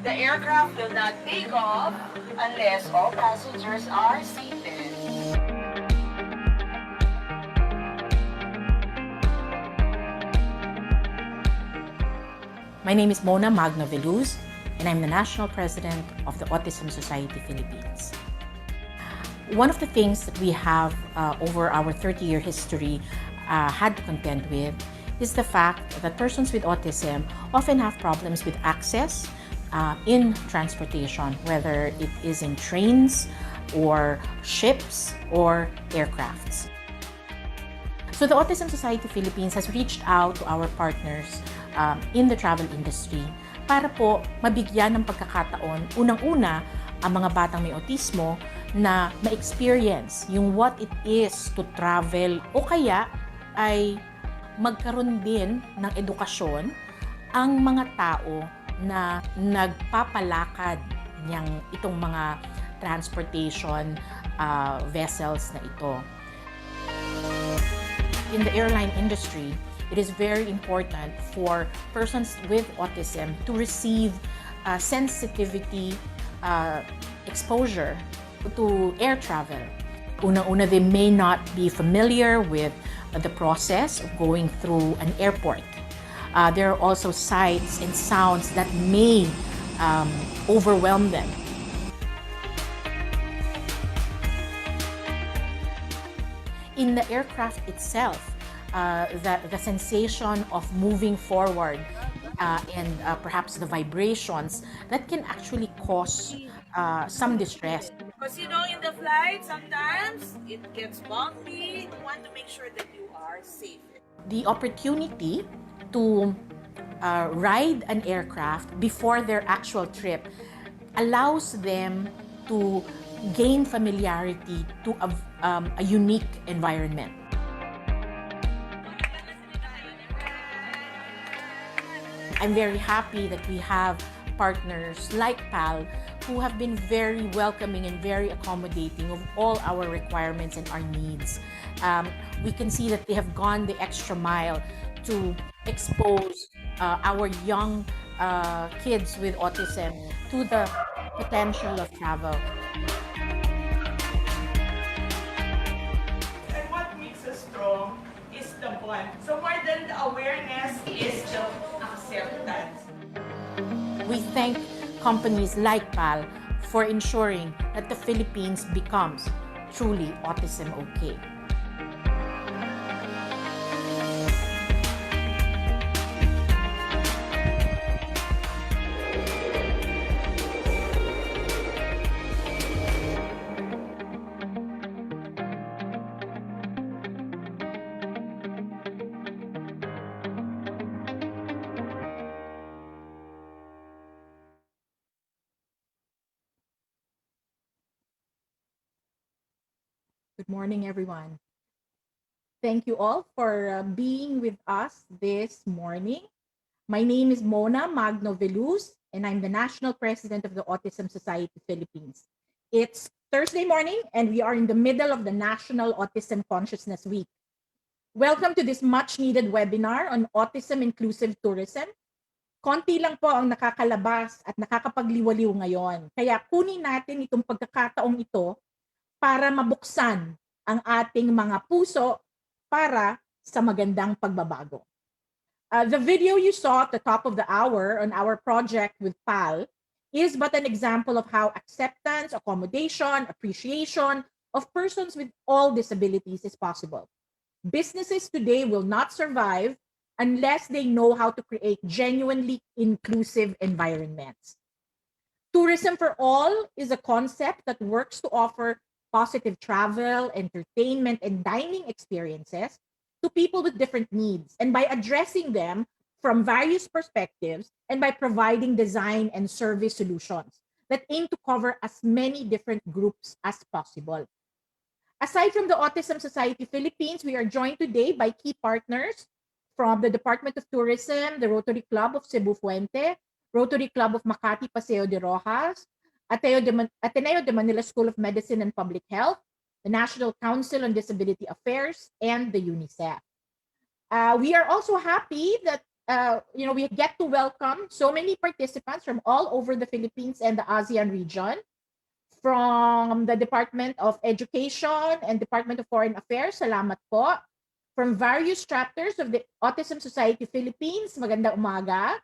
The aircraft will not take off unless all passengers are seated. My name is Mona Magno-Veluz, and I'm the National President of the Autism Society Philippines. One of the things that we have over our 30-year history had to contend with is the fact that persons with autism often have problems with access in transportation, whether it is in trains or ships or aircrafts. So the Autism Society Philippines has reached out to our partners in the travel industry para po mabigyan ng pagkakataon, unang-una, ang mga batang may autismo na ma-experience yung what it is to travel o kaya ay magkaroon din ng edukasyon ang mga tao na nagpapalakad niyang itong mga transportation vessels na ito. In the airline industry, it is very important for persons with autism to receive sensitivity exposure to air travel. Unang-una, they may not be familiar with the process of going through an airport. There are also sights and sounds that may overwhelm them. In the aircraft itself, the sensation of moving forward and perhaps the vibrations that can actually cause some distress. Because in the flight, sometimes it gets bumpy. You want to make sure that you are safe. The opportunity to ride an aircraft before their actual trip allows them to gain familiarity to a unique environment. I'm very happy that we have partners like PAL who have been very welcoming and very accommodating of all our requirements and our needs. We can see that they have gone the extra mile to expose our young kids with autism to the potential of travel. And what makes us strong is the bond. So more than the awareness is the acceptance. We thank companies like PAL for ensuring that the Philippines becomes truly autism okay. Good morning, everyone. Thank you all for being with us this morning. My name is Mona Magno-Veluz, and I'm the National President of the Autism Society Philippines. It's Thursday morning, and we are in the middle of the National Autism Consciousness Week. Welcome to this much-needed webinar on Autism-Inclusive Tourism. Konti lang po ang nakakalabas at nakakapagliwaliw ngayon. Kaya kunin natin itong pagkakataong ito para mabuksan ang ating mga puso para sa magandang pagbabago. The video you saw at the top of the hour on our project with PAL is but an example of how acceptance, accommodation, appreciation of persons with all disabilities is possible. Businesses today will not survive unless they know how to create genuinely inclusive environments. Tourism for all is a concept that works to offer positive travel, entertainment, and dining experiences to people with different needs. And by addressing them from various perspectives and by providing design and service solutions that aim to cover as many different groups as possible. Aside from the Autism Society Philippines, we are joined today by key partners from the Department of Tourism, the Rotary Club of Cebu Fuente, Rotary Club of Makati Paseo de Rojas, Ateneo de Manila School of Medicine and Public Health, the National Council on Disability Affairs, and the UNICEF. We are also happy that we get to welcome so many participants from all over the Philippines and the ASEAN region, from the Department of Education and Department of Foreign Affairs, salamat po. From various chapters of the Autism Society Philippines, magandang umaga.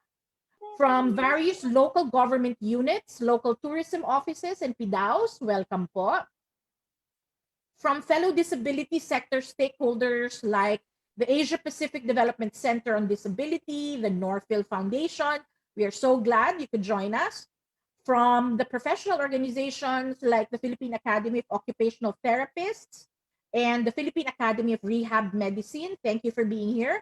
From various local government units, local tourism offices, and PDAOs, welcome po. From fellow disability sector stakeholders like the Asia Pacific Development Center on Disability, the Northfield Foundation, we are so glad you could join us. From the professional organizations like the Philippine Academy of Occupational Therapists and the Philippine Academy of Rehab Medicine, thank you for being here.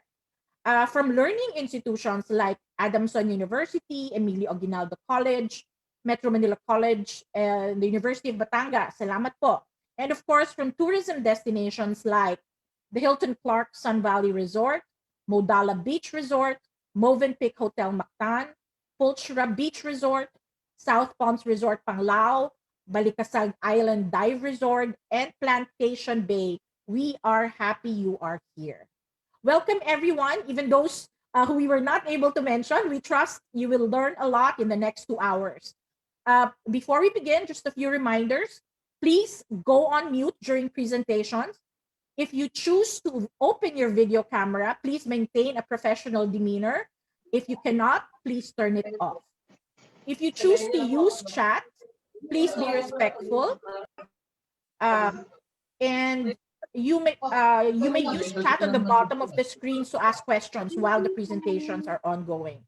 From learning institutions like Adamson University, Emilio Aguinaldo College, Metro Manila College, and the University of Batangas, salamat po. And of course, from tourism destinations like the Hilton Clark Sun Valley Resort, Modala Beach Resort, Movenpick Hotel Mactan, Pulchra Beach Resort, South Palms Resort Panglao, Balikasag Island Dive Resort, and Plantation Bay. We are happy you are here. Welcome everyone, even those who we were not able to mention. We trust you will learn a lot in the next 2 hours. Before we begin, just a few reminders. Please go on mute during presentations. If you choose to open your video camera, please maintain a professional demeanor. If you cannot, please turn it off. If you choose to use chat, please be respectful. And you may use chat on the bottom of the screen to ask questions while the presentations are ongoing.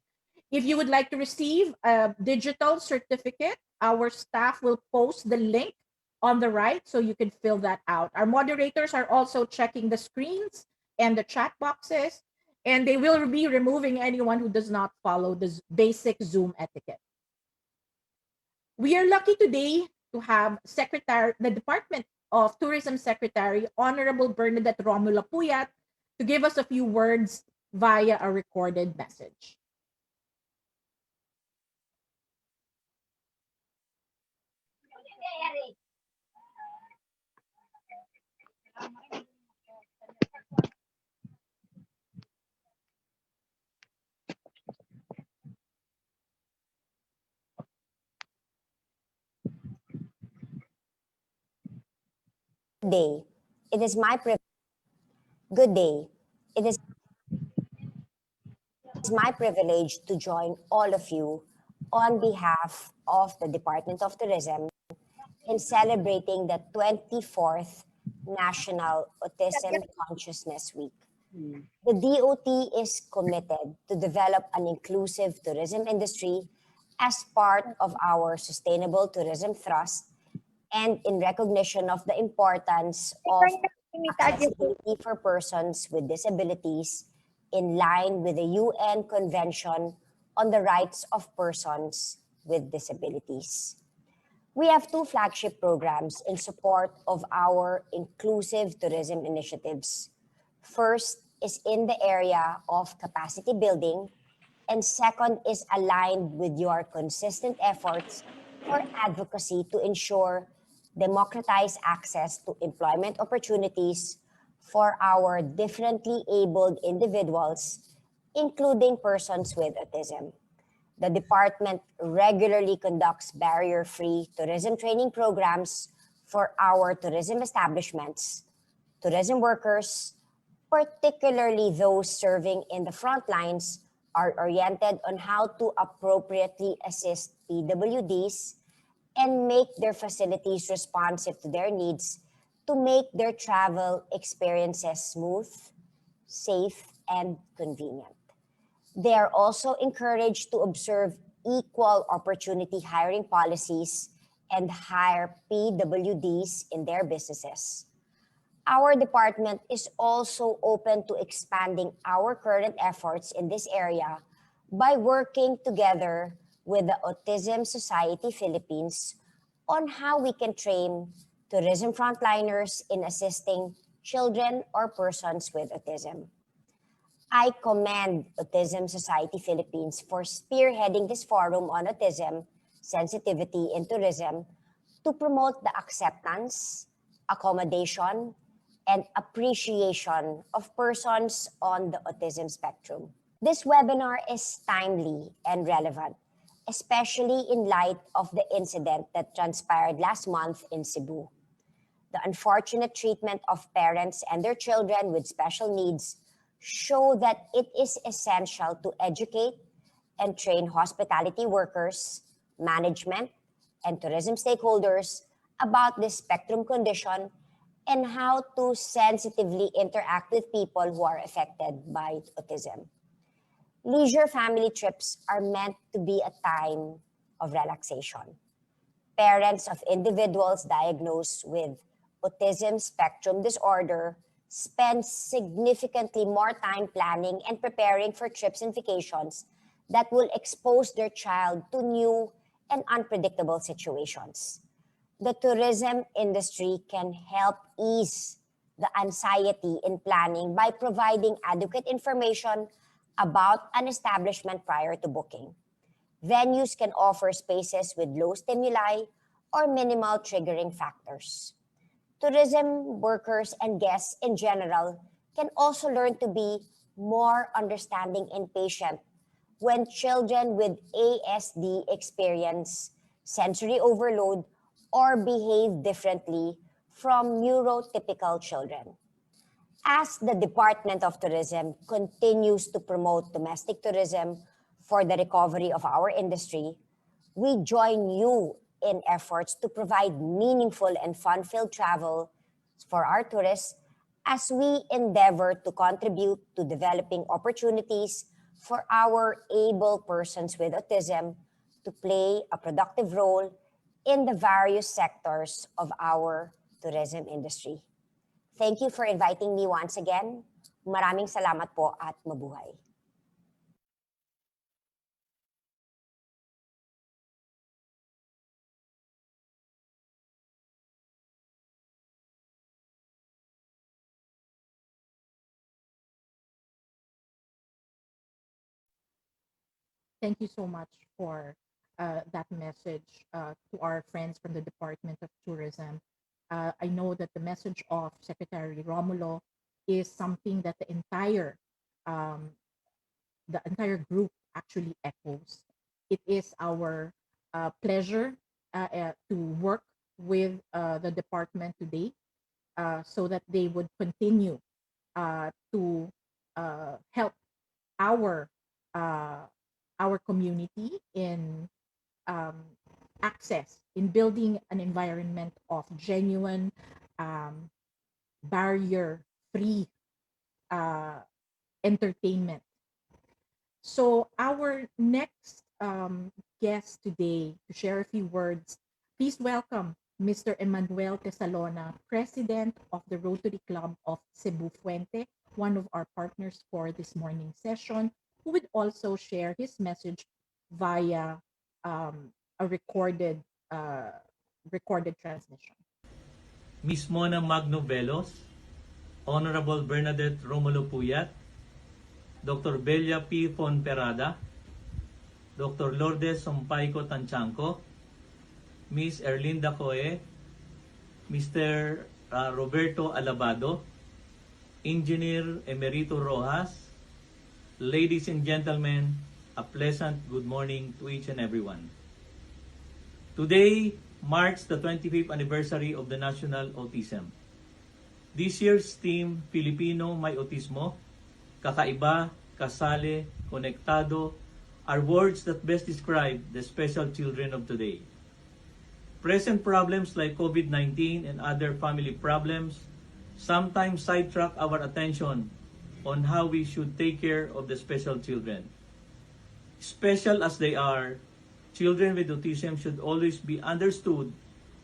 If you would like to receive a digital certificate, our staff will post the link on the right so you can fill that out. Our moderators are also checking the screens and the chat boxes, and they will be removing anyone who does not follow the basic Zoom etiquette. We are lucky today to have the Department of Tourism Secretary, Honorable Bernadette Romula Puyat, to give us a few words via a recorded message. Day. It is my Good day. It is my privilege to join all of you on behalf of the Department of Tourism in celebrating the 24th National Autism Consciousness Week. The DOT is committed to develop an inclusive tourism industry as part of our sustainable tourism thrust and in recognition of the importance of accessibility for persons with disabilities in line with the UN Convention on the Rights of Persons with Disabilities. We have two flagship programs in support of our inclusive tourism initiatives. First is in the area of capacity building, and second is aligned with your consistent efforts for advocacy to ensure democratized access to employment opportunities for our differently abled individuals, including persons with autism. The department regularly conducts barrier-free tourism training programs for our tourism establishments, tourism workers, particularly those serving in the front lines, are oriented on how to appropriately assist PWDs and make their facilities responsive to their needs to make their travel experiences smooth, safe, and convenient. They are also encouraged to observe equal opportunity hiring policies and hire PWDs in their businesses. Our department is also open to expanding our current efforts in this area by working together with the Autism Society Philippines on how we can train tourism frontliners in assisting children or persons with autism. I commend Autism Society Philippines for spearheading this forum on autism, sensitivity, and tourism to promote the acceptance, accommodation, and appreciation of persons on the autism spectrum. This webinar is timely and relevant, especially in light of the incident that transpired last month in Cebu. The unfortunate treatment of parents and their children with special needs show that it is essential to educate and train hospitality workers, management, and tourism stakeholders about this spectrum condition and how to sensitively interact with people who are affected by autism. Leisure family trips are meant to be a time of relaxation. Parents of individuals diagnosed with autism spectrum disorder spend significantly more time planning and preparing for trips and vacations that will expose their child to new and unpredictable situations. The tourism industry can help ease the anxiety in planning by providing adequate information about an establishment prior to booking. Venues can offer spaces with low stimuli or minimal triggering factors. Tourism workers and guests in general can also learn to be more understanding and patient when children with ASD experience sensory overload or behave differently from neurotypical children. As the Department of Tourism continues to promote domestic tourism for the recovery of our industry, we join you in efforts to provide meaningful and fun-filled travel for our tourists as we endeavor to contribute to developing opportunities for our able persons with autism to play a productive role in the various sectors of our tourism industry. Thank you for inviting me once again. Maraming salamat po at mabuhay. Thank you so much for that message to our friends from the Department of Tourism. I know that the message of Secretary Romulo is something that um, the entire group actually echoes. It is our pleasure to work with the department today so that they would continue to help our uh, our community in um, access in building an environment of genuine barrier-free entertainment. So our next guest today to share a few words, please welcome Mr. Emmanuel Tesalona, President of the Rotary Club of Cebu Fuente, one of our partners for this morning session, who would also share his message via a recorded transmission. Ms. Mona Magno Velos, Honorable Bernadette Romulo Puyat, Dr. Belia P. Fonperada, Dr. Lourdes Sompayco Tanchanco, Ms. Erlinda Coe, Mr. Roberto Alabado, Engineer Emerito Rojas, ladies and gentlemen, a pleasant good morning to each and everyone. Today marks the 25th anniversary of the National Autism. This year's theme, Filipino May Autismo, kakaiba, kasali, konektado, are words that best describe the special children of today. Present problems like COVID-19 and other family problems sometimes sidetrack our attention on how we should take care of the special children. Special as they are, children with autism should always be understood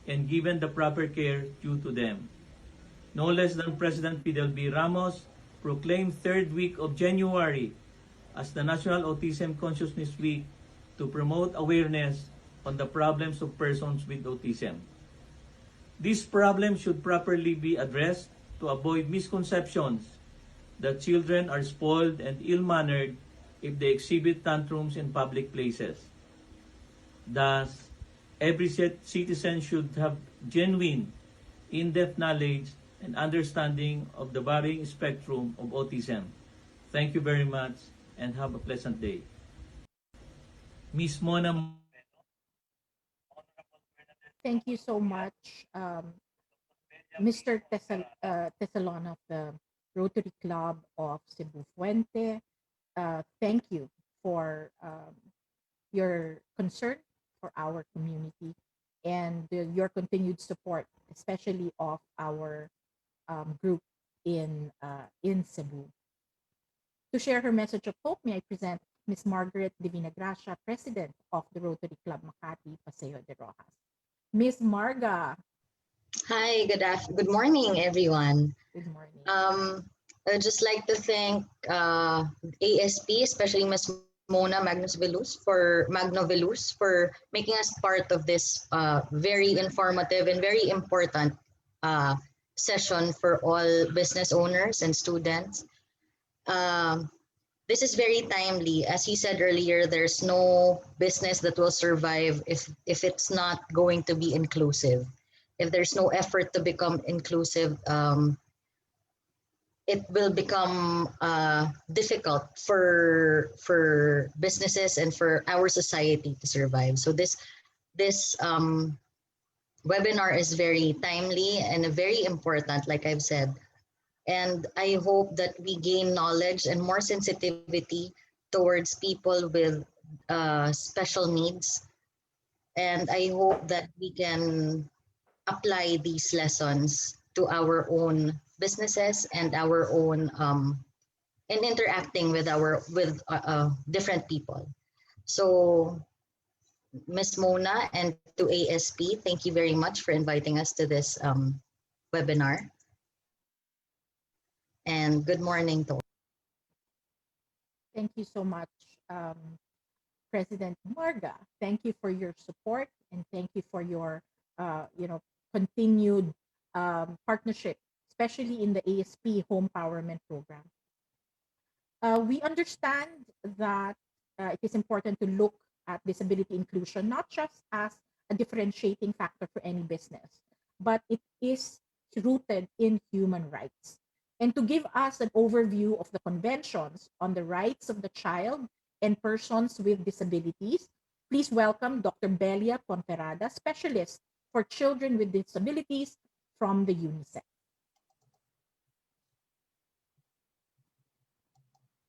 and given the proper care due to them. No less than President Fidel B. Ramos proclaimed third week of January as the National Autism Consciousness Week to promote awareness on the problems of persons with autism. These problems should properly be addressed to avoid misconceptions that children are spoiled and ill-mannered if they exhibit tantrums in public places. Thus, every citizen should have genuine, in-depth knowledge and understanding of the varying spectrum of autism. Thank you very much. and have a pleasant day. Miss Mona, Thank you so much, Mr. Tesalon of the Rotary Club of Cebu Fuente. Thank you for your concern for our community and your continued support, especially of our group in Cebu. To share her message of hope, may I present Ms. Margaret Divina Gracia, President of the Rotary Club Makati, Paseo de Rojas. Ms. Marga, Hi, good morning, everyone. good morning. I'd just like to thank ASP, especially Ms. Mona Magno Velus for making us part of this very informative and very important uh, session for all business owners and students. Um, this is very timely. As you said earlier, there's no business that will survive if it's not going to be inclusive. If there's no effort to become inclusive, it will become difficult for businesses and for our society to survive. So this webinar is very timely and very important, like I've said. And I hope that we gain knowledge and more sensitivity towards people with special needs. And I hope that we can apply these lessons to our own businesses and our own and interacting with different people. So Ms. Mona and to ASP, thank you very much for inviting us to this webinar. And good morning to all. Thank you so much, President Marga. Thank you for your support and thank you for your, continued partnership, especially in the ASP Home Empowerment Program. We understand that it is important to look at disability inclusion not just as a differentiating factor for any business, but it is rooted in human rights. And to give us an overview of the conventions on the rights of the child and persons with disabilities, please welcome Dr. Belia Ponferrada, specialist for children with disabilities from the UNICEF.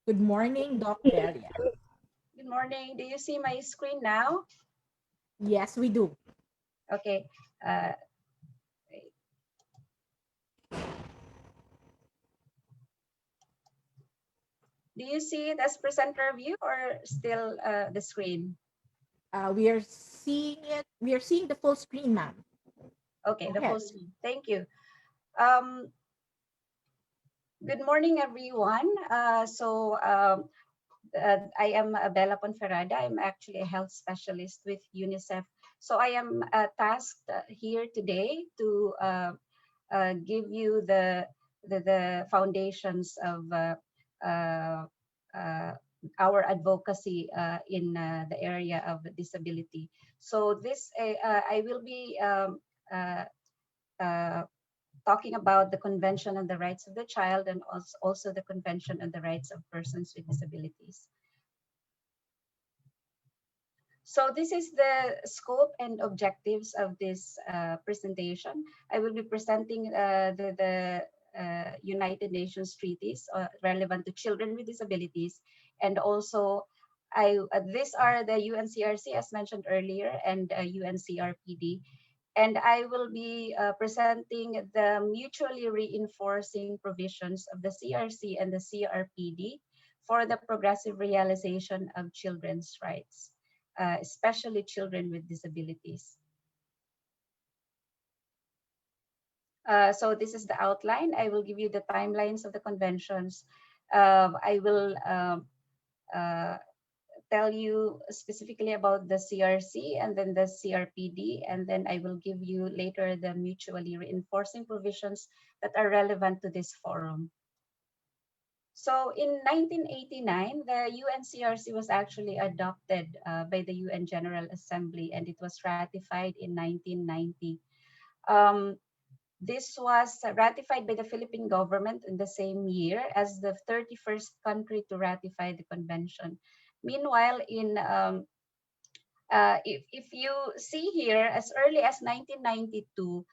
Good morning, Dr. Belia. Good morning. Do you see my screen now? Yes, we do. Okay. Wait. Do you see it as presenter view or still the screen? We are seeing it. We are seeing the full screen, ma'am. Okay, the Okay. full screen. Thank you. Good morning, everyone. I am Bella Ponferrada. I'm actually a health specialist with UNICEF. So I am tasked here today to give you the foundations of our advocacy in the area of disability. So I will be talking about the Convention on the Rights of the Child and also the Convention on the Rights of Persons with Disabilities. So this is the scope and objectives of this presentation. I will be presenting the United Nations treaties relevant to children with disabilities, and also these are the UNCRC as mentioned earlier and UNCRPD. And I will be presenting the mutually reinforcing provisions of the CRC and the CRPD for the progressive realization of children's rights, especially children with disabilities. So this is the outline. I will give you the timelines of the conventions. I will tell you specifically about the CRC and then the CRPD, and then I will give you later the mutually reinforcing provisions that are relevant to this forum. So in 1989, the UNCRC was actually adopted by the UN General Assembly, and it was ratified in 1990. This was ratified by the Philippine government in the same year as the 31st country to ratify the convention. Meanwhile, if you see here, as early as 1992,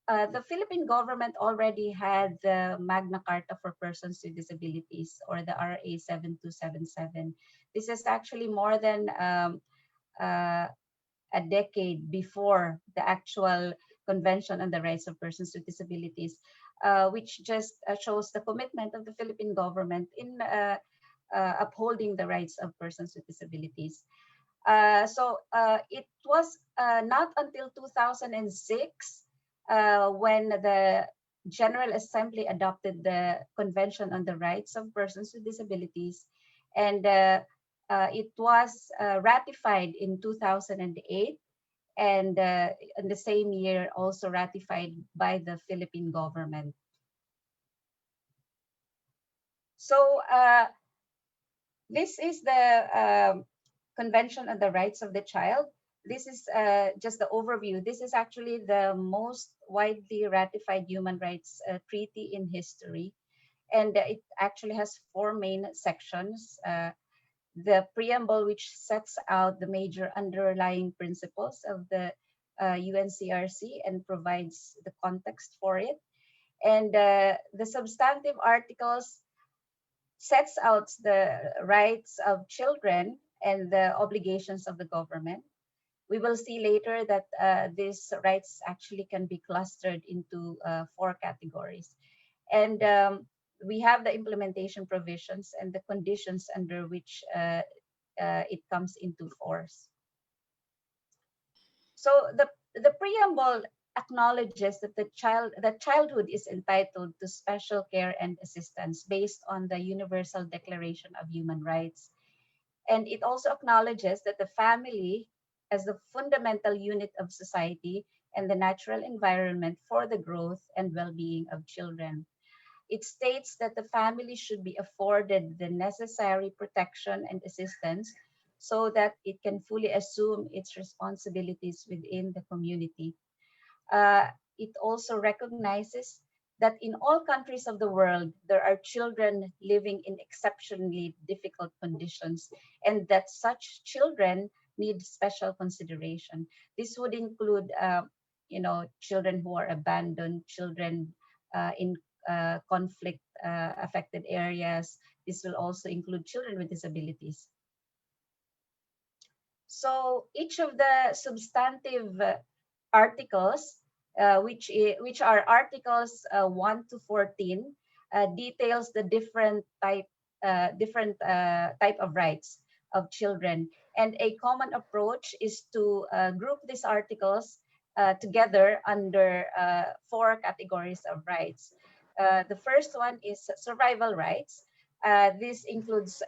the Philippine government already had the Magna Carta for Persons with Disabilities, or the RA 7277. This is actually more than uh, a decade before the actual Convention on the Rights of Persons with Disabilities, which just shows the commitment of the Philippine government in upholding the rights of persons with disabilities. It was not until 2006 when the General Assembly adopted the Convention on the Rights of Persons with Disabilities, and it was ratified in 2008, and in the same year also ratified by the Philippine government. So this is the Convention on the Rights of the Child. This is just the overview. This is actually the most widely ratified human rights treaty in history. And it actually has four main sections. The preamble, which sets out the major underlying principles of the UNCRC and provides the context for it. And the substantive articles sets out the rights of children and the obligations of the government. We will see later that these rights actually can be clustered into four categories. And we have the implementation provisions and the conditions under which it comes into force. So the preamble acknowledges that childhood is entitled to special care and assistance based on the Universal Declaration of Human Rights. And it also acknowledges that the family as the fundamental unit of society and the natural environment for the growth and well-being of children. It states that the family should be afforded the necessary protection and assistance so that it can fully assume its responsibilities within the community. It also recognizes that in all countries of the world, there are children living in exceptionally difficult conditions, and that such children need special consideration. This would include, children who are abandoned, children in conflict affected areas. This will also include children with disabilities. So each of the substantive articles, which are articles 1 to 14, details the different type of rights of children. And a common approach is to group these articles together under four categories of rights. The first one is survival rights. This includes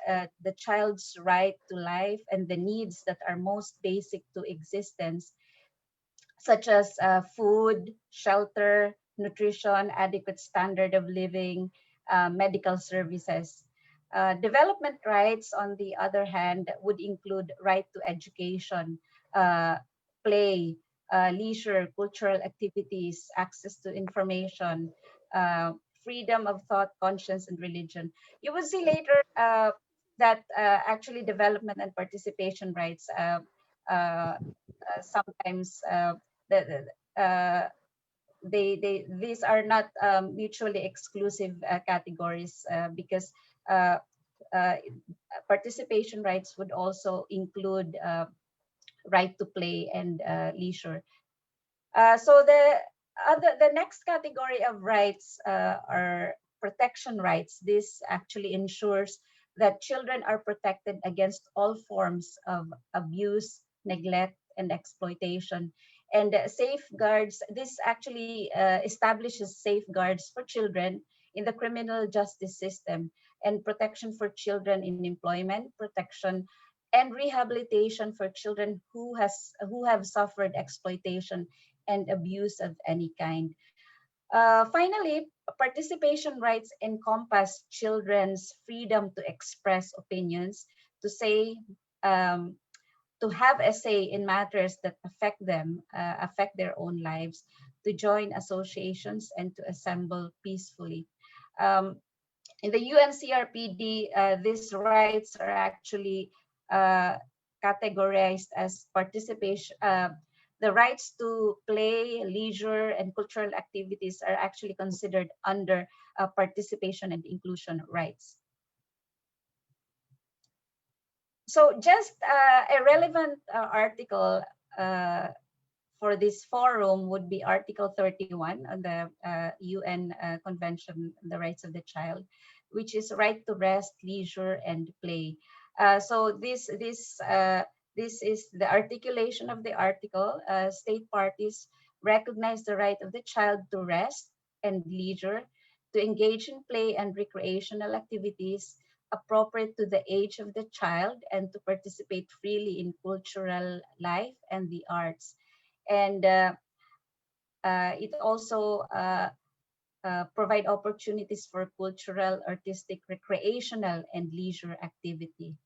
the child's right to life and the needs that are most basic to existence, such as food, shelter, nutrition, adequate standard of living, medical services. Development rights, on the other hand, would include right to education, play, leisure, cultural activities, access to information, freedom of thought, conscience, and religion. You will see later that actually development and participation rights sometimes these are not mutually exclusive categories because uh, uh, participation rights would also include right to play and leisure. So the next category of rights are protection rights. This actually ensures that children are protected against all forms of abuse, neglect, and exploitation. And safeguards, this actually establishes safeguards for children in the criminal justice system and protection for children in employment, protection and rehabilitation for children who have suffered exploitation and abuse of any kind. Finally, participation rights encompass children's freedom to express opinions, to say, um, to have a say in matters that affect them, affect their own lives, to join associations, and to assemble peacefully. In the UNCRPD, these rights are actually categorized as participation. The rights to play, leisure, and cultural activities are actually considered under participation and inclusion rights. So just a relevant article for this forum would be Article 31 on the UN Convention on the Rights of the Child, which is right to rest, leisure, and play. So this is the articulation of the article. State parties recognize the right of the child to rest and leisure, to engage in play and recreational activities appropriate to the age of the child, and to participate freely in cultural life and the arts. And it also provide opportunities for cultural, artistic, recreational, and leisure activity.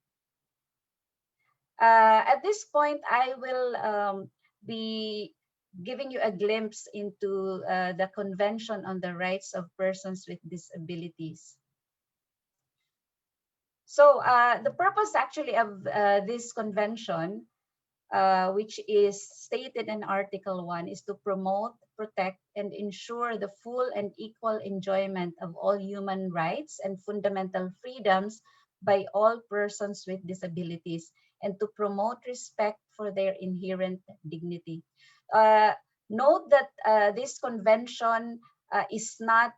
At this point, I will be giving you a glimpse into the Convention on the Rights of Persons with Disabilities. So the purpose actually of this convention, which is stated in Article 1, is to promote, protect, and ensure the full and equal enjoyment of all human rights and fundamental freedoms by all persons with disabilities, and to promote respect for their inherent dignity. Note that this convention is not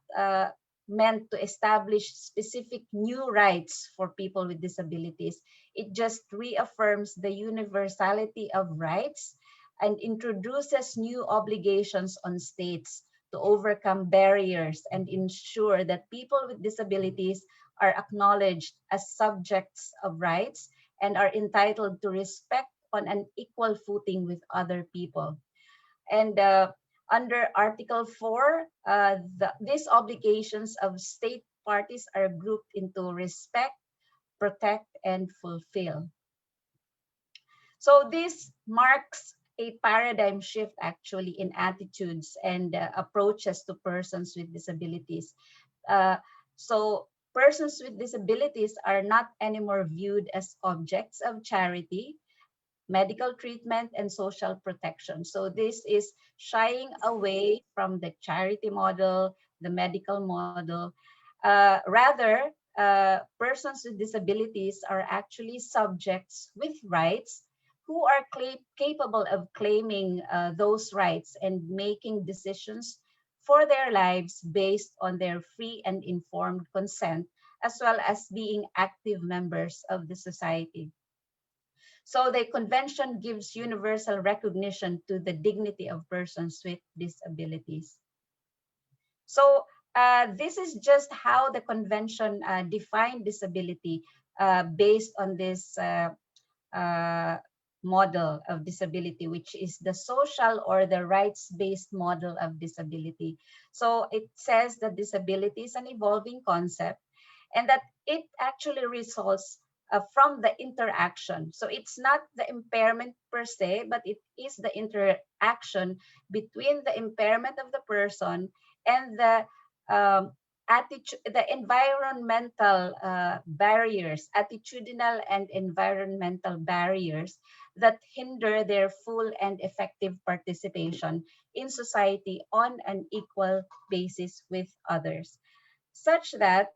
meant to establish specific new rights for people with disabilities. It just reaffirms the universality of rights and introduces new obligations on states to overcome barriers and ensure that people with disabilities are acknowledged as subjects of rights and are entitled to respect on an equal footing with other people. And under Article 4, these obligations of state parties are grouped into respect, protect, and fulfill. So this marks a paradigm shift actually in attitudes and approaches to persons with disabilities. So persons with disabilities are not anymore viewed as objects of charity, medical treatment, and social protection. So this is shying away from the charity model, the medical model. Rather, persons with disabilities are actually subjects with rights who are capable of claiming those rights and making decisions for their lives based on their free and informed consent, as well as being active members of the society. So the convention gives universal recognition to the dignity of persons with disabilities. So this is just how the convention defined disability based on this model of disability, which is the social or the rights-based model of disability. So it says that disability is an evolving concept and that it actually results from the interaction. So it's not the impairment per se, but it is the interaction between the impairment of the person and the attitude, the environmental barriers, attitudinal and environmental barriers that hinder their full and effective participation in society on an equal basis with others, such that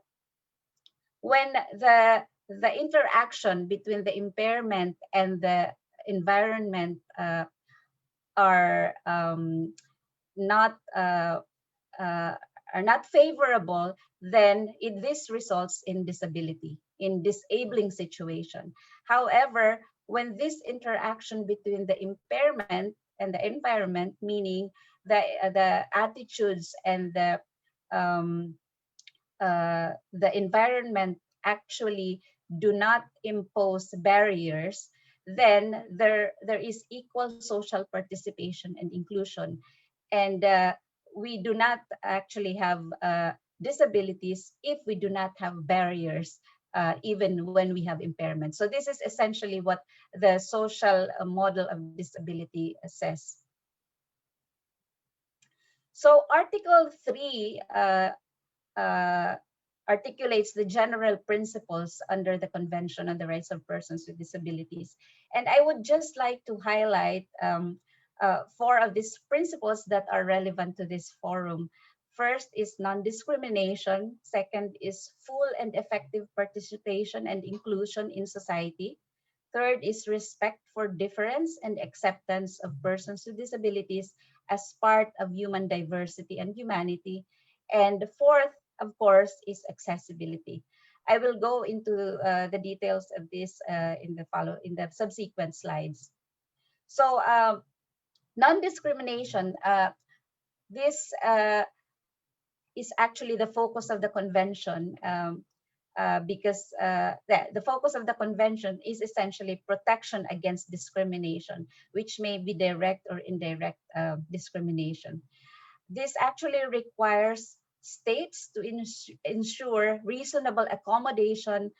when the interaction between the impairment and the environment are not are not favorable, then this results in disability, in disabling situation. However, when this interaction between the impairment and the environment, meaning the attitudes and the environment actually do not impose barriers, then there is equal social participation and inclusion. And we do not actually have disabilities if we do not have barriers, even when we have impairment. So this is essentially what the social model of disability says. So Article 3 uh, articulates the general principles under the Convention on the Rights of Persons with Disabilities. And I would just like to highlight four of these principles that are relevant to this forum. First is non-discrimination. Second is full and effective participation and inclusion in society. Third is respect for difference and acceptance of persons with disabilities as part of human diversity and humanity. And fourth, of course, is accessibility. I will go into the details of this in the subsequent slides. So non-discrimination, this is actually the focus of the convention. Because the focus of the convention is essentially protection against discrimination, which may be direct or indirect discrimination. This actually requires states to ensure reasonable accommodation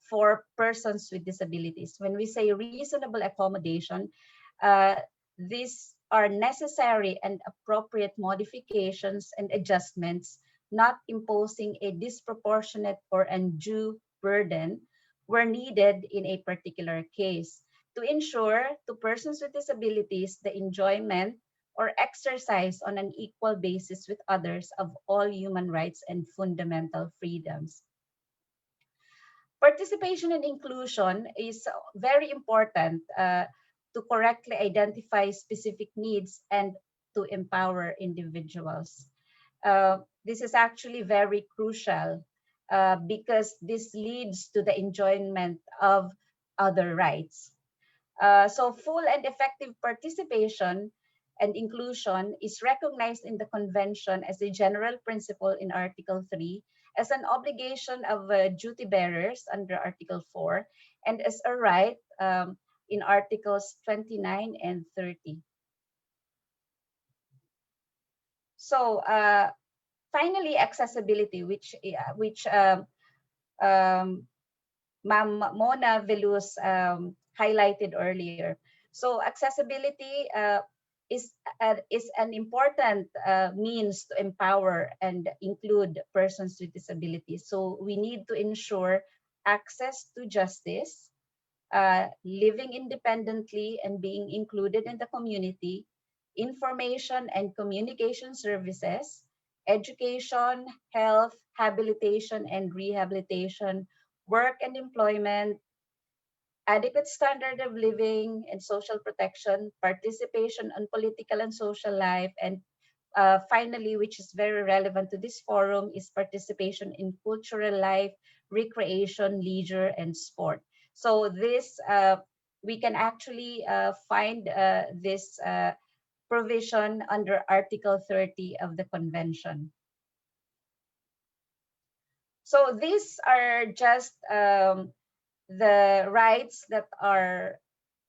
for persons with disabilities. When we say reasonable accommodation, uh, these are necessary and appropriate modifications and adjustments, not imposing a disproportionate or undue burden where needed in a particular case, to ensure to persons with disabilities the enjoyment or exercise on an equal basis with others of all human rights and fundamental freedoms. Participation and inclusion is very important to correctly identify specific needs and to empower individuals. This is actually very crucial because this leads to the enjoyment of other rights. So full and effective participation and inclusion is recognized in the Convention as a general principle in Article 3, as an obligation of duty bearers under Article 4, and as a right in Articles 29 and 30. So finally, accessibility, which Ma'am Mona Veluz highlighted earlier. So accessibility is an important means to empower and include persons with disabilities. So we need to ensure access to justice, living independently and being included in the community, information and communication services, education, health, habilitation and rehabilitation, work and employment, adequate standard of living and social protection, participation on political and social life, and finally, which is very relevant to this forum, is participation in cultural life, recreation, leisure, and sport. So this, we can actually find this provision under Article 30 of the Convention. So these are just the rights that are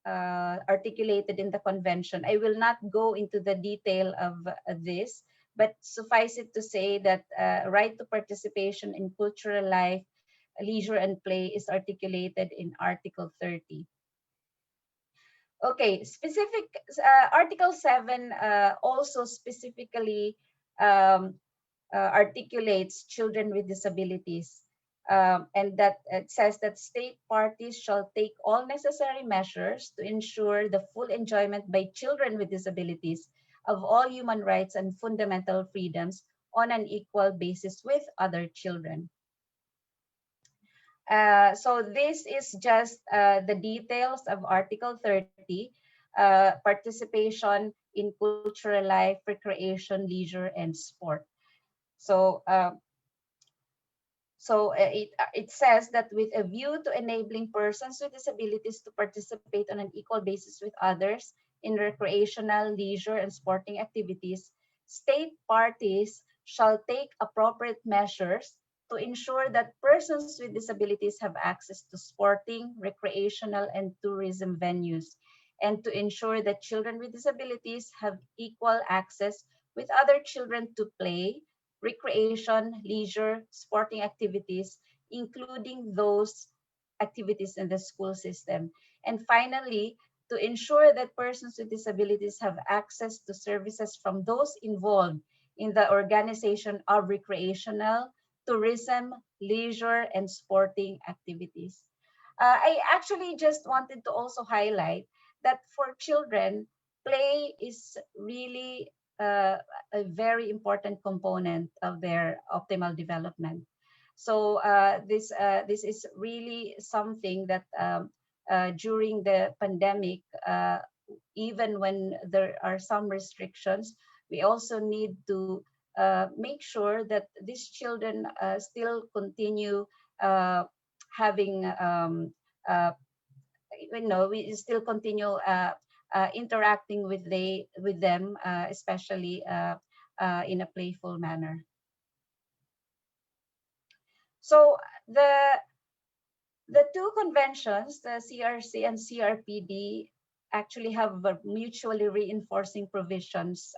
articulated in the convention. I will not go into the detail of this, but suffice it to say that right to participation in cultural life, leisure and play is articulated in Article 30. Okay, specific Article 7 also specifically articulates children with disabilities. And that it says that state parties shall take all necessary measures to ensure the full enjoyment by children with disabilities of all human rights and fundamental freedoms on an equal basis with other children. So this is just the details of Article 30, participation in cultural life, recreation, leisure, and sport. So it says that with a view to enabling persons with disabilities to participate on an equal basis with others in recreational, leisure, and sporting activities, state parties shall take appropriate measures to ensure that persons with disabilities have access to sporting, recreational, and tourism venues, and to ensure that children with disabilities have equal access with other children to play, recreation, leisure, sporting activities, including those activities in the school system. And finally, to ensure that persons with disabilities have access to services from those involved in the organization of recreational, tourism, leisure, and sporting activities. I actually just wanted to also highlight that for children, play is really a very important component of their optimal development. So this is really something that during the pandemic, even when there are some restrictions, we also need to make sure that these children still continue having uh, we still continue interacting with them, especially in a playful manner. So the two conventions, the CRC and CRPD, actually have mutually reinforcing provisions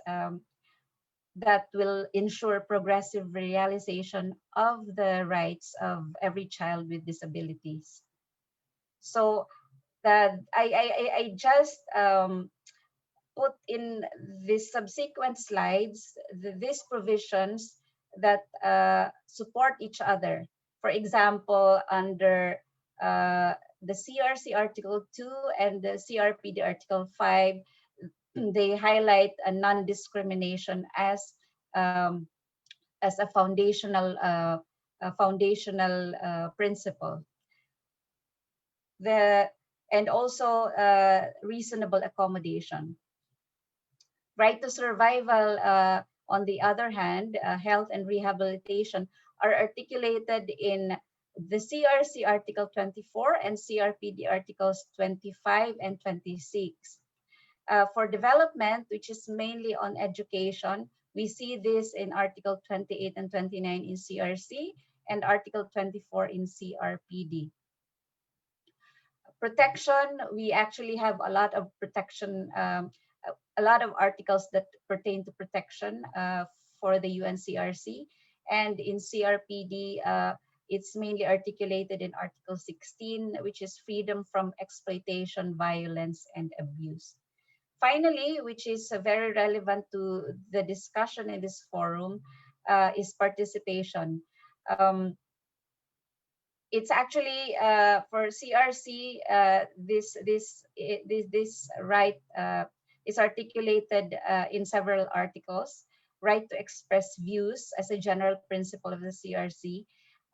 that will ensure progressive realization of the rights of every child with disabilities. So that I just put in these subsequent slides these provisions that support each other. For example, under the CRC Article 2 and the CRPD Article 5, they highlight a non-discrimination as a foundational principle. And also reasonable accommodation. Right to survival, on the other hand, health and rehabilitation are articulated in the CRC Article 24 and CRPD Articles 25 and 26. For development, which is mainly on education, we see this in Article 28 and 29 in CRC and Article 24 in CRPD. Protection, we actually have a lot of protection, a lot of articles that pertain to protection for the UNCRC. And in CRPD, it's mainly articulated in Article 16, which is freedom from exploitation, violence, and abuse. Finally, which is very relevant to the discussion in this forum, is participation. It's actually for CRC, this right is articulated in several articles. Right to express views as a general principle of the CRC,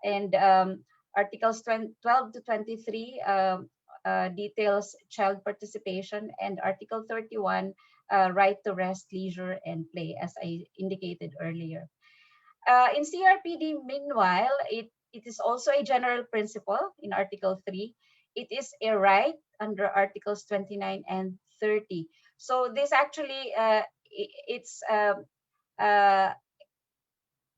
and Articles 12 to 23 details child participation, and Article 31 right to rest, leisure, and play, as I indicated earlier. In CRPD, meanwhile, it is also a general principle in Article 3. It is a right under Articles 29 and 30. So this actually,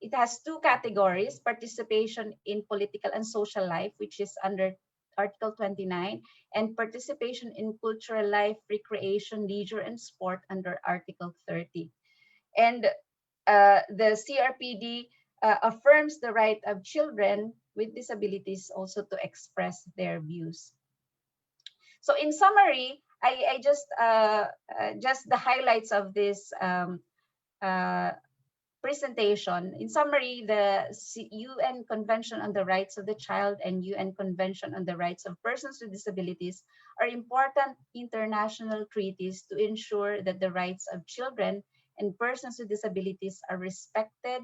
it has two categories: participation in political and social life, which is under Article 29, and participation in cultural life, recreation, leisure, and sport under Article 30. And the CRPD affirms the right of children with disabilities also to express their views. So in summary, I just the highlights of this presentation. In summary, the UN Convention on the Rights of the Child and UN Convention on the Rights of Persons with Disabilities are important international treaties to ensure that the rights of children and persons with disabilities are respected,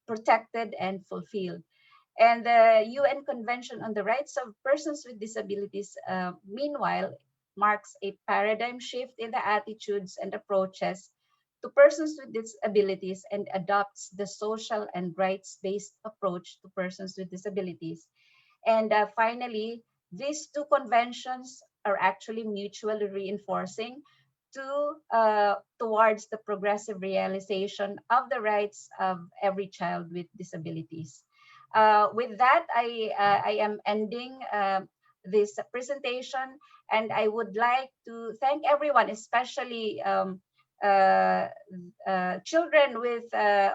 protected, and fulfilled. And the UN Convention on the Rights of Persons with Disabilities, meanwhile, marks a paradigm shift in the attitudes and approaches to persons with disabilities and adopts the social and rights-based approach to persons with disabilities. And finally, these two conventions are actually mutually reinforcing towards the progressive realization of the rights of every child with disabilities. With that, I am ending this presentation, and I would like to thank everyone, especially children with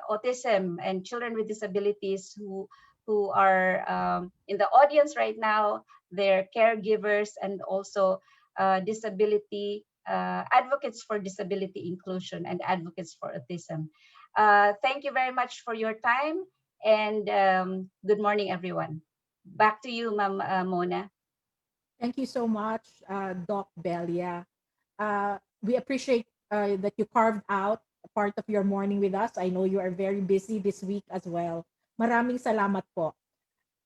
autism and children with disabilities who are in the audience right now, their caregivers, and also disability advocates for disability inclusion and advocates for autism. Thank you very much for your time, and good morning, everyone. Back to you, Ma'am Mona. Thank you so much, Doc Belia. We appreciate that you carved out a part of your morning with us. I know you are very busy this week as well. Maraming salamat po.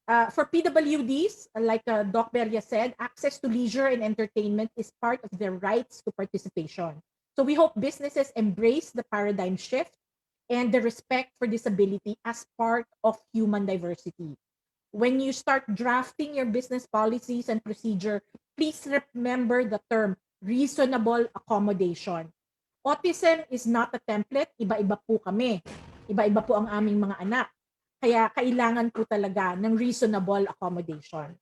For PWDs, like Doc Belia said, access to leisure and entertainment is part of their rights to participation. So we hope businesses embrace the paradigm shift and the respect for disability as part of human diversity. When you start drafting your business policies and procedure, please remember the term reasonable accommodation. Autism is not a template, iba-iba po kami. Iba-iba po ang aming mga anak. Kaya kailangan po talaga ng reasonable accommodation.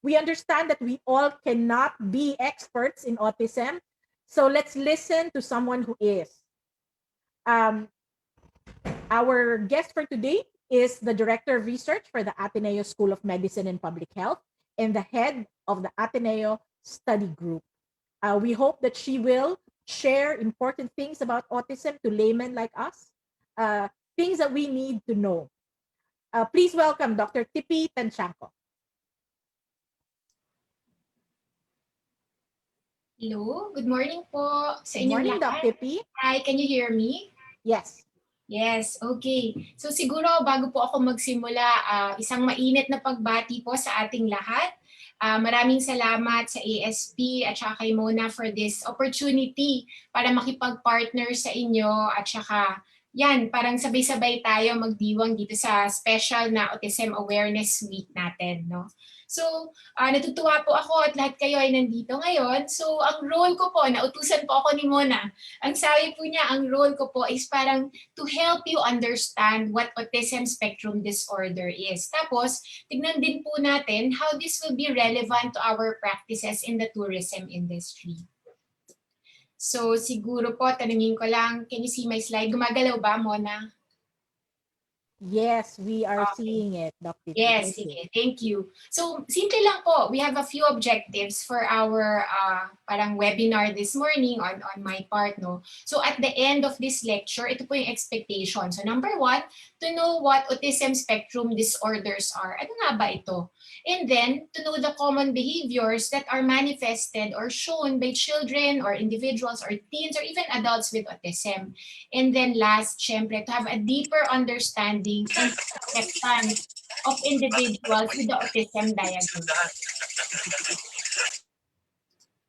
We understand that we all cannot be experts in autism, so let's listen to someone who is. Our guest for today is the Director of Research for the Ateneo School of Medicine and Public Health and the head of the Ateneo Study Group. We hope that she will share important things about autism to laymen like us, things that we need to know. Please welcome Dr. Tippy Tanchanco. Hello, good morning po sa Good inyong morning, Doc lahat. Tippy. Hi, can you hear me? Yes. Yes, okay. So siguro bago po ako magsimula, isang mainit na pagbati po sa ating lahat. Maraming salamat sa ASP at saka kay Mona for this opportunity para makipag-partner sa inyo at saka yan, parang sabay-sabay tayo magdiwang dito sa special na Autism Awareness Week natin, no? So, natutuwa po ako at lahat kayo ay nandito ngayon. So, ang role ko po, nautusan po ako ni Mona. Ang sabi po niya, ang role ko po is parang to help you understand what autism spectrum disorder is. Tapos, tignan din po natin how this will be relevant to our practices in the tourism industry. So, siguro po, tanungin ko lang, can you see my slide? Gumagalaw ba, Mona? Yes, we are Okay. seeing it, Dr. Tippy. Yes, Thank you. sige. Thank you. So, simple lang po. We have a few objectives for our parang webinar this morning on my part, no? So, at the end of this lecture, ito po yung expectation. So, number 1, to know what autism spectrum disorders are. Ano nga ba ito? And then, to know the common behaviors that are manifested or shown by children or individuals or teens or even adults with autism. And then last, syempre, to have a deeper understanding and acceptance of individuals with the autism diagnosis.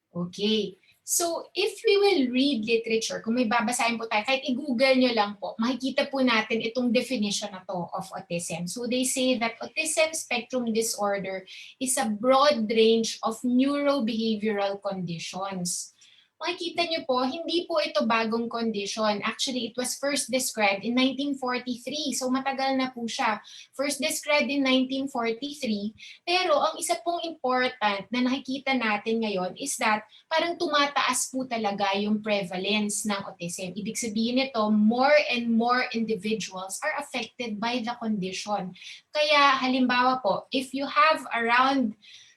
Okay. So, if we will read literature, kung may babasahin po tayo, kahit i-google nyo lang po, makikita po natin itong definition na to of autism. So, they say that autism spectrum disorder is a broad range of neurobehavioral conditions. Makikita nyo po, hindi po ito bagong condition. Actually, it was first described in 1943. So matagal na po siya. First described in 1943. Pero ang isa pong important na nakikita natin ngayon is that parang tumataas po talaga yung prevalence ng autism. Ibig sabihin nito, more and more individuals are affected by the condition. Kaya halimbawa po, if you have around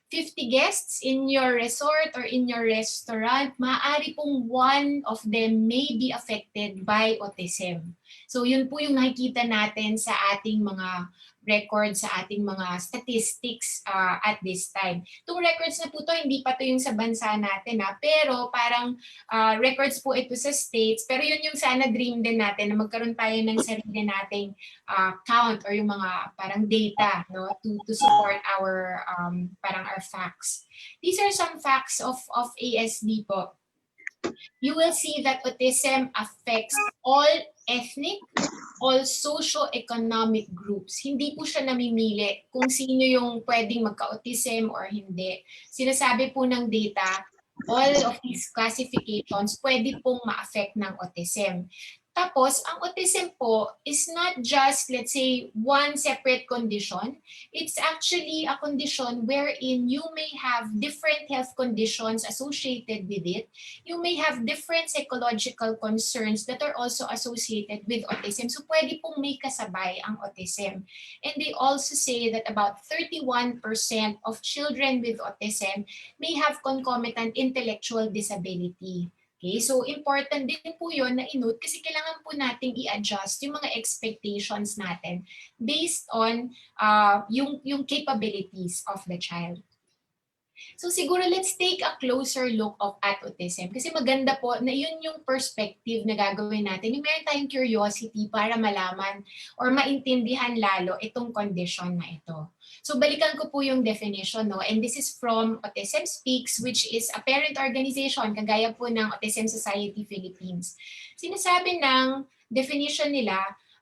50 guests in your resort or in your restaurant, maaari pong one of them may be affected by autism. So yun po yung nakikita natin sa ating mga records, sa ating mga statistics at this time. Itong records na po to, hindi pa to yung sa bansa natin, pero parang records po ito sa states, pero yun yung sana dream din natin na magkaroon tayo ng sarili nating count or yung mga parang data, no, to support our parang our facts. These are some facts of ASD po. You will see that autism affects all ethnic, all socio-economic groups. Hindi po siya namimili kung sino yung pwedeng magka-autism or hindi. Sinasabi po ng data, all of these classifications pwede pong ma-affect ng autism. Tapos, ang autism po is not just, let's say, one separate condition. It's actually a condition wherein you may have different health conditions associated with it. You may have different psychological concerns that are also associated with autism. So, pwede pong may kasabay ang autism. And they also say that about 31% of children with autism may have concomitant intellectual disability. Okay, so important din po yun na i-note kasi kailangan po nating i-adjust yung mga expectations natin based on yung capabilities of the child. So siguro let's take a closer look at autism kasi maganda po na yun yung perspective na gagawin natin. Yung meron tayong curiosity para malaman or maintindihan lalo itong condition na ito. So balikan ko po yung definition, no? And this is from Autism Speaks, which is a parent organization kagaya po ng Autism Society Philippines. Sinasabi ng definition nila,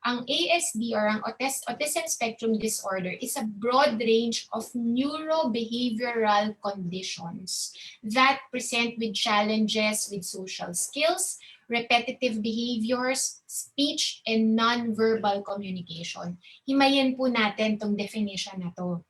ang ASD or ang Autism Spectrum Disorder is a broad range of neurobehavioral conditions that present with challenges with social skills, repetitive behaviors, speech, and non-verbal communication. Himayin po natin tong definition na to.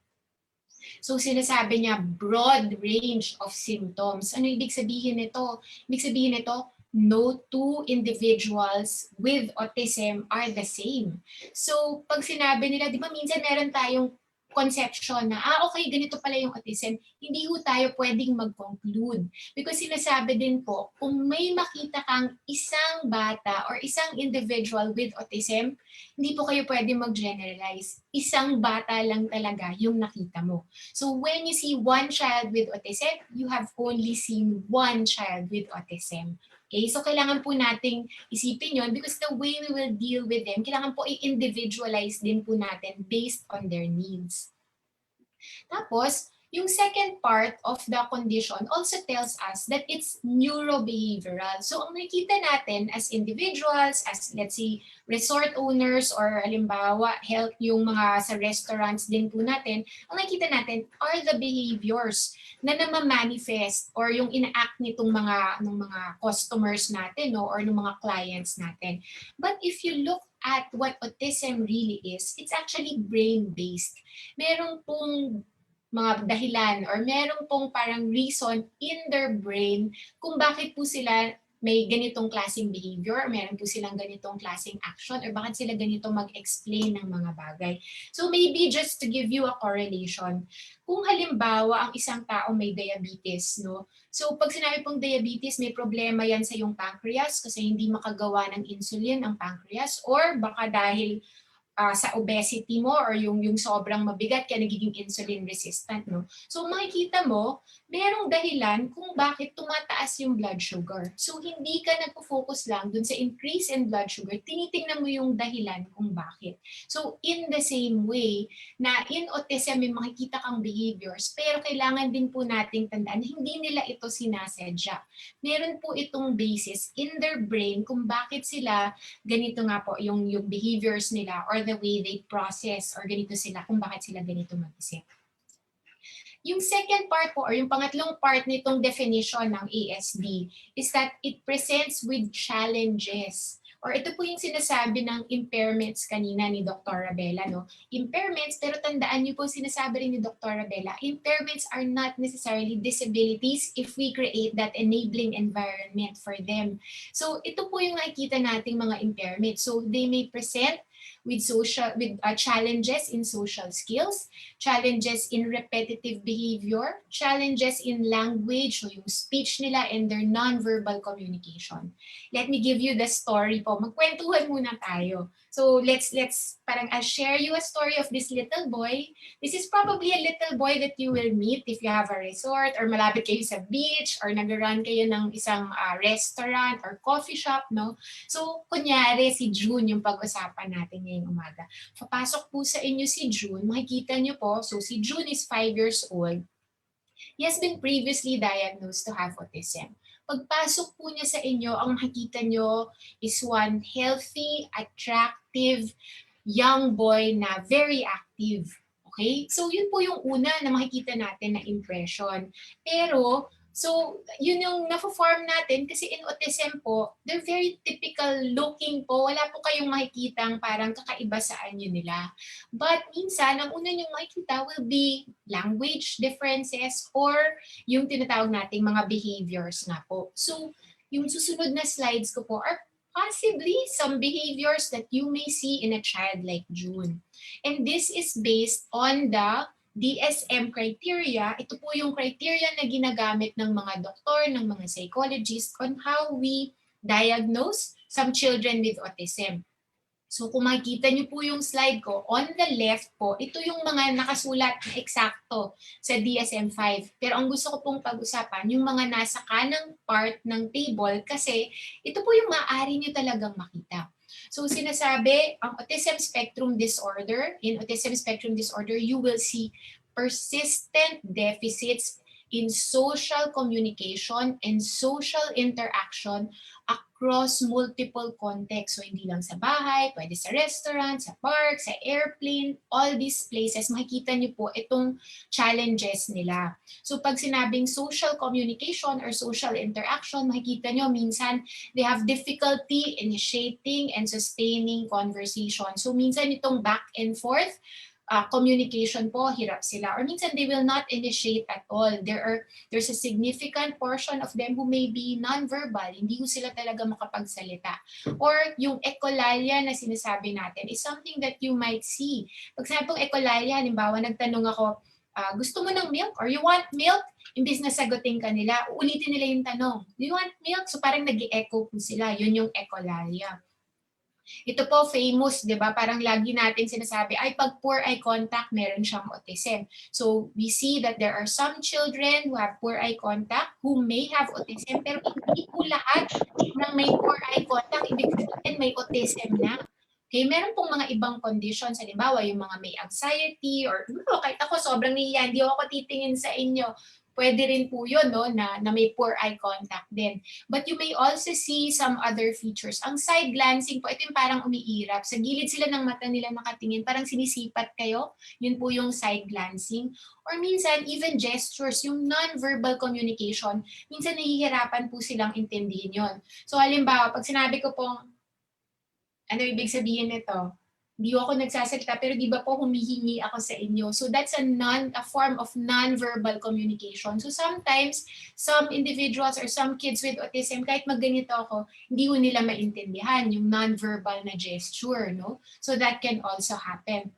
So sinasabi niya broad range of symptoms. Ano ibig sabihin nito? Ibig sabihin nito, no two individuals with autism are the same. So pag sinabi nila, di ba minsan meron tayong conception na, okay, ganito pala yung autism, hindi ho tayo pwedeng mag-conclude. Because sinasabi din po, kung may makita kang isang bata or isang individual with autism, hindi po kayo pwedeng mag-generalize. Isang bata lang talaga yung nakita mo. So when you see one child with autism, you have only seen one child with autism. Okay, so kailangan po nating isipin yon because the way we will deal with them, kailangan po i-individualize din po natin based on their needs. Tapos, yung second part of the condition also tells us that it's neurobehavioral. So, ang nakikita natin as individuals, as let's say, resort owners or halimbawa, help yung mga sa restaurants din po natin, ang nakikita natin are the behaviors na namamanifest or yung ina-act nitong mga customers natin, no, or ng mga clients natin. But if you look at what autism really is, it's actually brain-based. Meron pong mga dahilan or meron pong parang reason in their brain kung bakit po sila may ganitong klaseng behavior, meron po silang ganitong klaseng action, or bakit sila ganito mag-explain ng mga bagay. So maybe just to give you a correlation, kung halimbawa ang isang tao may diabetes, no? So pag sinabi pong diabetes, may problema yan sa iyong pancreas kasi hindi makagawa ng insulin ang pancreas, or baka dahil sa obesity mo or yung sobrang mabigat kaya nagiging insulin resistant, no? So makikita mo, merong dahilan kung bakit tumataas yung blood sugar. So hindi ka nagpo-focus lang dun sa increase in blood sugar, tinitingnan mo yung dahilan kung bakit. So in the same way na in autism may makikita kang behaviors, pero kailangan din po nating tandaan na hindi nila ito sinasadya. Meron po itong basis in their brain kung bakit sila ganito nga po yung behaviors nila or the way they process or ganito sila kung bakit sila ganito mag-isip. Yung second part po or yung pangatlong part nitong definition ng ASD is that it presents with challenges. Or ito po yung sinasabi ng impairments kanina ni Dr. Rabella, no? Impairments, pero tandaan niyo po sinasabi rin ni Dr. Rabella, impairments are not necessarily disabilities if we create that enabling environment for them. So ito po yung nakikita nating mga impairments. So they may present with challenges in social skills, challenges in repetitive behavior, challenges in language, so yung speech nila and their non-verbal communication. Let me give you the story po. Magkwentuhan muna tayo. So let's parang I'll share you a story of this little boy. This is probably a little boy that you will meet if you have a resort or malapit kayo sa beach or nag-run kayo ng isang restaurant or coffee shop, no? So kunyari si June yung pag-usapan natin ngayong umaga. Papasok po sa inyo si June, makikita niyo po, so si June is 5 years old. He has been previously diagnosed to have autism. Pagpasok po niya sa inyo, ang makikita niyo is one healthy, attractive, young boy na very active. Okay? So yun po yung una na makikita natin na impression. Pero So, yun yung na-form natin kasi in autism po, they're very typical looking po. Wala po kayong makikitang parang kakaiba sa anyo nila. But minsan, ang una niyong makikita will be language differences or yung tinatawag nating mga behaviors nga po. So, yung susunod na slides ko po are possibly some behaviors that you may see in a child like June. And this is based on the DSM criteria. Ito po yung criteria na ginagamit ng mga doktor, ng mga psychologists on how we diagnose some children with autism. So kung makikita niyo po yung slide ko, on the left po, ito yung mga nakasulat na eksakto sa DSM-5. Pero ang gusto ko pong pag-usapan, yung mga nasa kanang part ng table kasi ito po yung maaari niyo talagang makita. So sinasabi, ang autism spectrum disorder, in autism spectrum disorder, you will see persistent deficits in social communication and social interaction across multiple contexts. So hindi lang sa bahay, pwede sa restaurant, sa park, sa airplane, all these places, makikita niyo po itong challenges nila. So pag sinabing social communication or social interaction, makikita niyo minsan they have difficulty initiating and sustaining conversation. So minsan itong back and forth communication po, hirap sila. Or minsan they will not initiate at all. There's a significant portion of them who may be non-verbal. Hindi ko sila talaga makapagsalita. Or yung echolalia na sinasabi natin is something that you might see. Pag sinabi pong echolalia, halimbawa nagtanong ako, gusto mo ng milk or you want milk? Imbis na sagutin ka nila, uulitin nila yung tanong, do you want milk? So parang nag-echo po sila. Yun yung echolalia. Ito po famous, 'di ba? Parang lagi natin sinasabi, ay pag poor eye contact, meron siyang autism. So we see that there are some children who have poor eye contact who may have autism, pero hindi po lahat ng may poor eye contact ibig sabihin may autism na. Okay, meron pong mga ibang conditions, halimbawa yung mga may anxiety or kahit ako sobrang nahiya, hindi ako titingin sa inyo. Pwede rin po yun, no, na may poor eye contact din. But you may also see some other features. Ang side glancing po, ito yung parang umiirap. Sa gilid sila ng mata nila nakatingin, parang sinisipat kayo. Yun po yung side glancing. Or minsan, even gestures, yung non-verbal communication, minsan nahihirapan po silang intindihin yun. So halimbawa, pag sinabi ko pong, ano ibig sabihin nito? Di ako nagsasalita, pero di ba po humihingi ako sa inyo? So that's a form of non-verbal communication. So sometimes, some individuals or some kids with autism, kahit magganito ako, hindi ko nila maintindihan yung non-verbal na gesture, no? So that can also happen.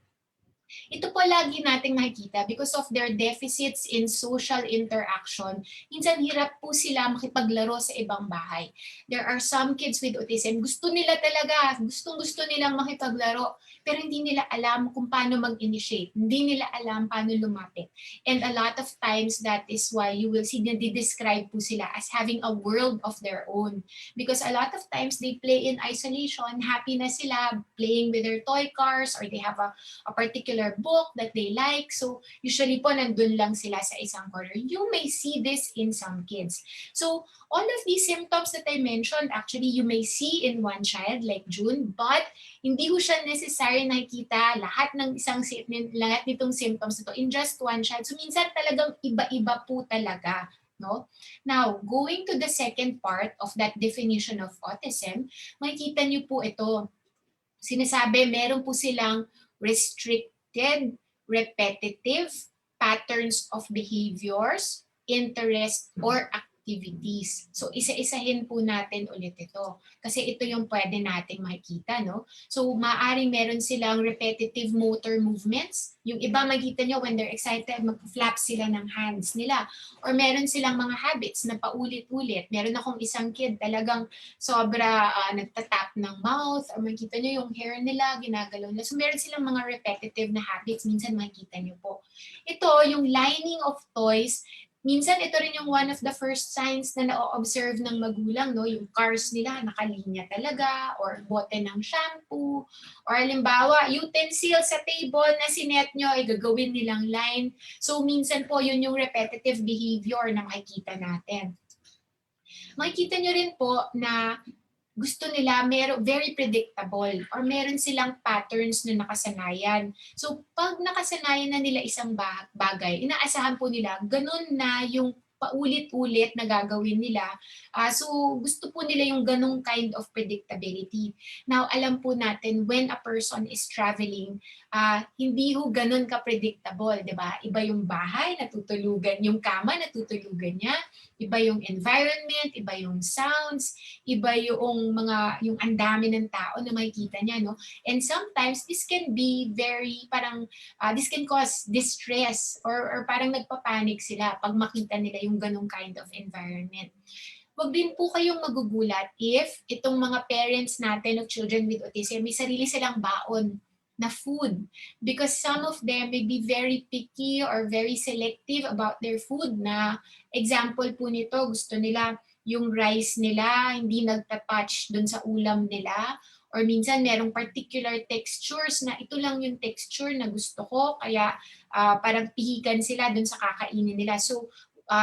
Ito po lagi nating nakikita because of their deficits in social interaction. Minsan hirap po sila makipaglaro sa ibang bahay. There are some kids with autism, gusto nila talaga, gustong-gusto nilang makipaglaro, pero hindi nila alam kung paano mag-initiate. Hindi nila alam paano lumapit. And a lot of times that is why you will see na describe po sila as having a world of their own. Because a lot of times they play in isolation, happy na sila playing with their toy cars or they have a particular book that they like. So usually po nandun lang sila sa isang corner. You may see this in some kids. So all of these symptoms that I mentioned, actually you may see in one child like June, but hindi ko siya necessary nakikita lahat nitong symptoms nito in just one child. So minsan talagang iba-iba po talaga. No? Now, going to the second part of that definition of autism, makikita niyo po ito. Sinasabi, meron po silang restricted, repetitive patterns of behaviors, interest, or activities. So isa-isahin po natin ulit ito. Kasi ito yung pwede nating makikita, no? So maaaring meron silang repetitive motor movements. Yung iba makikita nyo when they're excited, mag-flap sila ng hands nila. Or meron silang mga habits na paulit-ulit. Meron akong isang kid talagang sobra nagtatap ng mouth. Or makikita nyo yung hair nila, ginagalaw nila. So meron silang mga repetitive na habits. Minsan makikita nyo po. Ito, yung lining of toys, minsan ito rin yung one of the first signs na na-observe ng magulang, no? Yung cars nila nakalinya talaga, or bote ng shampoo, or halimbawa, utensil sa table na sinet nyo ay gagawin nilang line. So minsan po yun yung repetitive behavior na makikita natin. Makikita nyo rin po na gusto nila very predictable or meron silang patterns na nakasanayan. So pag nakasanayan na nila isang bagay, inaasahan po nila ganun na yung paulit-ulit na gagawin nila. So gusto po nila yung ganong kind of predictability. Now, alam po natin when a person is traveling, hindi ho ganun ka-predictable, di ba? Iba yung bahay, natutulugan, yung kama, natutulugan niya, iba yung environment, iba yung sounds, iba yung ang dami ng tao na makikita niya, no? And sometimes this can be very this can cause distress or parang nagpapanik sila pag makita nila yung ganong kind of environment. Huwag din po kayong magugulat if itong mga parents natin of children with autism, may sarili silang baon na food. Because some of them may be very picky or very selective about their food na example po nito, gusto nila yung rice nila, hindi nagta-touch dun sa ulam nila. Or minsan merong particular textures na ito lang yung texture na gusto ko, kaya parang pihikan sila dun sa kakainin nila. So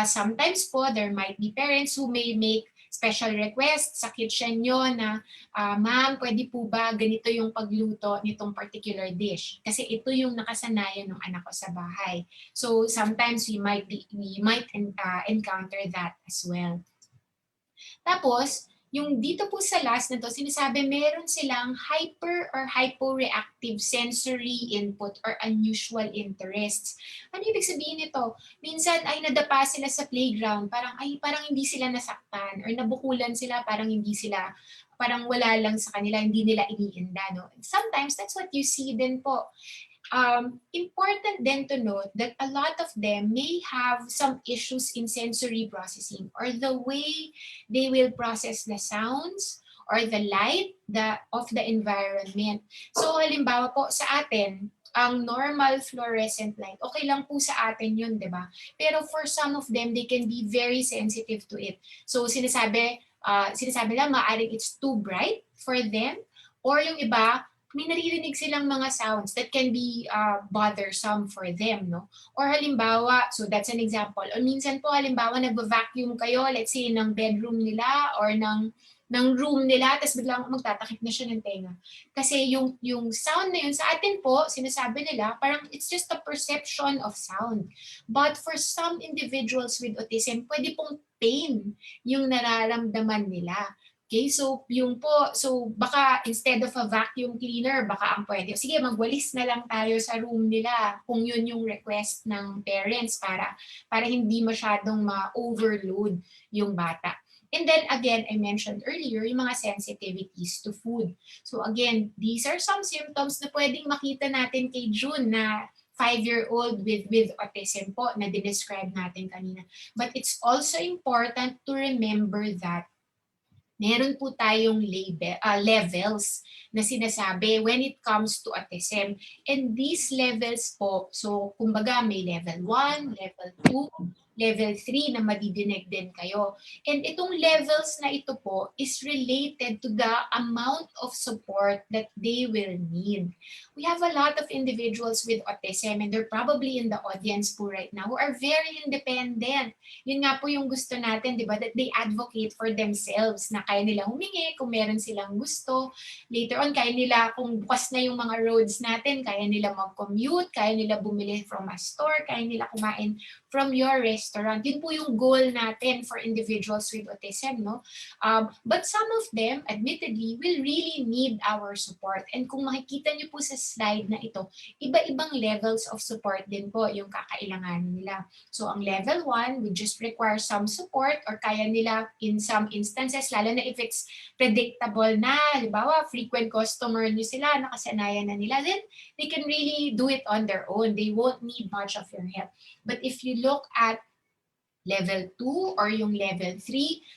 sometimes po, there might be parents who may make special requests sa kitchen nyo na, ma'am, pwede po ba ganito yung pagluto nitong particular dish? Kasi ito yung nakasanayan ng anak ko sa bahay. So sometimes we might encounter that as well. Tapos, yung dito po sa last na to, sinasabi meron silang hyper or hyporeactive sensory input or unusual interests. Ano ibig sabihin nito? Minsan ay nadapa sila sa playground, parang hindi sila nasaktan or nabukulan sila, parang wala lang sa kanila, hindi nila iniinda. No? Sometimes that's what you see din po. Important then to note that a lot of them may have some issues in sensory processing or the way they will process the sounds or the light of the environment. So halimbawa po sa atin, ang normal fluorescent light, okay lang po sa atin yun, di ba? Pero for some of them, they can be very sensitive to it. So sinasabi lang, maaaring it's too bright for them, or yung iba, may naririnig silang mga sounds that can be bothersome for them, no? Or halimbawa, so that's an example. O minsan po, halimbawa, nag-vacuum kayo, let's say, ng bedroom nila or ng room nila, tapos biglang magtatakip na siya ng tenga. Kasi yung sound na yun, sa atin po, sinasabi nila, parang it's just a perception of sound. But for some individuals with autism, pwede pong pain yung nararamdaman nila. Okay, so baka instead of a vacuum cleaner, baka ang pwede, sige, magwalis na lang tayo sa room nila kung yun yung request ng parents para hindi masyadong ma-overload yung bata. And then again, I mentioned earlier, yung mga sensitivities to food. So again, these are some symptoms na pwedeng makita natin kay June na 5-year-old with autism po na describe natin kanina. But it's also important to remember that meron po tayong levels na sinasabi when it comes to autism. And these levels po, so kumbaga may level 1, level 2, level 3 na madidinig din kayo. And itong levels na ito po is related to the amount of support that they will need. We have a lot of individuals with autism and they're probably in the audience po right now who are very independent. Yun nga po yung gusto natin, di ba? That they advocate for themselves na kaya nila humingi kung meron silang gusto. Later on, kaya nila, kung bukas na yung mga roads natin, kaya nila mag-commute, kaya nila bumili from a store, kaya nila kumain from your restaurant. Yun po yung goal natin for individuals with autism, no? But some of them, admittedly, will really need our support. And kung makikita nyo po sa slide na ito, iba-ibang levels of support din po yung kakailanganin nila. So ang level 1 would just require some support or kaya nila in some instances, lalo na if it's predictable na, halimbawa, frequent customer nyo sila, nakasanayan na nila, then they can really do it on their own. They won't need much of your help. But if you look at level 2 or yung level 3.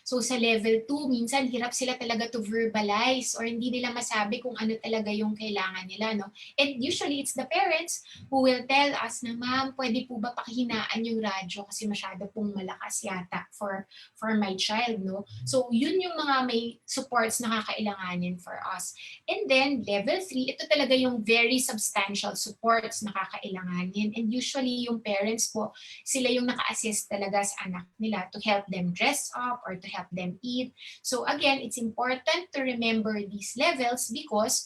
So sa level 2, minsan hirap sila talaga to verbalize or hindi nila masabi kung ano talaga yung kailangan nila, no? And usually it's the parents who will tell us na, ma'am, pwede po ba pakihinaan yung radyo kasi masyado pong malakas yata for my child, no? So yun yung mga may supports na kakailanganin for us. And then level 3, ito talaga yung very substantial supports na kakailanganin. And usually yung parents po, sila yung naka-assist talaga sa anak nila to help them dress up or to help them eat. So again, it's important to remember these levels because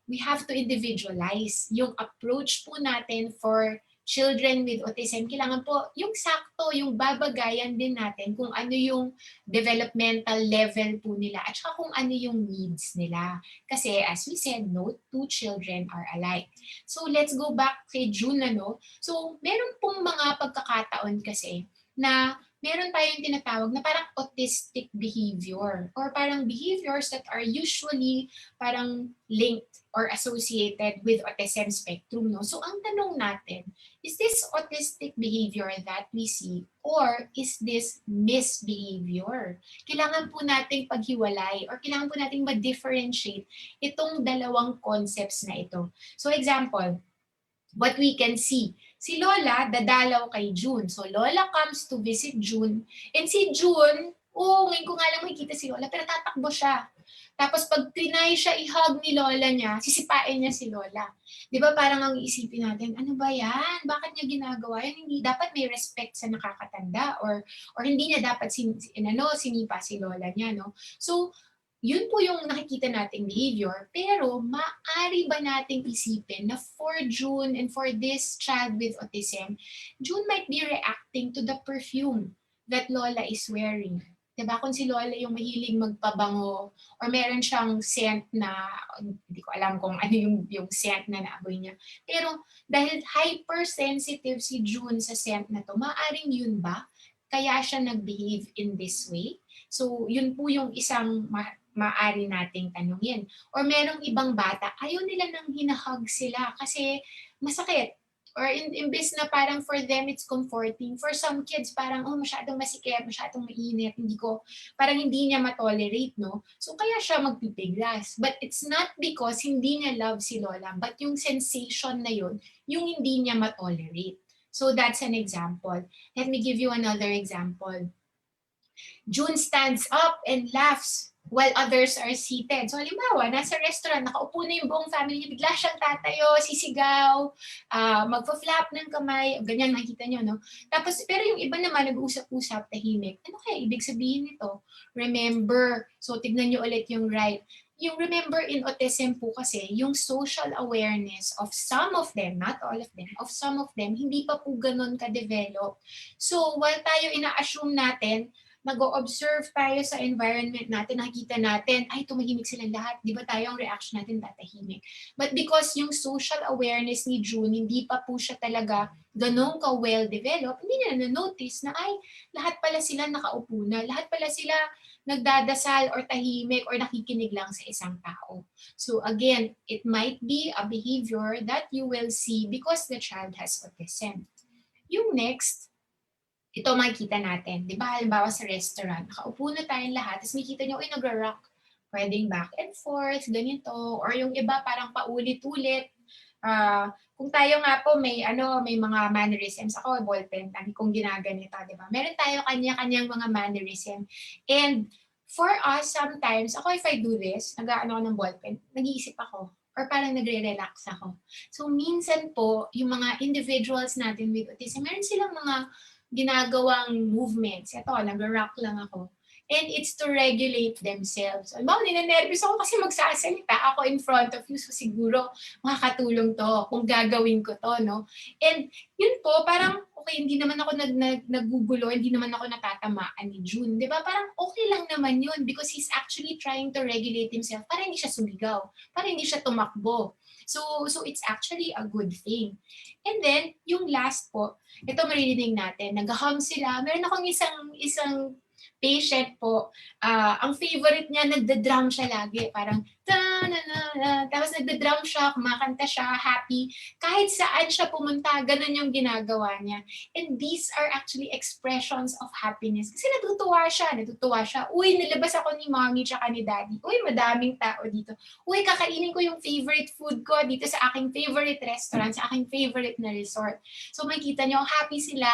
we have to individualize yung approach po natin for children with autism, kailangan po yung sakto, yung babagayan din natin kung ano yung developmental level po nila at saka kung ano yung needs nila. Kasi as we said, no two children are alike. So let's go back kay June, ano? So meron pong mga pagkakataon kasi na meron tayong tinatawag na parang autistic behavior or parang behaviors that are usually parang linked or associated with autism spectrum, no? So ang tanong natin, is this autistic behavior that we see or is this misbehavior? Kailangan po nating paghiwalay or kailangan po nating ma-differentiate itong dalawang concepts na ito. So example, what we can see, si Lola dadalaw kay June. So Lola comes to visit June and si June, ngayon ko nga lang makikita si Lola pero tatakbo siya. Tapos pag trinay siya i-hug ni Lola niya, sisipain niya si Lola. Di ba parang ang iisipin natin, ano ba yan? Bakit niya ginagawa yan? Hindi dapat may respect sa nakakatanda or hindi niya dapat sinipa si Lola niya, no? So yun po yung nakikita nating behavior, pero maaari ba nating isipin na for June and for this child with autism, June might be reacting to the perfume that Lola is wearing. Diba? Kung si Lola yung mahilig magpabango or meron siyang scent na, hindi ko alam kung ano yung scent na naaboy niya. Pero dahil hypersensitive si June sa scent na to, maaaring yun ba? Kaya siya nag-behave in this way? So yun po yung isang maaari nating tanungin. Or merong ibang bata, ayaw nila nang hinahug sila kasi masakit. Or imbes na parang for them it's comforting. For some kids, parang masyadong masikip, masyadong mainit, parang hindi niya matolerate, no? So kaya siya magpipiglas. But it's not because hindi niya love si Lola, but yung sensation na yun, yung hindi niya matolerate. So that's an example. Let me give you another example. June stands up and laughs while others are seated. So halimbawa, nasa restaurant, nakaupo na yung buong family niya, bigla siyang tatayo, sisigaw, magpa-flap ng kamay, ganyan makikita niyo, no? Tapos, pero yung iba naman, nag-uusap-usap, tahimik. Ano kaya ibig sabihin nito? Remember. So tignan niyo ulit yung right. Yung remember in autism po kasi, yung social awareness of some of them, not all of them, of some of them, hindi pa po ganun ka-develop. So while tayo ina-assume natin, nag-o-observe tayo sa environment natin, nakikita natin, ay, tumahimik silang lahat. Di ba tayo ang reaction natin, tatahimik. But because yung social awareness ni June, hindi pa po siya talaga ganun ka-well-developed, hindi niya na-notice na, ay, lahat pala sila nakaupo na, lahat pala sila nagdadasal or tahimik or nakikinig lang sa isang tao. So again, it might be a behavior that you will see because the child has autism. Yung next, ito makikita natin. Di ba, halimbawa sa restaurant, nakaupo na tayong lahat, tapos makikita nyo, nagra-rock. Pwedeng back and forth, ganito. Or yung iba parang paulit-ulit. Kung tayo nga po may mga mannerisms, ako ballpen, lagi kong ginaganito, di ba? Meron tayo kanya-kanyang mga mannerism. And for us, sometimes, ako if I do this, nag-aano ako ng ballpen, nag-iisip ako. Or parang nagre-relax ako. So minsan po, yung mga individuals natin with autism, meron silang mga ginagawang movements. Ito, nag-rock lang ako. And it's to regulate themselves. Alam mo, ninenervous ako kasi magsasalita ako in front of you. So siguro, makakatulong to kung gagawin ko to, no? And yun po, parang, okay, hindi naman ako nagugulo, hindi naman ako natatamaan ni June. Di ba? Parang okay lang naman yun because he's actually trying to regulate himself para hindi siya sumigaw, para hindi siya tumakbo. So it's actually a good thing. And then, yung last po, ito maririnig natin, nag-hum sila. Meron akong isang patient po, ang favorite niya, nagda-drum siya lagi. Parang, ta-na-na-na. Tapos nagda-drum siya, kumakanta siya, happy. Kahit saan siya pumunta, ganun yung ginagawa niya. And these are actually expressions of happiness. Kasi natutuwa siya. Uy, nilabas ako ni mommy tsaka ni daddy. Uy, madaming tao dito. Uy, kakainin ko yung favorite food ko dito sa aking favorite restaurant, sa aking favorite na resort. So makikita niyo, happy sila.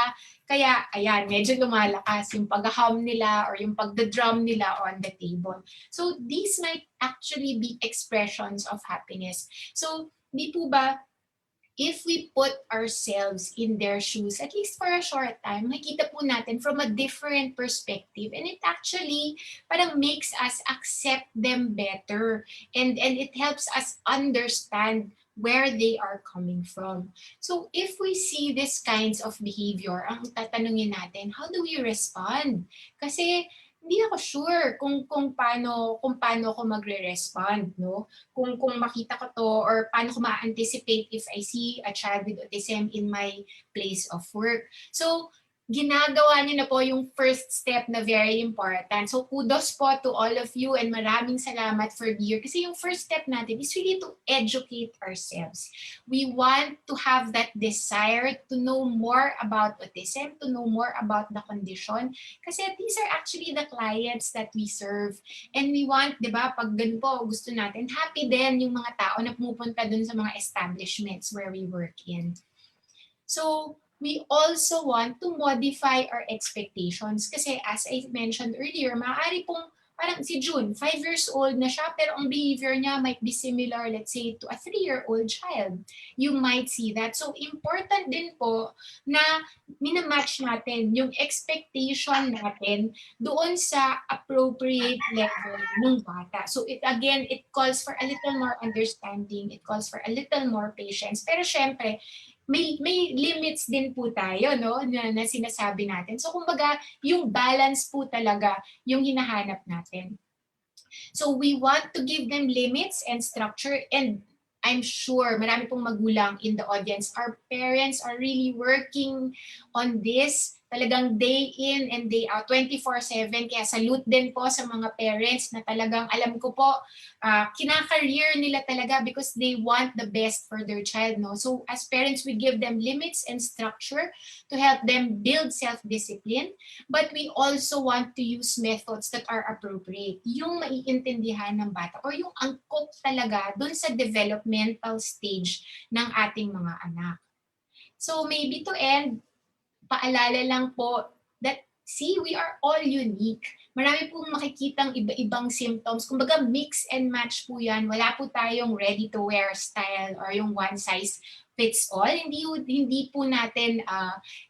Kaya, ayan, medyo lumalakas yung pag-hum nila or yung pag-drum nila on the table. So, these might actually be expressions of happiness. So, di po ba, if we put ourselves in their shoes, at least for a short time, makikita po natin from a different perspective. And it actually parang makes us accept them better. And it helps us understand where they are coming from. So if we see these kinds of behavior, ang tatanungin natin, how do we respond? Kasi hindi ako sure kung paano ako magre-respond, no? Kung makita ko to or paano ko ma-anticipate if I see a child with autism in my place of work. So ginagawa niyo na po yung first step na very important. So kudos po to all of you and maraming salamat for being here. Kasi yung first step natin is really to educate ourselves. We want to have that desire to know more about autism, to know more about the condition. Kasi these are actually the clients that we serve. And we want, di ba, pag ganun po, gusto natin, happy din yung mga tao na pumupunta dun sa mga establishments where we work in. So, we also want to modify our expectations kasi as I mentioned earlier, maaari pong parang si June, 5 years old na siya pero ang behavior niya might be similar, let's say, to a 3-year-old child. You might see that. So important din po na minamatch natin yung expectation natin doon sa appropriate level ng bata. So it calls for a little more understanding, it calls for a little more patience. Pero syempre, may limits din po tayo, no, na sinasabi natin. So kumbaga, yung balance po talaga yung hinahanap natin. So we want to give them limits and structure, and I'm sure marami pong magulang in the audience. Our parents are really working on this talagang day in and day out, 24/7. Kaya salute din po sa mga parents na talagang alam ko po, kinakareer nila talaga because they want the best for their child. No? So as parents, we give them limits and structure to help them build self-discipline. But we also want to use methods that are appropriate. Yung maiintindihan ng bata or yung angkop talaga dun sa developmental stage ng ating mga anak. So maybe to end, paalala lang po that see, we are all unique. Marami pong makikitang iba-ibang symptoms. Kumbaga mix and match po yan. Wala po tayong ready-to-wear style or yung one size fits all. Hindi po natin,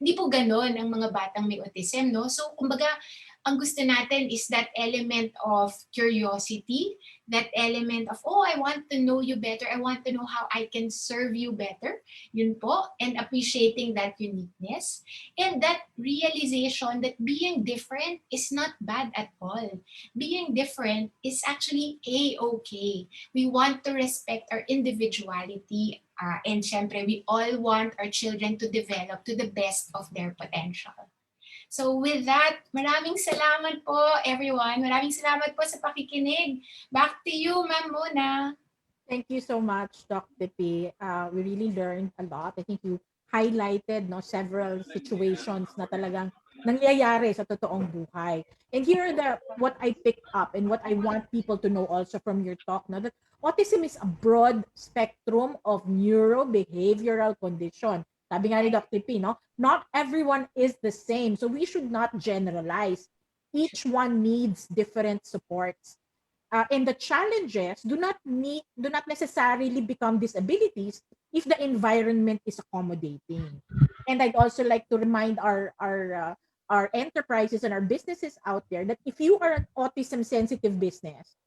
hindi po ganon ang mga batang may autism, no? So kumbaga, ang gusto natin is that element of curiosity, that element of, oh, I want to know you better. I want to know how I can serve you better. Yun po. And appreciating that uniqueness. And that realization that being different is not bad at all. Being different is actually A-okay. We want to respect our individuality. And syempre, we all want our children to develop to the best of their potential. So with that, maraming salamat po everyone. Maraming salamat po sa pakikinig. Back to you, Ma'am Mona. Thank you so much, Dr. P. We really learned a lot. I think you highlighted several situations na talagang nangyayari sa totoong buhay. And here are what I picked up and what I want people to know also from your talk, that autism is a broad spectrum of neurobehavioral condition. Sabi nga ni Dr. P, not everyone is the same. So we should not generalize. Each one needs different supports. And the challenges do not necessarily become disabilities if the environment is accommodating. And I'd also like to remind our enterprises and our businesses out there that if you are an autism-sensitive business,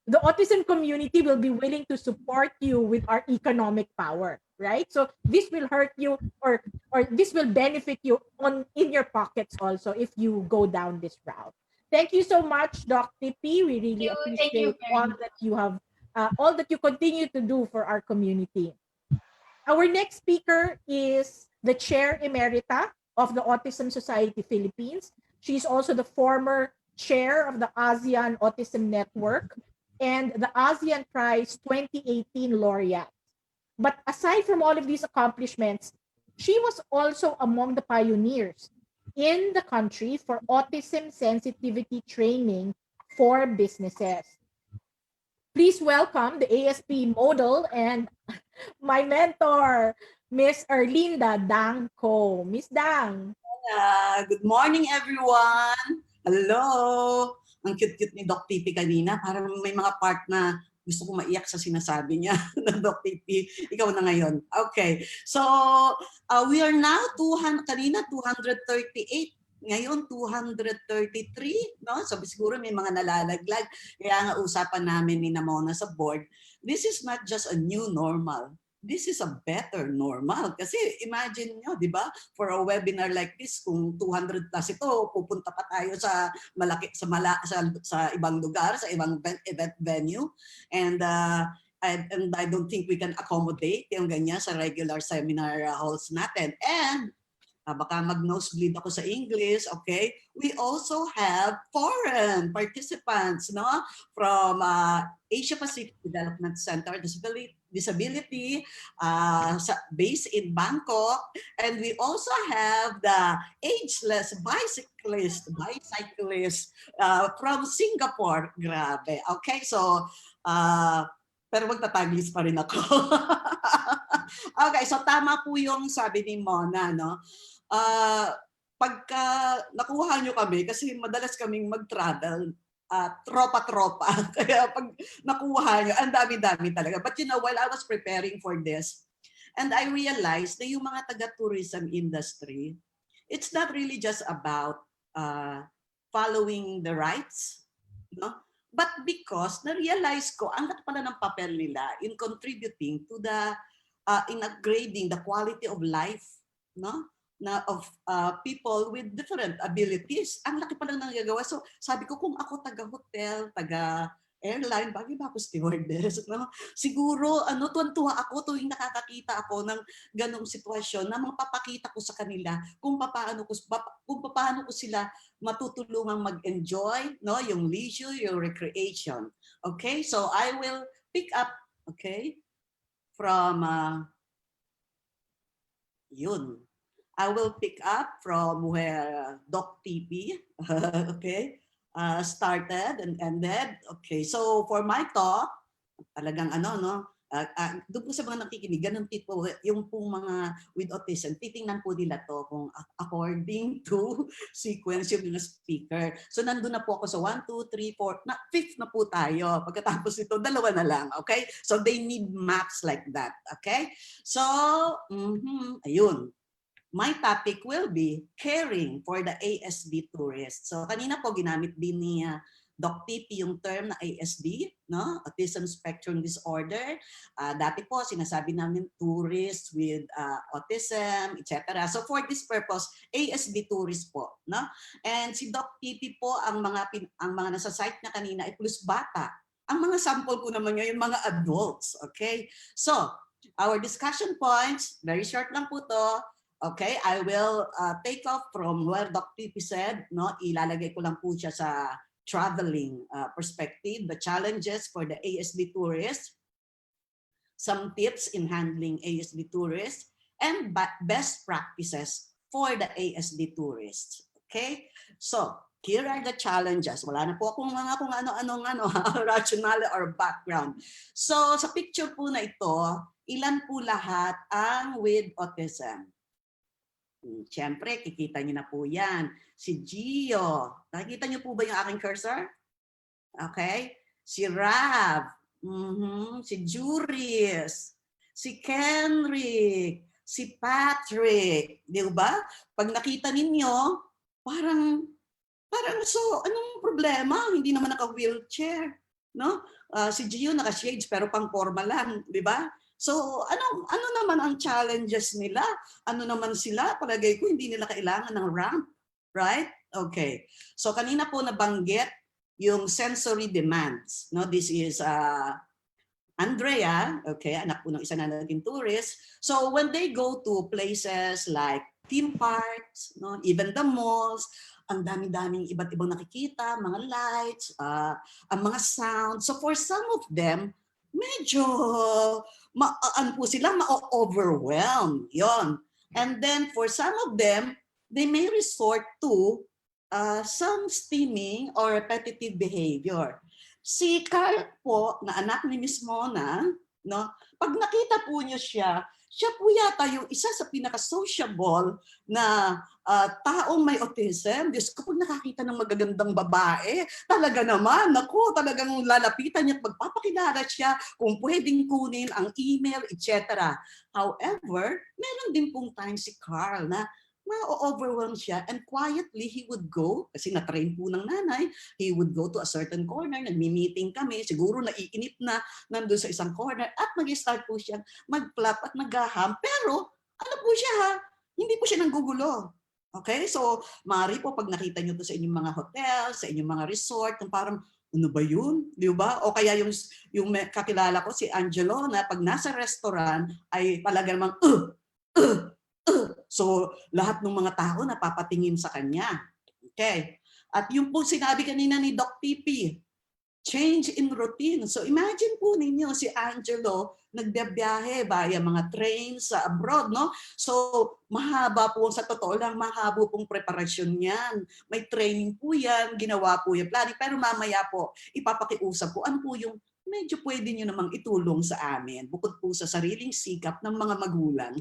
the autism community will be willing to support you with our economic power, right? So this will hurt you or this will benefit you in your pockets also if you go down this route. Thank you so much, Dr. P. We really appreciate all that you have, all that you continue to do for our community. Our next speaker is the Chair Emerita of the Autism Society Philippines. She's also the former chair of the ASEAN Autism Network and the ASEAN Prize 2018 laureate. But aside from all of these accomplishments, she was also among the pioneers in the country for autism sensitivity training for businesses. Please welcome the ASB model and my mentor, Miss Erlinda Dangco. Miss Dang. Good morning, everyone. Hello. Ang cute-cute ni Doc Pipi kanina. Parang may mga part na gusto ko maiyak sa sinasabi niya na Doc Pipi. Ikaw na ngayon. Okay. So, we are now kanina 238. Ngayon, 233. No? So, siguro may mga nalalaglag. Kaya nga usapan namin ni Namona sa board, this is not just a new normal. this is a better normal. Kasi imagine nyo, di ba, for a webinar like this, kung 200 plus ito, pupunta pa tayo sa sa ibang lugar, sa ibang event venue. And I don't think we can accommodate yung ganyan sa regular seminar halls natin. And baka mag-nosebleed ako sa English, okay? We also have foreign participants, no? From Asia Pacific Development Center, Disability, based in Bangkok. And we also have the ageless bicyclist from Singapore. Grabe. Okay, so, pero magtataglis pa rin ako. Okay, so tama po yung sabi ni Mona, no? Pagka nakuha nyo kami, kasi madalas kaming mag-travel, tropa-tropa. Kaya pag nakuha nyo, ang dami-dami talaga. But you know, while I was preparing for this, and I realized na yung mga taga-tourism industry, it's not really just about following the rights, no? But because na-realize ko, ang pala ng papel nila in contributing to the, in upgrading the quality of life, no? Of people with different abilities. Ang laki pa lang nagagawa. So sabi ko, kung ako taga-hotel, taga-airline, bagay ba ako stewardess? No? Siguro, tuwan-tuwa ako tuwing nakakakita ako ng ganong sitwasyon na mapapakita ko sa kanila kung paano ko sila matutulungang mag-enjoy, no? Yung leisure, yung recreation. Okay? So I will pick up, okay, from, yun. I will pick up from where Doc TP, okay, started and ended. Okay, so for my talk, talagang doon po sa mga nakikinig, ganun tipo, yung pong mga with autism, titingnan po nila to kung according to sequence yung mga speaker. So nandun na po ako sa 1, 2, 3, 4, na 5th na po tayo. Pagkatapos ito, 2 na lang, okay? So they need maps like that, okay? So, ayun. My topic will be caring for the ASB tourists. So kanina po ginamit din ni Doc TP yung term na ASD, no? Autism Spectrum Disorder. Dati po sinasabi namin tourists with autism, etc. So for this purpose, ASB tourist po, no? And si Doc TP po ang mga nasa site na kanina ay plus bata. Ang mga sample ko naman ngayon mga adults, okay? So our discussion points, very short lang po to. Okay, I will take off from where Dr. TP said, no? Ilalagay ko lang po siya sa traveling perspective, the challenges for the ASD tourists, some tips in handling ASD tourists, and best practices for the ASD tourists. Okay, so here are the challenges. Wala na po akong mga kung ano-ano rationale or background. So sa picture po na ito, ilan po lahat ang with autism? Siyempre, kikita niyo na po yan. Si Gio. Nakikita niyo po ba yung aking cursor? Okay. Si Rav. Si Juris. Si Kenrick. Si Patrick. Di ba? Pag nakita ninyo, parang so, anong problema? Hindi naman naka-wheelchair. No? Si Gio naka-shades pero pang forma lang. Di ba? So, ano naman ang challenges nila? Ano naman sila? Palagay ko hindi nila kailangan ng ramp, right? Okay. So, kanina po nabanggit yung sensory demands. No, this is Andrea, okay, anak po ng isa na naging tourist. So, when they go to places like theme parks, no, even the malls, ang dami-daming iba't ibang nakikita, mga lights, ang mga sounds. So, for some of them, medyo ma-overwhelmed. Yon. And then for some of them, they may resort to some stimming or repetitive behavior. Si Carl po, na anak ni Miss Mona, no, pag nakita po niyo siya po yata yung isa sa pinaka-sociable na taong may autism. Diyos ko, pag nakakita ng magagandang babae, talaga naman, naku, talagang lalapitan niya at magpapakilala siya kung pwedeng kunin ang email, etc. However, meron din pong time si Carl na ma-overwhelm siya, and quietly he would go, kasi na-train po ng nanay, he would go to a certain corner, nagmi-meeting kami, siguro naiinip na, nandun sa isang corner, at mag-start po siya mag-flap at naghaham, pero ano po siya ha, hindi po siya nanggugulo. Okay? So, maaari po pag nakita nyo to sa inyong mga hotel, sa inyong mga resort, kung parang, ano ba yun? Di ba? O kaya yung kakilala ko, si Angelo, na pag nasa restaurant, ay talaga namang, So, lahat ng mga tao napapatingin sa kanya. Okay? At yung po sinabi kanina ni Doc Pipi, change in routine. So, imagine po ninyo si Angelo nagbiyahe via mga trains sa abroad, no? So, mahaba po, sa totoo lang, mahaba pong preparasyon yan. May training po yan, ginawa po yan, planning. Pero mamaya po, ipapakiusap po, ano po yung medyo pwede nyo namang itulong sa amin, bukod po sa sariling sikap ng mga magulang.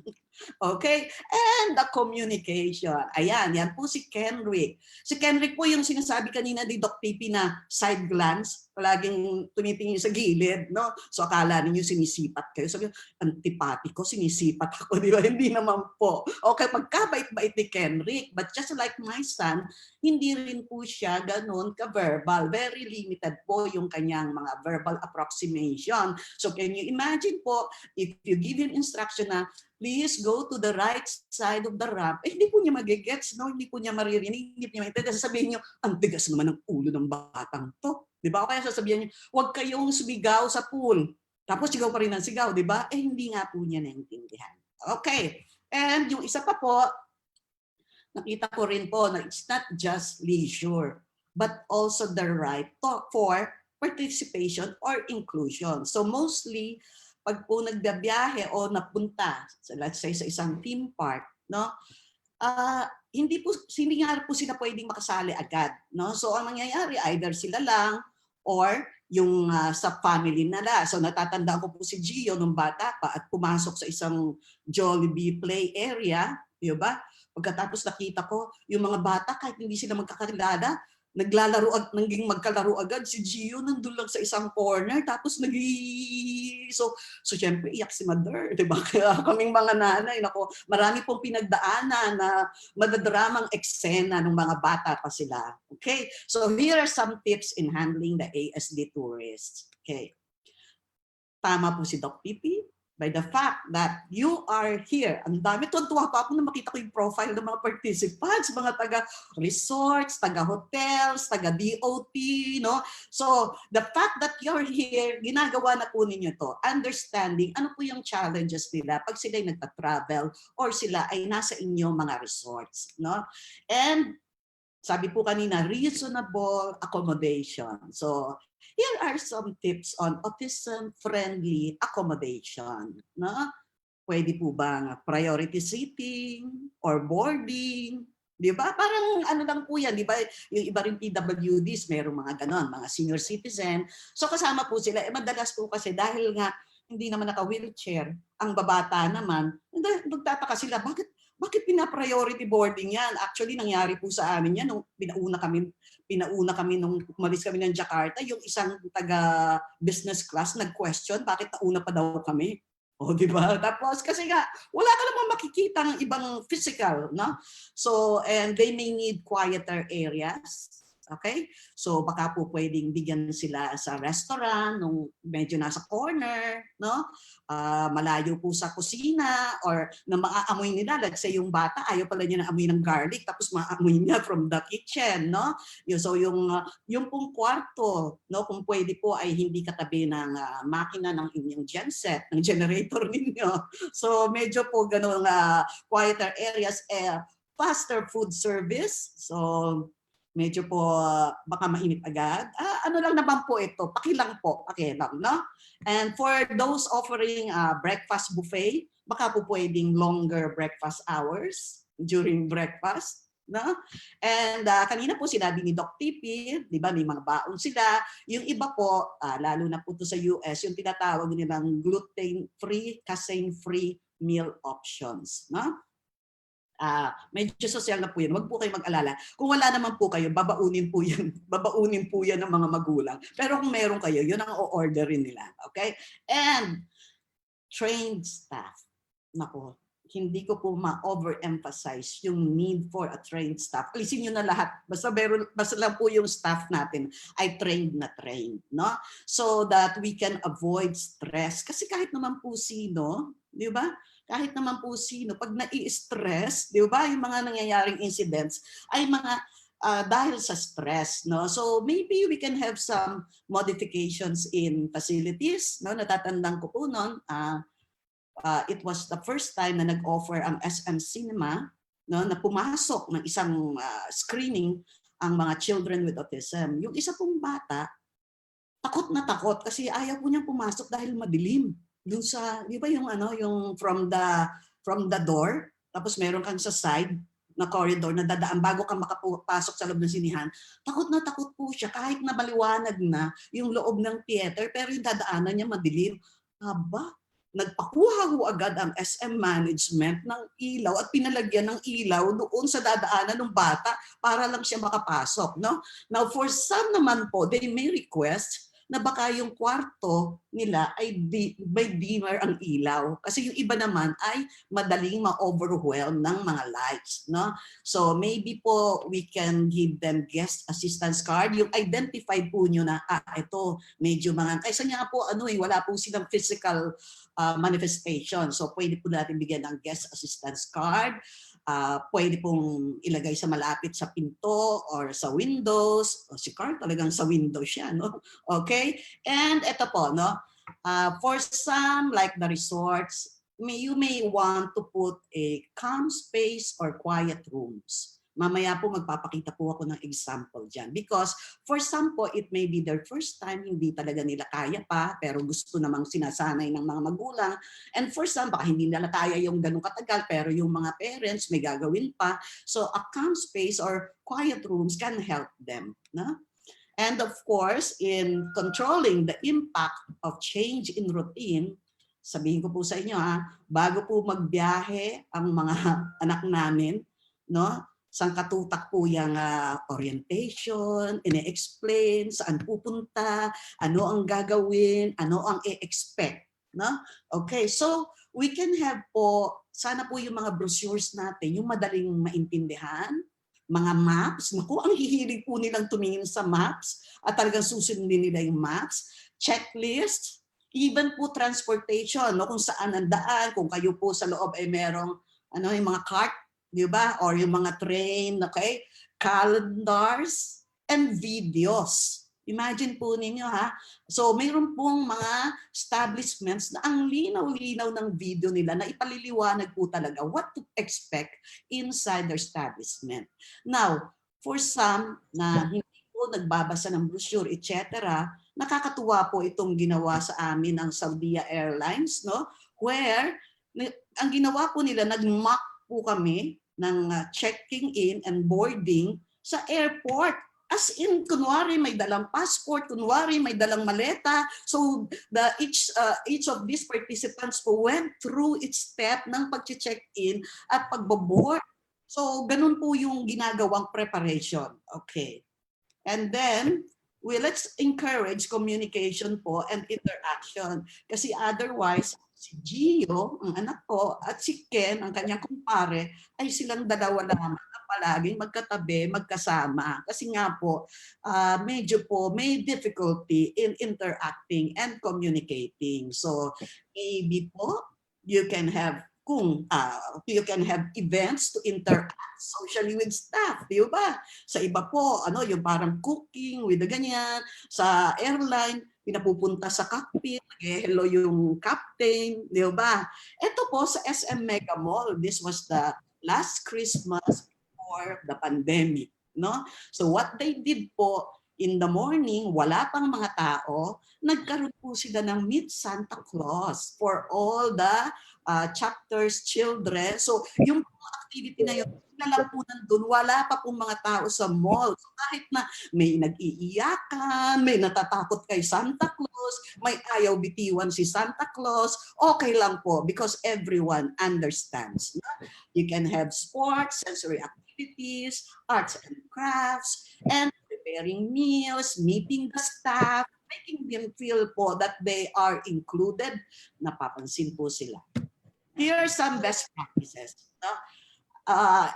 Okay? And the communication. Ayan, yan po si Kenrick. Si Kenrick po yung sinasabi kanina ni Doc Pipi na side glance, palaging tumitingin sa gilid, no? So akala ninyo sinisipat kayo. Sabi, antipatiko, sinisipat ako, di ba? Hindi naman po. Okay, pagkabait-bait ni Kenrick, but just like my son, hindi rin po siya ganun ka-verbal. Very limited po yung kanyang mga verbal approximation. So can you imagine po, if you give him instruction na, please go to the right side of the ramp, eh hindi po niya magigets, no? Hindi po niya maririnig, hindi po niya maintindihan. Sasabihin niyo, ang tigas naman ng ulo ng batang to. Di ba? O kaya sasabihin niyo, huwag kayong sumigaw sa pool. Tapos sigaw pa rin ang sigaw, di ba? Eh hindi nga po niya naintindihan. Okay. And yung isa pa po, nakita ko rin po na it's not just leisure, but also the right for participation or inclusion. So mostly, pag po nagbiyahe o napunta, let's say sa isang theme park, no? Hindi nga po sila pwedeng makasali agad, no? So ang nangyayari, either sila lang or yung sa family nila. So natatandaan ko po si Gio nung bata pa at pumasok sa isang Jollibee play area, di ba? Pagkatapos nakita ko, yung mga bata kahit hindi sila magkakilala, naging magkalaro agad. Si Gio nandun lang sa isang corner, tapos So syempre, iyak si Mother, di ba? Kaya kaming mga nanay, nako, marami pong pinagdaanan na madadramang eksena ng mga bata pa sila. Okay? So here are some tips in handling the ASD tourists. Okay. Tama po si Doc Pipi. By the fact that you are here. Ang dami, tuwa pa ako na makita ko yung profile ng mga participants, mga taga-resorts, taga-hotels, taga-DOT, no? So, the fact that you're here, ginagawa na po ninyo to, understanding ano po yung challenges nila pag sila ay nagpa-travel or sila ay nasa inyong mga resorts, no? And, sabi po kanina, reasonable accommodation. So, here are some tips on autism-friendly accommodation. No? Pwede po bang priority seating or boarding? Di ba? Parang ano lang po yan, di ba? Yung iba rin PWDs, mayroong mga ganon, mga senior citizen. So kasama po sila. Madalas po kasi dahil nga hindi naman naka-wheelchair, ang babata naman, nagtataka sila, bakit pina-priority boarding yan? Actually, nangyari po sa amin yan nung pinauna kami nung umalis kami ng Jakarta, yung isang taga business class nag-question bakit nauna pa daw kami. O, di ba? Tapos kasi nga wala ka namang makikita ng ibang physical, no? So, and they may need quieter areas. Okay? So baka po pwedeng bigyan sila sa restaurant nung medyo nasa corner, no? Malayo po sa kusina or na maaamoy nila. Let's say yung bata ayaw pala niya na amoy ng garlic tapos maamoy niya from the kitchen, no? So yung pong kwarto, no, kung pwede po ay hindi katabi ng makina ng inyong genset, ng generator ninyo. So medyo po ganun quieter areas, faster food service. So medyo po baka mainit agad. Ano lang naman po ito, pakilang, no? And for those offering breakfast buffet, baka po pwedeng longer breakfast hours during breakfast, no? And kanina po sinabi ni Doc Pipi, di ba, may mga baon sila. Yung iba po, lalo na po to sa US, yung tinatawag nilang gluten-free, casein-free meal options, no? Medyo social na po yan. Huwag po kayo mag-alala. Kung wala naman po kayo, babaunin po yan ng mga magulang. Pero kung meron kayo, yun ang o-orderin nila. Okay? And trained staff. Nako, hindi ko po ma-overemphasize yung need for a trained staff. Alisin nyo na lahat. Basta lang po yung staff natin ay trained, no? So that we can avoid stress. Kasi kahit naman po sino, di ba? Kahit naman po sino, pag nai-stress, di ba, yung mga nangyayaring incidents ay mga dahil sa stress, no? So maybe we can have some modifications in facilities, no? Natatandaan ko po noon, it was the first time na nag-offer ang SM Cinema, no, na pumasok ng isang screening ang mga children with autism. Yung isa pong bata, takot na takot kasi ayaw po niyang pumasok dahil madilim. Doon sa, di ba yung ano, yung from the door, tapos meron kang sa side na corridor na dadaan bago ka makapasok sa loob ng sinihan. Takot na takot po siya kahit na maliwanag na yung loob ng theater pero yung dadaanan niya madilim. Aba, nagpakuha ho agad ang SM management ng ilaw at pinalagyan ng ilaw doon sa dadaanan ng bata para lang siya makapasok, no? Now for some naman po, they may request na baka yung kwarto nila ay may dimmer ang ilaw. Kasi yung iba naman ay madaling ma-overwhelm ng mga lights, no? So maybe po we can give them guest assistance card. Yung identify po nyo na, ito, medyo mga, kaysa nga po, wala po silang physical manifestation. So pwede po natin bigyan ng guest assistance card. Pwede pong ilagay sa malapit sa pinto or sa windows. Si Carl talagang sa window siya, no? Okay? And ito po, no? For some, like the resorts, you may want to put a calm space or quiet rooms. Mamaya po magpapakita po ako ng example dyan. Because for some po, it may be their first time, hindi talaga nila kaya pa, pero gusto namang sinasanay ng mga magulang. And for some, baka hindi nila kaya yung ganun katagal, pero yung mga parents may gagawin pa. So a calm space or quiet rooms can help them. No? And of course, in controlling the impact of change in routine, sabihin ko po sa inyo, bago po magbiyahe ang mga anak namin, no? Sangkatutak po yung orientation, ine-explain, saan pupunta, ano ang gagawin, ano ang i-expect. No? Okay, so we can have po, sana po yung mga brochures natin, yung madaling maintindihan, mga maps, naku, ang hihilig po nilang tumingin sa maps at talagang susundin nila yung maps, checklist, even po transportation, no? Kung saan ang daan, kung kayo po sa loob ay merong yung mga cart, di ba? Or yung mga train, okay? Calendars and videos. Imagine po ninyo, ha? So mayroon pong mga establishments na ang linaw-linaw ng video nila na ipaliliwanag po talaga what to expect inside their establishment. Now, for some na hindi po nagbabasa ng brochure, etc., nakakatuwa po itong ginawa sa amin ng Saudi Airlines, no? Where ang ginawa po nila, nag-mock po kami ng checking in and boarding sa airport. As in, kunwari may dalang passport, kunwari may dalang maleta. So each of these participants po went through each step ng pag-check-in at pag-board. So ganun po yung ginagawang preparation. Okay. And then, let's encourage communication po and interaction. Kasi otherwise, si Gio, ang anak ko, at si Ken, ang kanyang kumpare, ay silang dalawa lamang na palaging magkatabi, magkasama. Kasi nga po, medyo po may difficulty in interacting and communicating. So maybe po, you can have events to interact socially with staff, di ba? Sa iba po, yung parang cooking with the ganyan. Sa airline, pinapupunta sa cockpit, hello yung captain, di ba? Ito po sa SM Mega Mall, this was the last Christmas before the pandemic, no? So what they did po, in the morning, wala pang mga tao, nagkaroon po sila ng Meet Santa Claus for all the chapters, children. So yung activity na yun, sila lang po nandun, wala pa pong mga tao sa mall. So kahit na may nag-iiyakan, may natatakot kay Santa Claus, may ayaw bitiwan si Santa Claus, okay lang po because everyone understands. You can have sports, sensory activities, arts and crafts, and preparing meals, meeting the staff, making them feel po that they are included, napapansin po sila. Here are some best practices. No?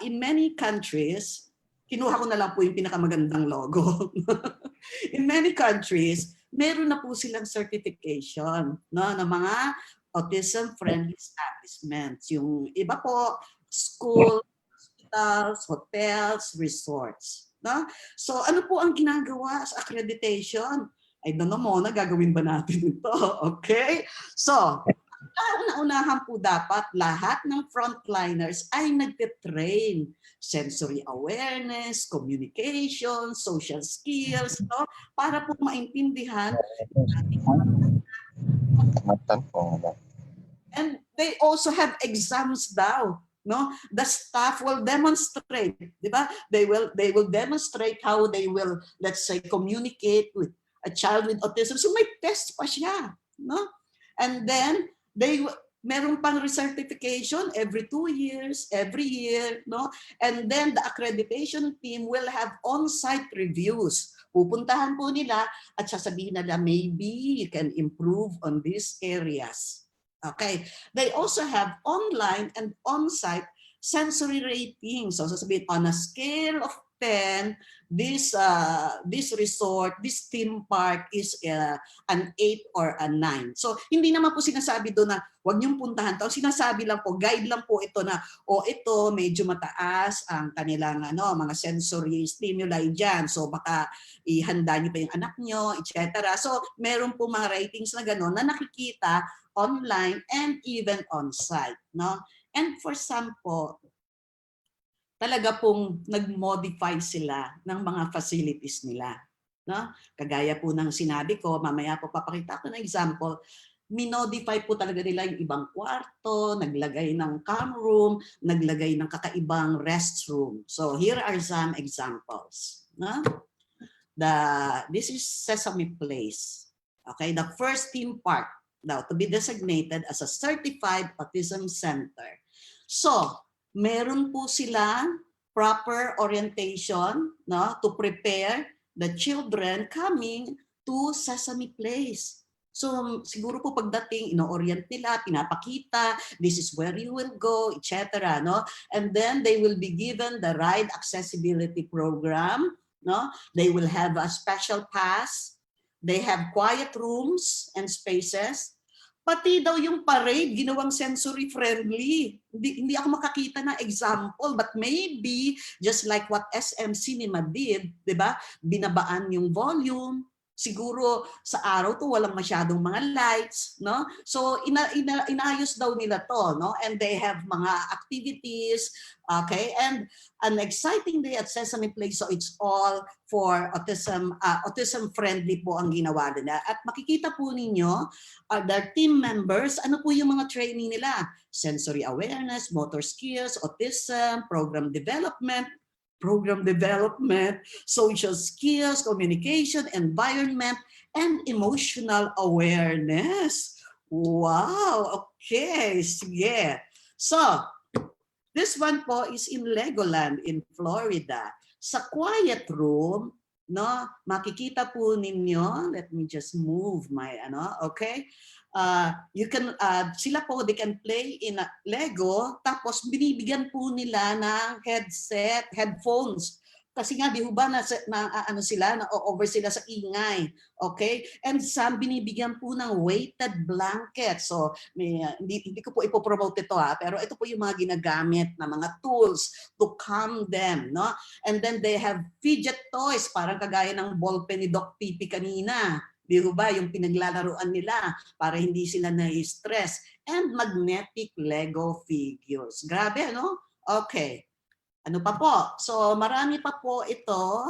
In many countries, kinuha ko na lang po yung pinakamagandang logo. In many countries, meron na po silang certification, no, ng mga autism-friendly establishments. Yung iba po, school, hospitals, hotels, resorts. No? So ano po ang ginagawa sa accreditation? I don't know, Mona, gagawin ba natin ito? Okay? So, kauna-unahan po dapat lahat ng frontliners ay nagte-train. Sensory awareness, communication, social skills, no? Para po maintindihan. And they also have exams daw. No, the staff will demonstrate, di ba? They will demonstrate how they will, let's say, communicate with a child with autism. So may test pa siya, no? And then meron pang recertification every 2 years, every year, no? And then the accreditation team will have on-site reviews. Pupuntahan po nila at sasabihin nila, maybe you can improve on these areas. Okay. They also have online and on-site sensory ratings. So sasabihin, on a scale of 10, this resort, this theme park is an 8 or a 9. So hindi naman po sinasabi doon na huwag niyong puntahan to. Sinasabi lang po, guide lang po ito na ito medyo mataas ang kanilang mga sensory stimuli diyan. So baka ihanda niyo pa yung anak niyo, etc. So meron po mga ratings na gano'n na nakikita online and even on-site, no? And for some po, talaga pong nag-modify sila ng mga facilities nila, no? Kagaya po ng sinabi ko, mamaya po papakita ko ng example, minodify po talaga nila yung ibang kwarto, naglagay ng cam room, naglagay ng kakaibang restroom. So here are some examples, no? This is Sesame Place. Okay, the first theme park now to be designated as a certified autism center. So, meron po silang proper orientation, no, to prepare the children coming to Sesame Place. So, siguro po pagdating, ino-orient nila, pinapakita, this is where you will go, etc. No? And then they will be given the ride accessibility program. No? They will have a special pass. They have quiet rooms and spaces. Pati daw yung parade, ginawang sensory friendly. Hindi ako makakita na example, but maybe just like what SM Cinema did, di ba? Binabaan yung volume. Siguro sa araw to walang masyadong mga lights, no? So inayos daw nila to, no? And they have mga activities, okay? And an exciting day at Sesame Place, so it's all for autism friendly po ang ginawa nila. At makikita po ninyo, their team members, ano po yung mga training nila? Sensory awareness, motor skills, autism, program development, social skills, communication, environment, and emotional awareness. Wow, okay, sige. So, this one po is in Legoland in Florida. Sa quiet room, no, makikita po ninyo, let me just move my okay? You can sila po, they can play in Lego, tapos binibigyan po nila ng headphones. Kasi nga di ba na-over sila sa ingay. Okay? And some binibigyan po ng weighted blanket. So hindi ko po ipopromote ito pero ito po yung mga ginagamit na mga tools to calm them, no? And then they have fidget toys, parang kagaya ng ballpen ni Doc Pipi kanina. Di ba yung pinaglalaruan nila para hindi sila na-stress. And magnetic Lego figures. Grabe, no? Okay. Ano pa po? So marami pa po ito.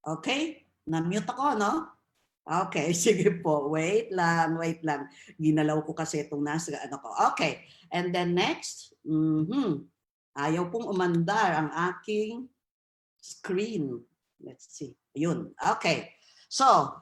Okay? Na-mute ako, no? Okay, sige po. Wait lang. Ginalaw ko kasi itong nasa ko. Okay. And then next, ayaw pong umandar ang aking screen. Let's see. Ayun. Okay. So,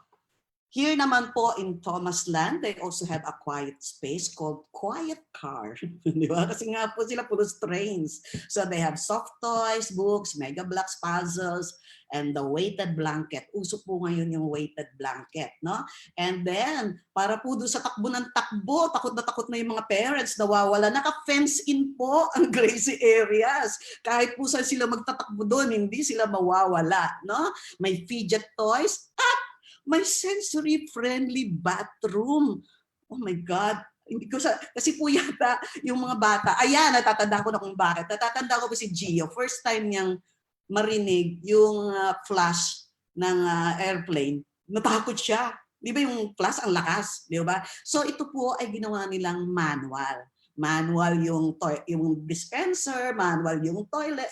Here naman po in Thomasland, they also have a quiet space called Quiet Car. Di ba? Kasi nga po sila puro trains. So they have soft toys, books, mega blocks, puzzles, and the weighted blanket. Uso po ngayon yung weighted blanket, no? And then, para po doon sa takbo ng takbo, takot na yung mga parents, nawawala. Naka-fence in po ang gracie areas. Kahit po saan sila magtatakbo doon, hindi sila mawawala, no? May fidget toys at may sensory-friendly bathroom. Oh my God. Hindi ko kasi po yata yung mga bata, ayan, natatanda ko na kung bakit. Natatanda ko po si Gio, first time niyang marinig yung flash ng airplane, natakot siya. Di ba yung flash ang lakas, di ba? So ito po ay ginawa nilang manual. Manual yung dispenser, manual yung toilet,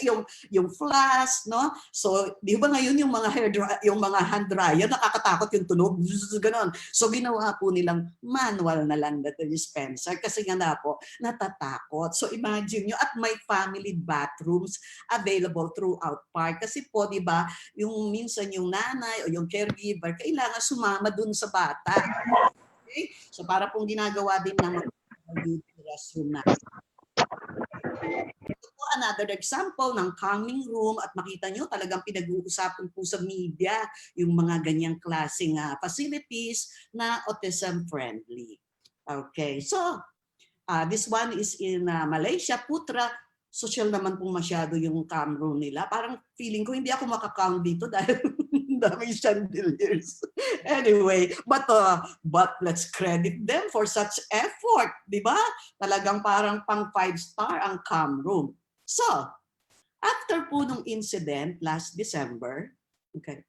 yung flash, no? So, di ba ngayon yung mga hand dryer nakakatakot yung tunog, ganon. So ginawa po nilang manual na lang na dispenser kasi nga na po natatakot. So imagine nyo, at may family bathrooms available throughout park kasi po, di ba, yung minsan yung nanay o yung caregiver kailangan sumama dun sa bata. Okay? So para pong ginagawa din ng restroom na. Ito po another example ng calming room at makita nyo talagang pinag-uusapan po sa media yung mga ganyang klaseng facilities na autism friendly. Okay, so this one is in Malaysia, Putra. Social naman po masyado yung calm room nila. Parang feeling ko hindi ako makakam dito dahil daming chandeliers. Anyway, but let's credit them for such effort, di ba? Talagang parang pang 5-star ang calm room. So, after po nung incident last December, okay,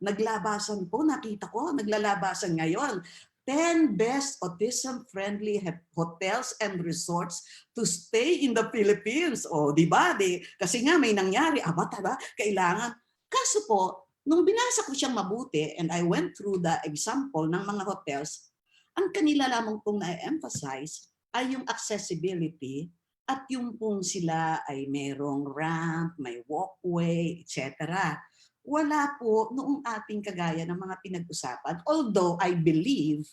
naglabasan po, nakita ko, naglalabasan ngayon. 10 best autism-friendly hotels and resorts to stay in the Philippines. O, di ba? Kasi nga may nangyari. Kailangan. Kaso po, nung binasa ko siyang mabuti and I went through the example ng mga hotels, ang kanila lamang pong na-emphasize ay yung accessibility at yung pong sila ay merong ramp, may walkway, etc. Wala po noong ating kagaya ng mga pinag-usapan. Although I believe,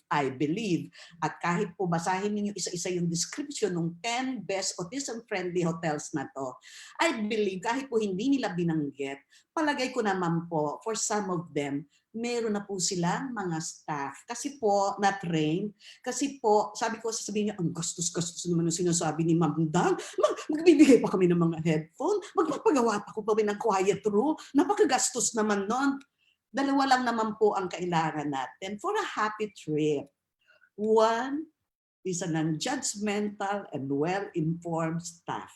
at kahit po basahin ninyo isa-isa yung description ng 10 best autism-friendly hotels na to, I believe kahit po hindi nila binanggit, palagay ko naman po, for some of them, meron na po silang mga staff. Kasi po, na-train. Kasi po, sasabihin niya, ang gastos-gastos naman yung sinasabi ni Ma'am Dang. Magbibigay pa kami ng mga headphone. Magpapagawa pa ko pa ng quiet room. Napakagastos naman nun. Dalawa lang naman po ang kailangan natin for a happy trip. One is a non-judgmental and well-informed staff.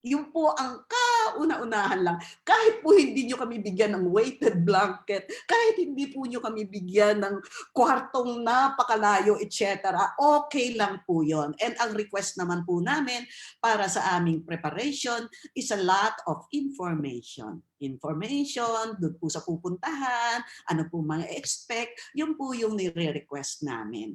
Yung po ang kauna-unahan lang. Kahit po hindi nyo kami bigyan ng weighted blanket, kahit hindi po nyo kami bigyan ng kwartong napakalayo, etc., okay lang po yon. And ang request naman po namin para sa aming preparation is a lot of information. Information, doon po sa pupuntahan, ano po mga expect, yun po yung nire-request namin.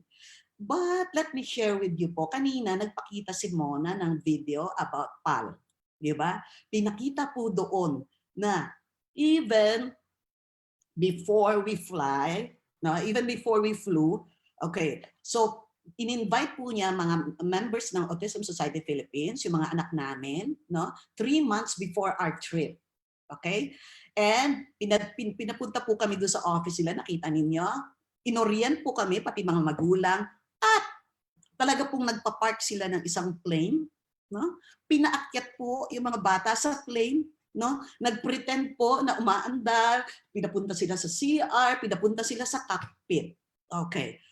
But let me share with you po, kanina nagpakita si Mona ng video about PAL. Di ba? Pinakita po doon na even before we fly, even before we flew, okay, so in-invite po niya mga members ng Autism Society Philippines, yung mga anak namin, 3 months before our trip. Okay? And pinapunta po kami doon sa office nila, nakita ninyo, inorient po kami, pati mga magulang, at talaga pong nagpa-park sila ng isang plane, pinaakyat po yung mga bata sa plane, nagpretend po na umaandar, pinapunta sila sa CR, pinapunta sila sa cockpit. Okay.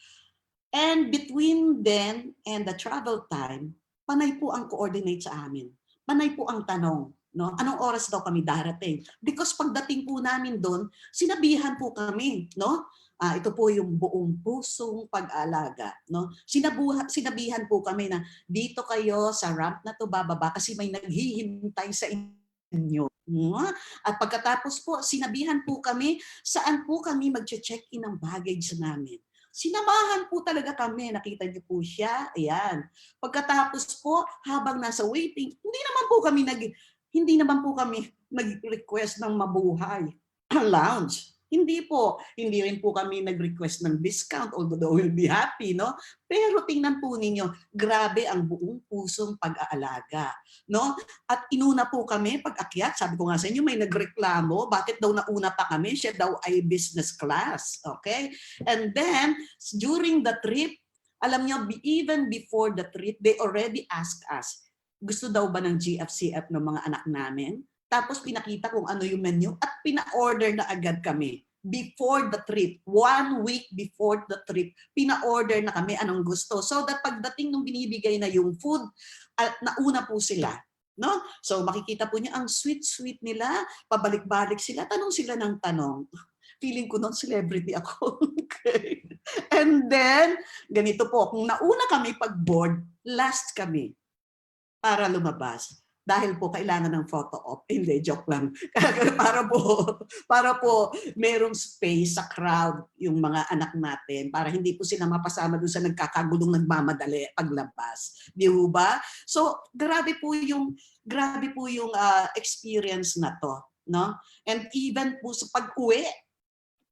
And between then and the travel time, panay po ang coordinate sa amin. Panay po ang tanong, anong oras daw kami darating? Because pagdating po namin doon, sinabihan po kami, ito po yung buong pusong pag-alaga. Sinabihan po kami na dito kayo sa ramp na to bababa kasi may naghihintay sa inyo. At pagkatapos po, sinabihan po kami saan po kami mag-check-in ng baggage namin. Sinamahan po talaga kami. Nakita niyo po siya. Ayan. Pagkatapos po, habang nasa waiting, hindi naman po kami nag-request ng mabuhay lounge. Hindi po. Hindi rin po kami nag-request ng discount, although we'll be happy, no? Pero tingnan po ninyo, grabe ang buong pusong pag-aalaga, no? At inuna po kami pag-akyat, sabi ko nga sa inyo, may nagreklamo, bakit daw nauna pa kami? Siya daw ay business class, okay? And then, during the trip, alam niyo, even before the trip, they already asked us, gusto daw ba ng GFCF ng mga anak namin? Tapos pinakita kung ano yung menu at pina-order na agad kami. Before the trip, 1 week before the trip, pina-order na kami anong gusto. So that pagdating nung binibigay na yung food, nauna po sila. No? So makikita po niyo ang sweet-sweet nila, pabalik-balik sila, tanong sila ng tanong. Feeling ko noon celebrity ako. Okay. And then, ganito po, kung nauna kami pag-board, last kami para lumabas. Dahil po kailangan ng photo op. Hindi, joke lang. para po merong space sa crowd yung mga anak natin para hindi po sila mapasama doon sa nagkakagulong nagmamadali paglabas. Di ba? So, grabe po yung experience na to, no? And even po sa pag-uwi,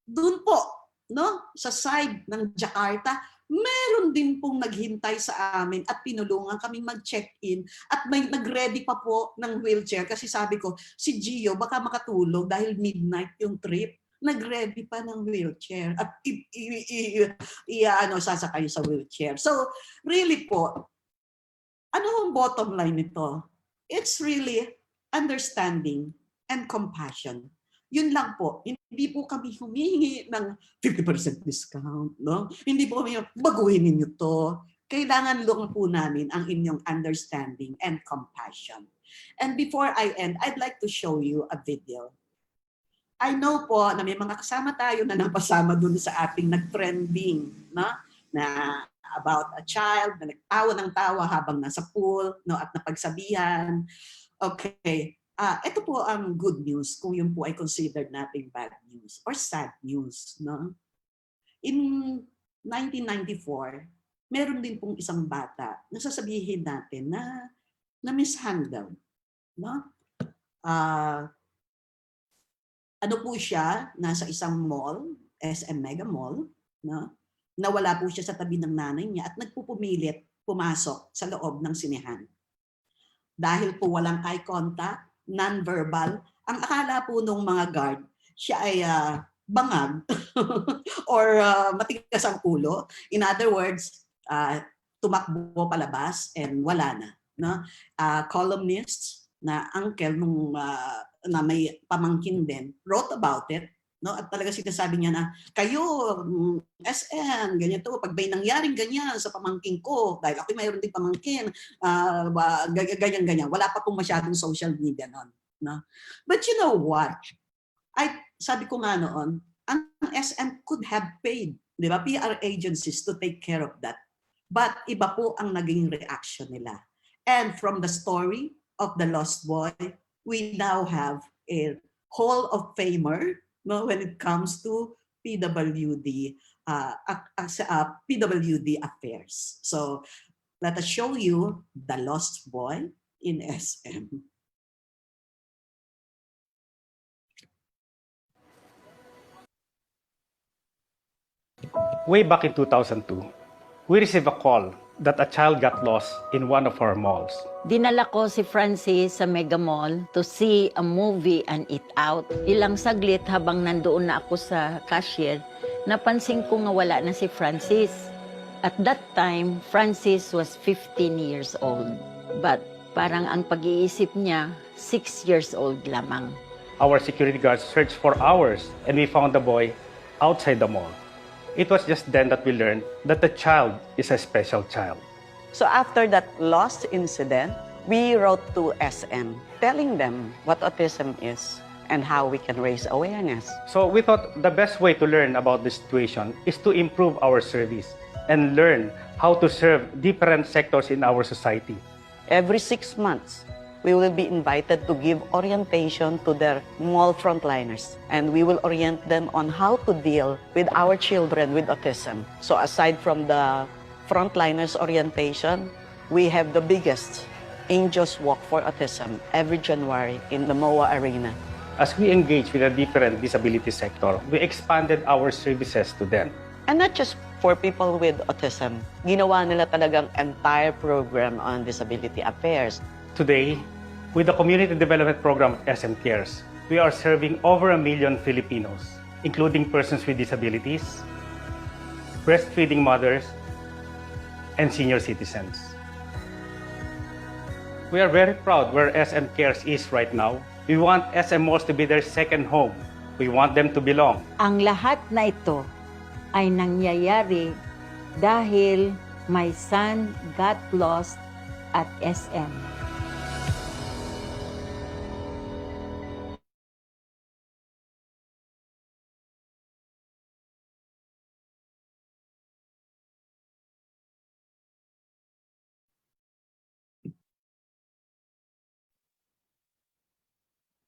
doon po, no, sa side ng Jakarta, meron din pong naghintay sa amin at pinulungan kaming mag-check-in at may nag-ready pa po ng wheelchair kasi sabi ko, si Gio baka makatulog dahil midnight yung trip. Nag-ready pa ng wheelchair at sasakay sa wheelchair. So, really po, ano ang bottom line nito? It's really understanding and compassion. Yun lang po. Hindi po kami humingi ng 50% discount, no? Hindi po kami, baguhin ninyo to. Kailangan lang po namin ang inyong understanding and compassion. And before I end, I'd like to show you a video. I know po na may mga kasama tayo na napasama dun sa ating nag-trending, no? Na about a child na nagtawa ng tawa habang nasa pool, no? At napagsabihan. Okay. Ito po ang good news kung yun po ay considered nating bad news or sad news. No? In 1994, meron din pong isang bata na sasabihin natin na mishandle. No? Ano po siya, nasa isang mall, SM Mega Mall, no? Nawala po siya sa tabi ng nanay niya at nagpupumilit pumasok sa loob ng sinehan. Dahil po walang eye contact, non-verbal, ang akala po nung mga guard, siya ay bangag or matigas ang ulo. In other words, tumakbo palabas and wala na. No? Columnists na uncle nung na may pamangkin din wrote about it. No? At talaga sinasabi niya na, kayo, SM, ganyan to, pag may nangyaring ganyan sa pamangkin ko, dahil ako mayroon din pamangkin, ganyan-ganyan. Wala pa pong masyadong social media noon. No? But you know what? Sabi ko nga noon, ang SM could have paid, di ba, PR agencies to take care of that. But iba po ang naging reaction nila. And from the story of the lost boy, we now have a Hall of Famer, no, when it comes to PWD affairs. So let us show you the lost boy in SM. Way back in 2002, we received a call that a child got lost in one of our malls. Dinala ko si Francis sa Mega Mall to see a movie and eat out. Ilang saglit habang nandoon na ako sa cashier, napansin ko nga wala na si Francis. At that time, Francis was 15 years old. But parang ang pag-iisip niya, 6 years old lamang. Our security guards searched for hours and we found the boy outside the mall. It was just then that we learned that the child is a special child. So after that lost incident, we wrote to SM telling them what autism is and how we can raise awareness. So we thought the best way to learn about the situation is to improve our service and learn how to serve different sectors in our society. Every 6 months, we will be invited to give orientation to their mall frontliners, and we will orient them on how to deal with our children with autism. So aside from the frontliners orientation, we have the biggest Angels Walk for Autism every January in the MOA Arena. As we engage with a different disability sector, we expanded our services to them. And not just for people with autism. Ginawa nila talagang entire program on disability affairs. Today, with the Community Development Program of SM Cares, we are serving over 1 million Filipinos, including persons with disabilities, breastfeeding mothers, and senior citizens. We are very proud where SM Cares is right now. We want SM malls to be their second home. We want them to belong. Ang lahat na ito ay nangyayari dahil my son got lost at SM.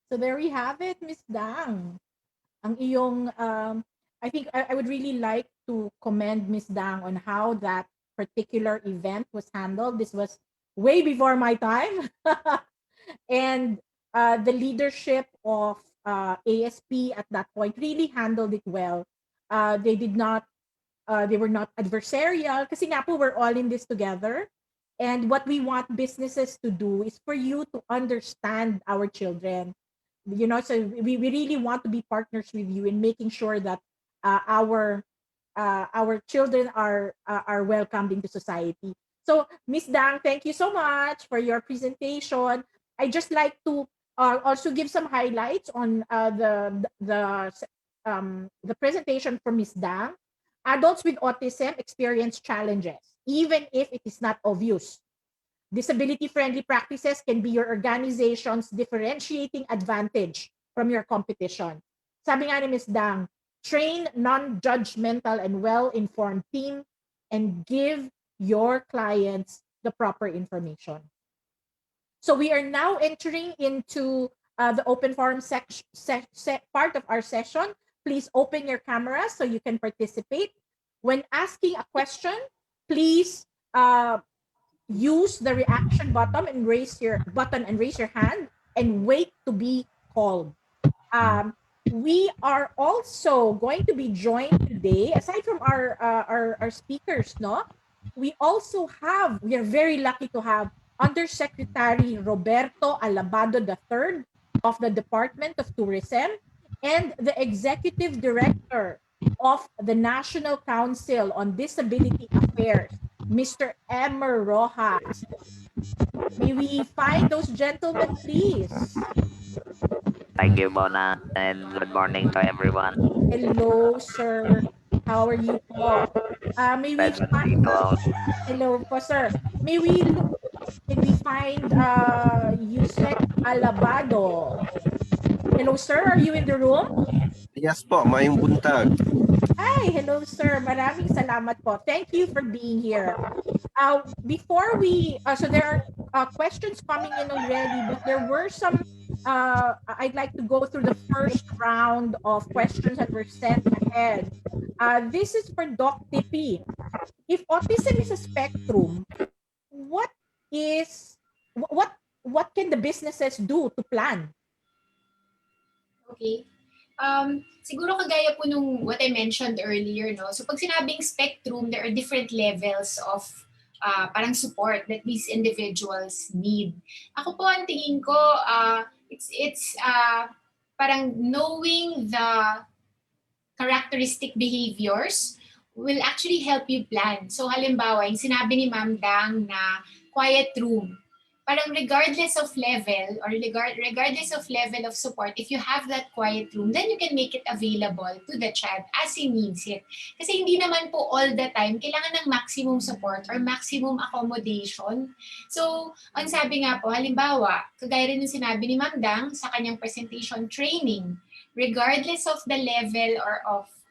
So there we have it, Miss Dang. Ang iyong, I think I would really like to commend Miss Dang on how that particular event was handled. This was way before my time. And the leadership of ASP at that point really handled it well. They did not, they were not adversarial kasi nga po we're all in this together. And what we want businesses to do is for you to understand our children. You know, so we really want to be partners with you in making sure that our children are welcomed into society. So Miss Dang, thank you so much for your presentation. I just like to also give some highlights on the presentation from Miss Dang. Adults with autism experience challenges even if it is not obvious. Disability-friendly practices can be your organization's differentiating advantage from your competition. Sabi nga ni Ms. Dang, train non-judgmental and well-informed team and give your clients the proper information. So we are now entering into the open forum part of our session. Please open your cameras so you can participate. When asking a question, please use the reaction button and raise your hand and wait to be called. We are also going to be joined today, aside from our speakers, no? We are very lucky to have Undersecretary Roberto Alabado III of the Department of Tourism and the Executive Director of the National Council on Disability Affairs, Mr. Emer Rojas. May we find those gentlemen, please? Thank you, Mona, and good morning to everyone. Hello, sir. How are you po? May we Pleasure to find... be close. Hello po, sir. Can we find Yusek Alabado? Hello, sir. Are you in the room? Yes po, mayong buntag. Hi, hello, sir. Maraming salamat po. Thank you for being here. Before we, so there are questions coming in already, but there were some, I'd like to go through the first round of questions that were sent ahead. This is for Doc Tippy. If autism is a spectrum, what can the businesses do to plan? Okay. Siguro kagaya po nung what I mentioned earlier, no? So pag sinabing spectrum, there are different levels of parang support that these individuals need. Ako po ang tingin ko, it's parang knowing the characteristic behaviors will actually help you plan. So halimbawa, yung sinabi ni Ma'am Dang na quiet room, parang regardless of level or regardless of level of support, if you have that quiet room, then you can make it available to the child as he needs it. Kasi hindi naman po all the time kailangan ng maximum support or maximum accommodation. So, ang sabi nga po, halimbawa, kagaya rin yung sinabi ni Ma'am Dang sa kanyang presentation, training, regardless of the level or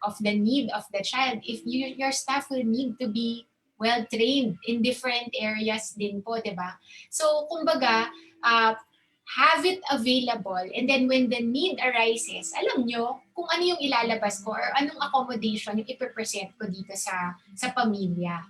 of the need of the child, if your staff will need to be well-trained in different areas din po, di ba? So, kumbaga, have it available and then when the need arises, alam nyo kung ano yung ilalabas ko or anong accommodation yung ipipresent ko dito sa pamilya.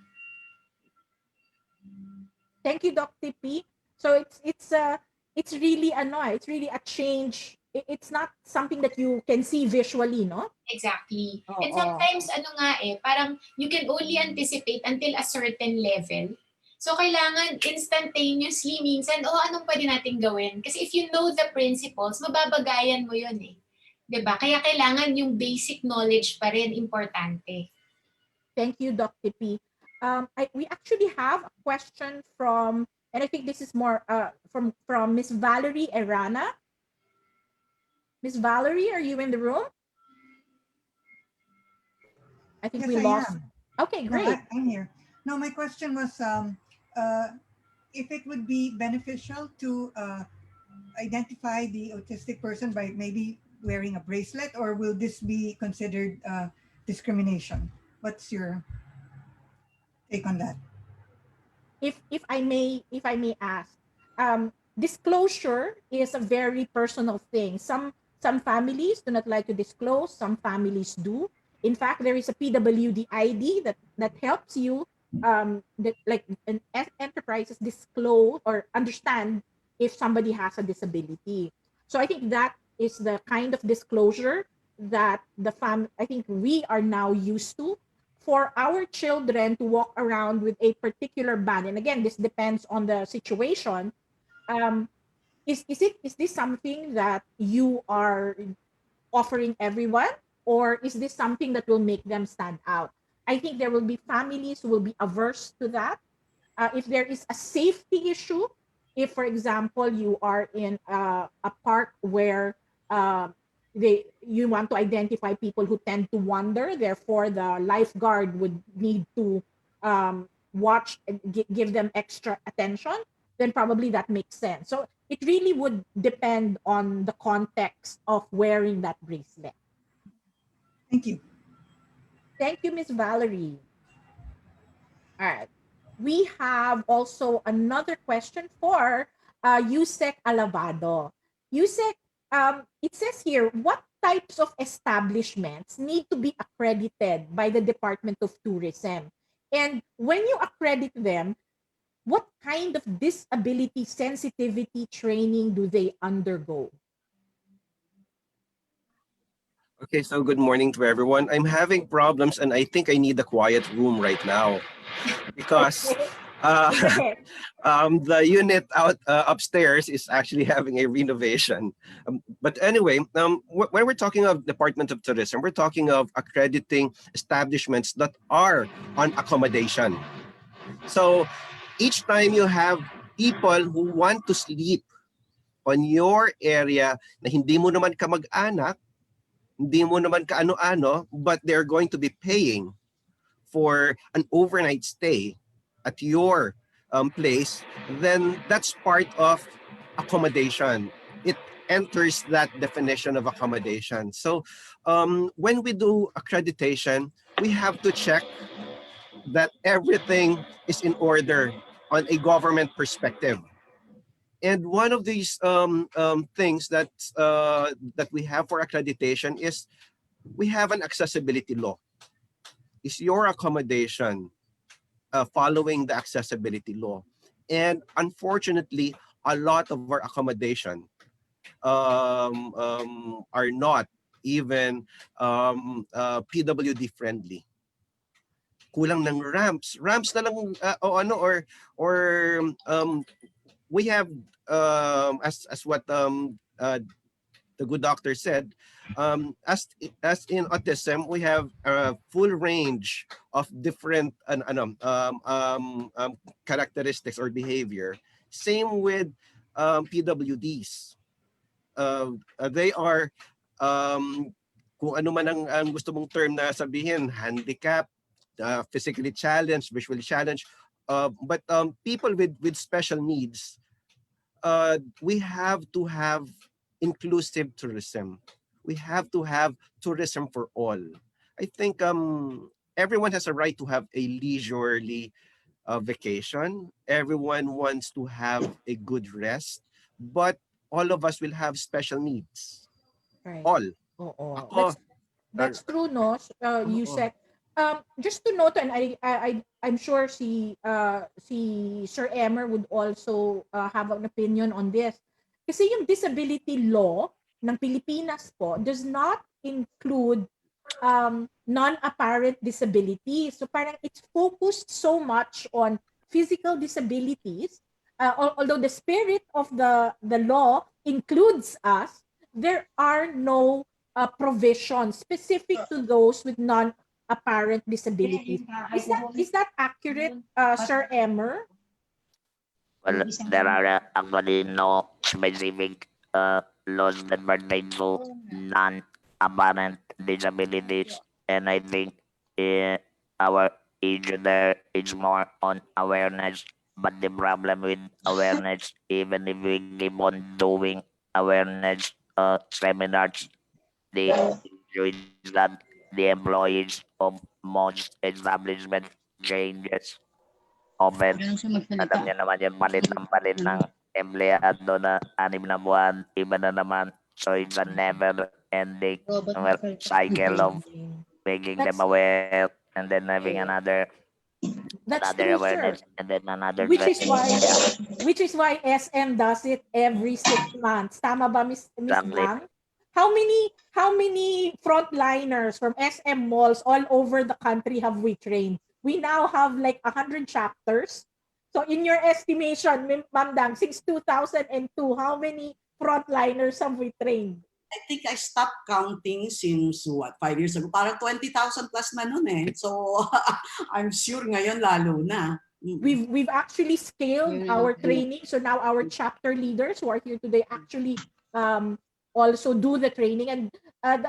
Thank you, Doc TP. So it's really a change. it's not something that you can see visually, no? Exactly. Oo. And sometimes, ano nga parang you can only anticipate until a certain level. So, kailangan instantaneously minsan, anong pwede natin gawin? Kasi if you know the principles, mababagayan mo yun eh. 'Di ba? Kaya kailangan yung basic knowledge pa rin importante. Thank you, Dr. P. We actually have a question from, and I think this is more from Miss Valerie Erana. Miss Valerie, are you in the room? I think Yes, we I lost. am. Okay, No, great. I'm here. No, my question was if it would be beneficial to identify the autistic person by maybe wearing a bracelet, or will this be considered discrimination? What's your take on that? If I may ask, disclosure is a very personal thing. Some families do not like to disclose, some families do. In fact, there is a PWD ID that helps you that like enterprises disclose or understand if somebody has a disability. So I think that is the kind of disclosure that I think we are now used to for our children to walk around with a particular band. And again, this depends on the situation. Is this something that you are offering everyone, or is this something that will make them stand out? I think there will be families who will be averse to that. If there is a safety issue, if for example you are in a park where you want to identify people who tend to wander, therefore the lifeguard would need to watch and give them extra attention, then probably that makes sense. So it really would depend on the context of wearing that bracelet. Thank you. Thank you, Miss Valerie. All right. We have also another question for Yusek Alabado. Yusek, it says here, what types of establishments need to be accredited by the Department of Tourism? And when you accredit them, what kind of disability sensitivity training do they undergo? Okay, so good morning to everyone. I'm having problems and I think I need a quiet room right now because the unit upstairs is actually having a renovation. But anyway, when we're talking of Department of Tourism, we're talking of accrediting establishments that are on accommodation. So each time you have people who want to sleep on your area na hindi mo naman kamag-anak, hindi mo naman kaano-ano, but they're going to be paying for an overnight stay at your place, then that's part of accommodation. It enters that definition of accommodation. So when we do accreditation, we have to check that everything is in order on a government perspective. And one of these things that we have for accreditation is we have an accessibility law. Is your accommodation following the accessibility law? And unfortunately, a lot of our accommodation are not even PWD friendly. Kulang ng ramps na lang or we have as what the good doctor said, as in autism, we have a full range of different characteristics or behavior. Same with PWDs. They are kung ano man ang gusto mong term na sabihin, handicap, physically challenged, visually challenged, but people with special needs, we have to have inclusive tourism. We have to have tourism for all. I think everyone has a right to have a leisurely vacation. Everyone wants to have a good rest, but all of us will have special needs. Right. All. Oo. That's true, no? You said, just to note, and I'm sure si Sir Emmer would also have an opinion on this. Kasi yung disability law ng Pilipinas po does not include non-apparent disabilities. So parang it's focused so much on physical disabilities. Although the spirit of the law includes us, there are no provisions specific to those with non-apparent disabilities. Is that accurate, Sir Emmer? Well, there are actually no specific laws that pertain to non-apparent disabilities, and I think our issue there is more on awareness. But the problem with awareness, even if we keep on doing awareness seminars, the issue is that the employees of most establishment changes often. Alam niya naman yung palit ng empleyado na 6 na buwan, iba na naman. So it's a never-ending cycle of making them aware and then having another True, awareness sir. and then another Which is training. why SM does it every 6 months. Tama ba, Miss Exactly. Bang? How many frontliners from SM malls all over the country have we trained? We now have like 100 chapters. So in your estimation, Ma'am Dang, since 2002, how many frontliners have we trained? I think I stopped counting since 5 years ago. Parang 20,000 plus na nun eh. So I'm sure ngayon lalo na. We've actually scaled our training. So now our chapter leaders who are here today actually also do the training, and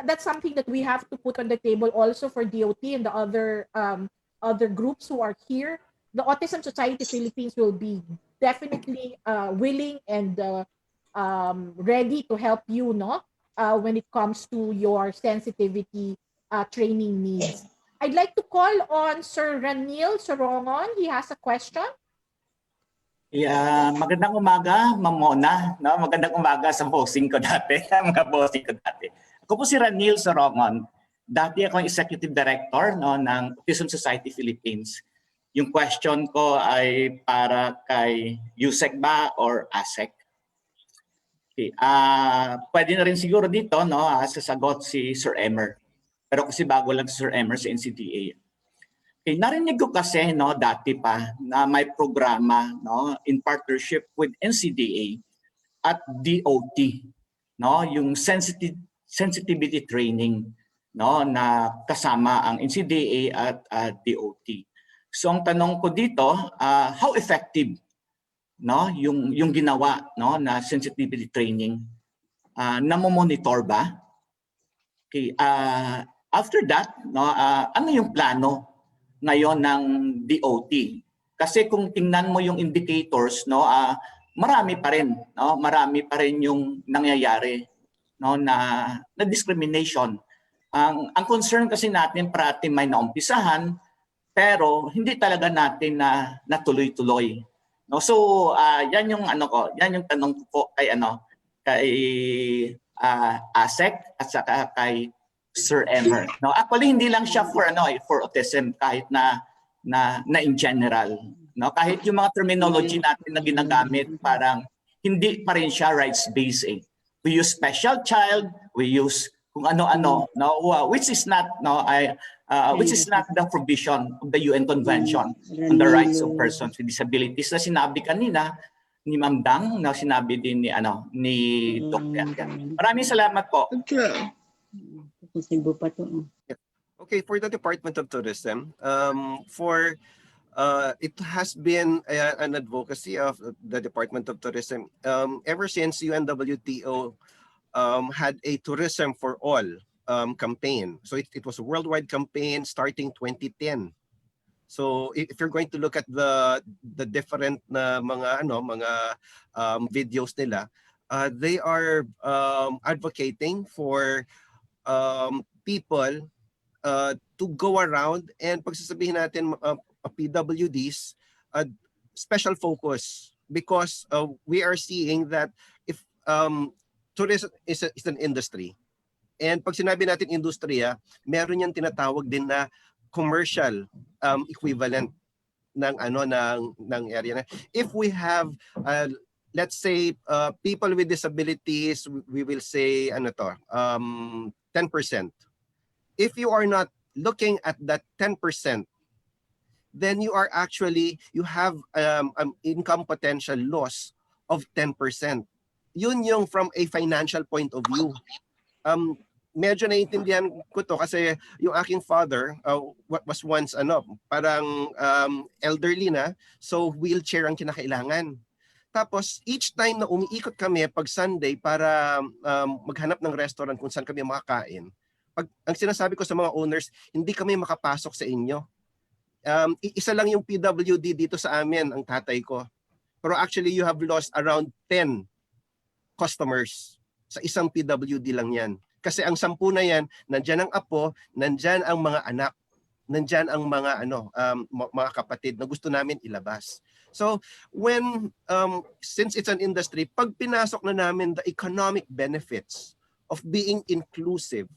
that's something that we have to put on the table also for DOT and the other groups who are here. The Autism Society Philippines will be definitely willing and ready to help you, no, when it comes to your sensitivity training needs. I'd like to call on Sir Ranil Sorongon. He has a question. Yeah, magandang umaga, Ma'am Mona. No? Magandang umaga sa bossing ko dati, mga bossing ko dati. Ako po si Ranil Sorongon. Dati ako ang Executive Director, no, ng Autism Society Philippines. Yung question ko ay para kay USEC ba or ASEC? Okay. Pwede na rin siguro dito, no, sasagot si Sir Emmer. Pero kasi bago lang si Sir Emmer sa NCDA. Okay, narinig ko kasi no dati pa na may programa no in partnership with NCDA at DOT no yung sensitivity training no na kasama ang NCDA at DOT. So ang tanong ko dito, how effective no yung ginawa no na sensitivity training, namo-monitor ba? Okay, after that no ano yung plano ngayon ng DOT? Kasi kung tingnan mo yung indicators no, marami pa rin yung nangyayari no na discrimination. Ang concern kasi natin parati may naumpisahan pero hindi talaga natin na natuloy-tuloy. No, so yan yung yan yung tanong ko kay ASEC at saka kay Sir Emmer. No, actually hindi lang siya for autism, kahit na in general. No, kahit yung mga terminology natin na ginagamit parang hindi pa rin siya rights-based eh. We use special child, we use kung ano-ano, no, which is not the provision of the UN Convention on the Rights of Persons with Disabilities na sinabi kanina ni Ma'am Dang, na sinabi din ni Dr. Maraming salamat po. Okay, for the Department of Tourism, it has been an advocacy of the Department of Tourism ever since UNWTO had a Tourism for All campaign. So it was a worldwide campaign starting 2010. So if you're going to look at the different mga videos nila, they are advocating for people to go around and pagsasabihin natin PWDs, special focus, because we are seeing that if tourism is an industry, and pag sinabi natin industriya, meron yang tinatawag din na commercial equivalent ng ng area na. If we have let's say people with disabilities, we will say ano to, 10%. If you are not looking at that 10%, then you are actually, you have income potential loss of 10%. Yun yung from a financial point of view. Medyo naiintindihan ko to kasi yung aking father was once parang elderly na, so wheelchair ang kinakailangan. Tapos each time na umiikot kami pag Sunday para maghanap ng restaurant kung saan kami makakain, ang sinasabi ko sa mga owners, hindi kami makapasok sa inyo. Isa lang yung PWD dito sa amin, ang tatay ko. Pero actually you have lost around 10 customers sa isang PWD lang yan. Kasi ang 10 na yan, nandyan ang apo, nandyan ang mga anak, nandyan ang mga mga kapatid na gusto namin ilabas. So when since it's an industry, pag pinasok na namin the economic benefits of being inclusive,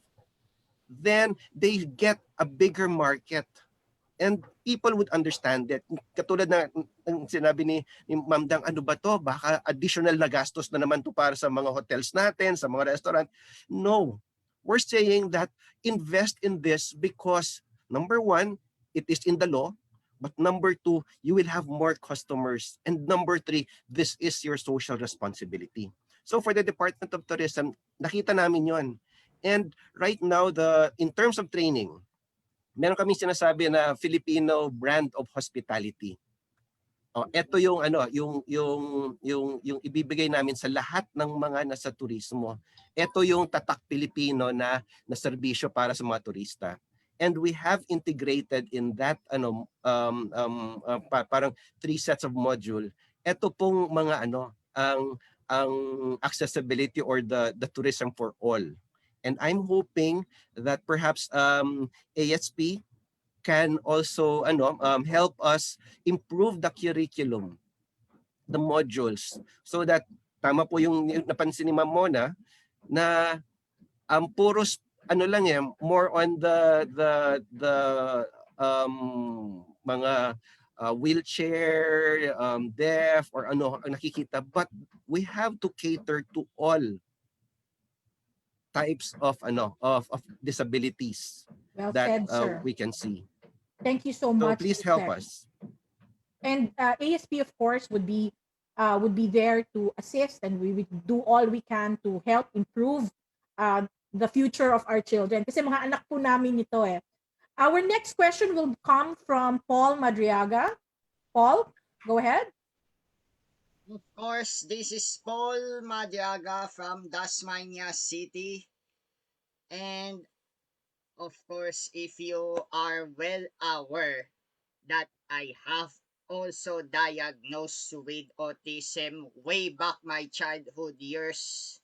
then they get a bigger market. And people would understand that. Katulad na ang sinabi ni Ma'am Dang, ano ba to? Baka additional na gastos na naman to para sa mga hotels natin, sa mga restaurant. No. We're saying that invest in this because number one, it is in the law. But number two, you will have more customers. And number three, this is your social responsibility. So for the Department of Tourism, nakita namin yon. And right now, in terms of training, meron kaming sinasabi na Filipino brand of hospitality. Ito yung yung ibibigay namin sa lahat ng mga nasa turismo. Ito yung tatak Pilipino na serbisyo para sa mga turista. And we have integrated in that parang 3 sets of module. Ito pong mga ang accessibility or the tourism for all. And I'm hoping that perhaps ASP can also help us improve the curriculum, the modules, so that tama po yung napansin ni Ma'am Mona na puros more on the mga wheelchair, deaf or ang nakikita, but we have to cater to all types of disabilities Well that said, sir. we can see. Thank you so So much. please help us. And ASP, of course, would be there to assist, and we would do all we can to help improve the future of our children. Kasi mga anak po namin ito eh. Our next question will come from Paul Madriaga. Paul, go ahead. Of course, this is Paul Madriaga from Dasmania City. And of course, if you are well aware that I have also diagnosed with autism way back my childhood years.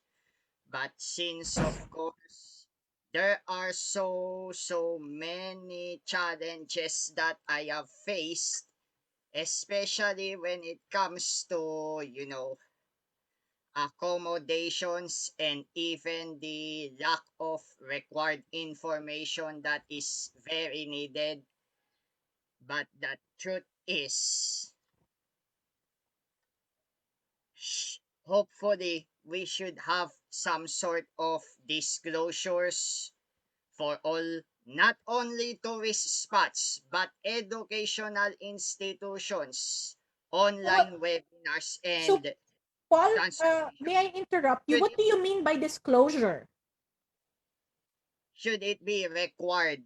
But since, of course, there are so many challenges that I have faced, especially when it comes to, accommodations and even the lack of required information that is very needed. But the truth is, hopefully, we should have some sort of disclosures for all, not only tourist spots, but educational institutions, online webinars, So, and Paul, may I interrupt you? What do you mean by disclosure? Should it be required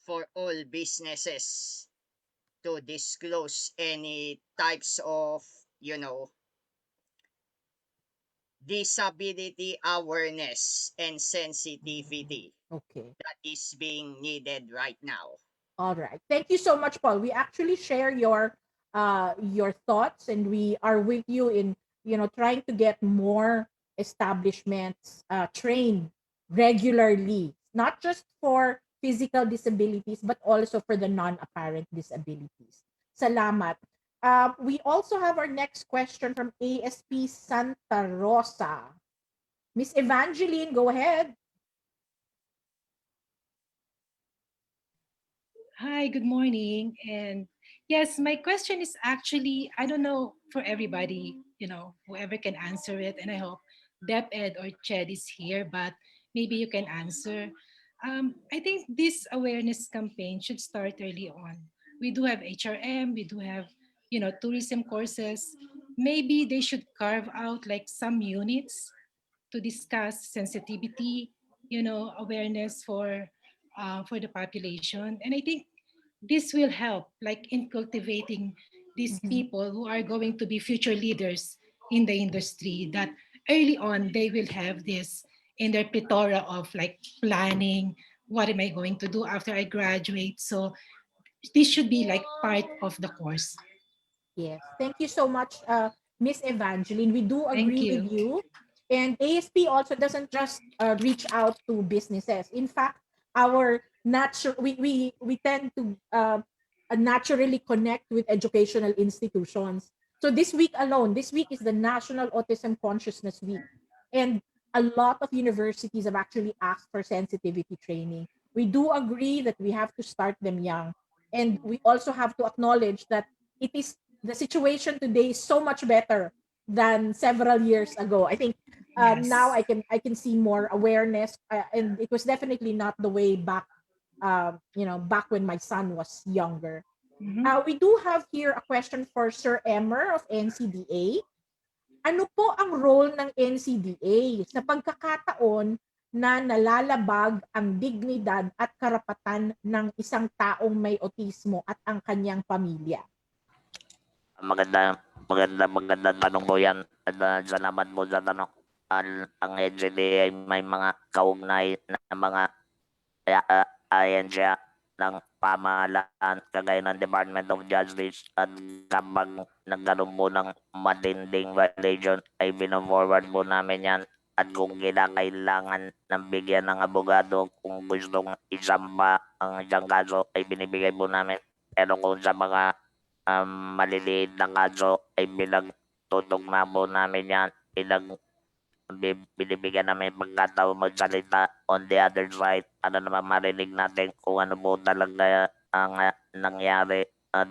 for all businesses to disclose any types of, disability awareness and sensitivity that is being needed right now? All right. Thank you so much, Paul. We actually share your thoughts, and we are with you in trying to get more establishments trained regularly, not just for physical disabilities but also for the non-apparent disabilities. Salamat. We also have our next question from ASP Santa Rosa. Miss Evangeline, go ahead. Hi, good morning. And Yes, my question is actually, I don't know for everybody, whoever can answer it, and I hope Dep Ed or Ched is here, but maybe you can answer. I think this awareness campaign should start early on. We do have HRM, we do have, tourism courses. Maybe they should carve out like some units to discuss sensitivity, awareness for the population. And I think this will help like in cultivating these Mhm. people who are going to be future leaders in the industry, that early on they will have this in their plethora of like planning, what am I going to do after I graduate. So this should be like part of the course. Yes. Thank you so much, Miss Evangeline. We do Thank agree with you. you. And ASP also doesn't just reach out to businesses. In fact, our we tend to naturally connect with educational institutions. So this week is the National Autism Consciousness Week. And a lot of universities have actually asked for sensitivity training. We do agree that we have to start them young. And we also have to acknowledge that it is the situation today is so much better than several years ago. I think now Yes. I can see more awareness, and it was definitely not the way back, back when my son was younger. Mhm. We do have here a question for Sir Emmer of NCDA. Ano po ang role ng NCDA sa pagkakataon na nalalabag ang dignidad at karapatan ng isang taong may autismo at ang kanyang pamilya? Maganda tanong mo yan. At salamat mo sa tanong. Ang NCDA ay may mga kaugnay na mga ahensya ng pamahalaan kagaya ng Department of Justice at kapag nagkaroon po ng matinding violation ay bino-forward po namin yan at kung kailangan ng bigyan ng abogado kung gustong isamba ang isang kaso ay binibigay po namin. Pero kung sa mga maliliit na kaso ay pinagtutok na po namin yan, binibigyan namin pagkataon magsalita on the other side para naman marinig natin kung ano po talaga ang nangyari at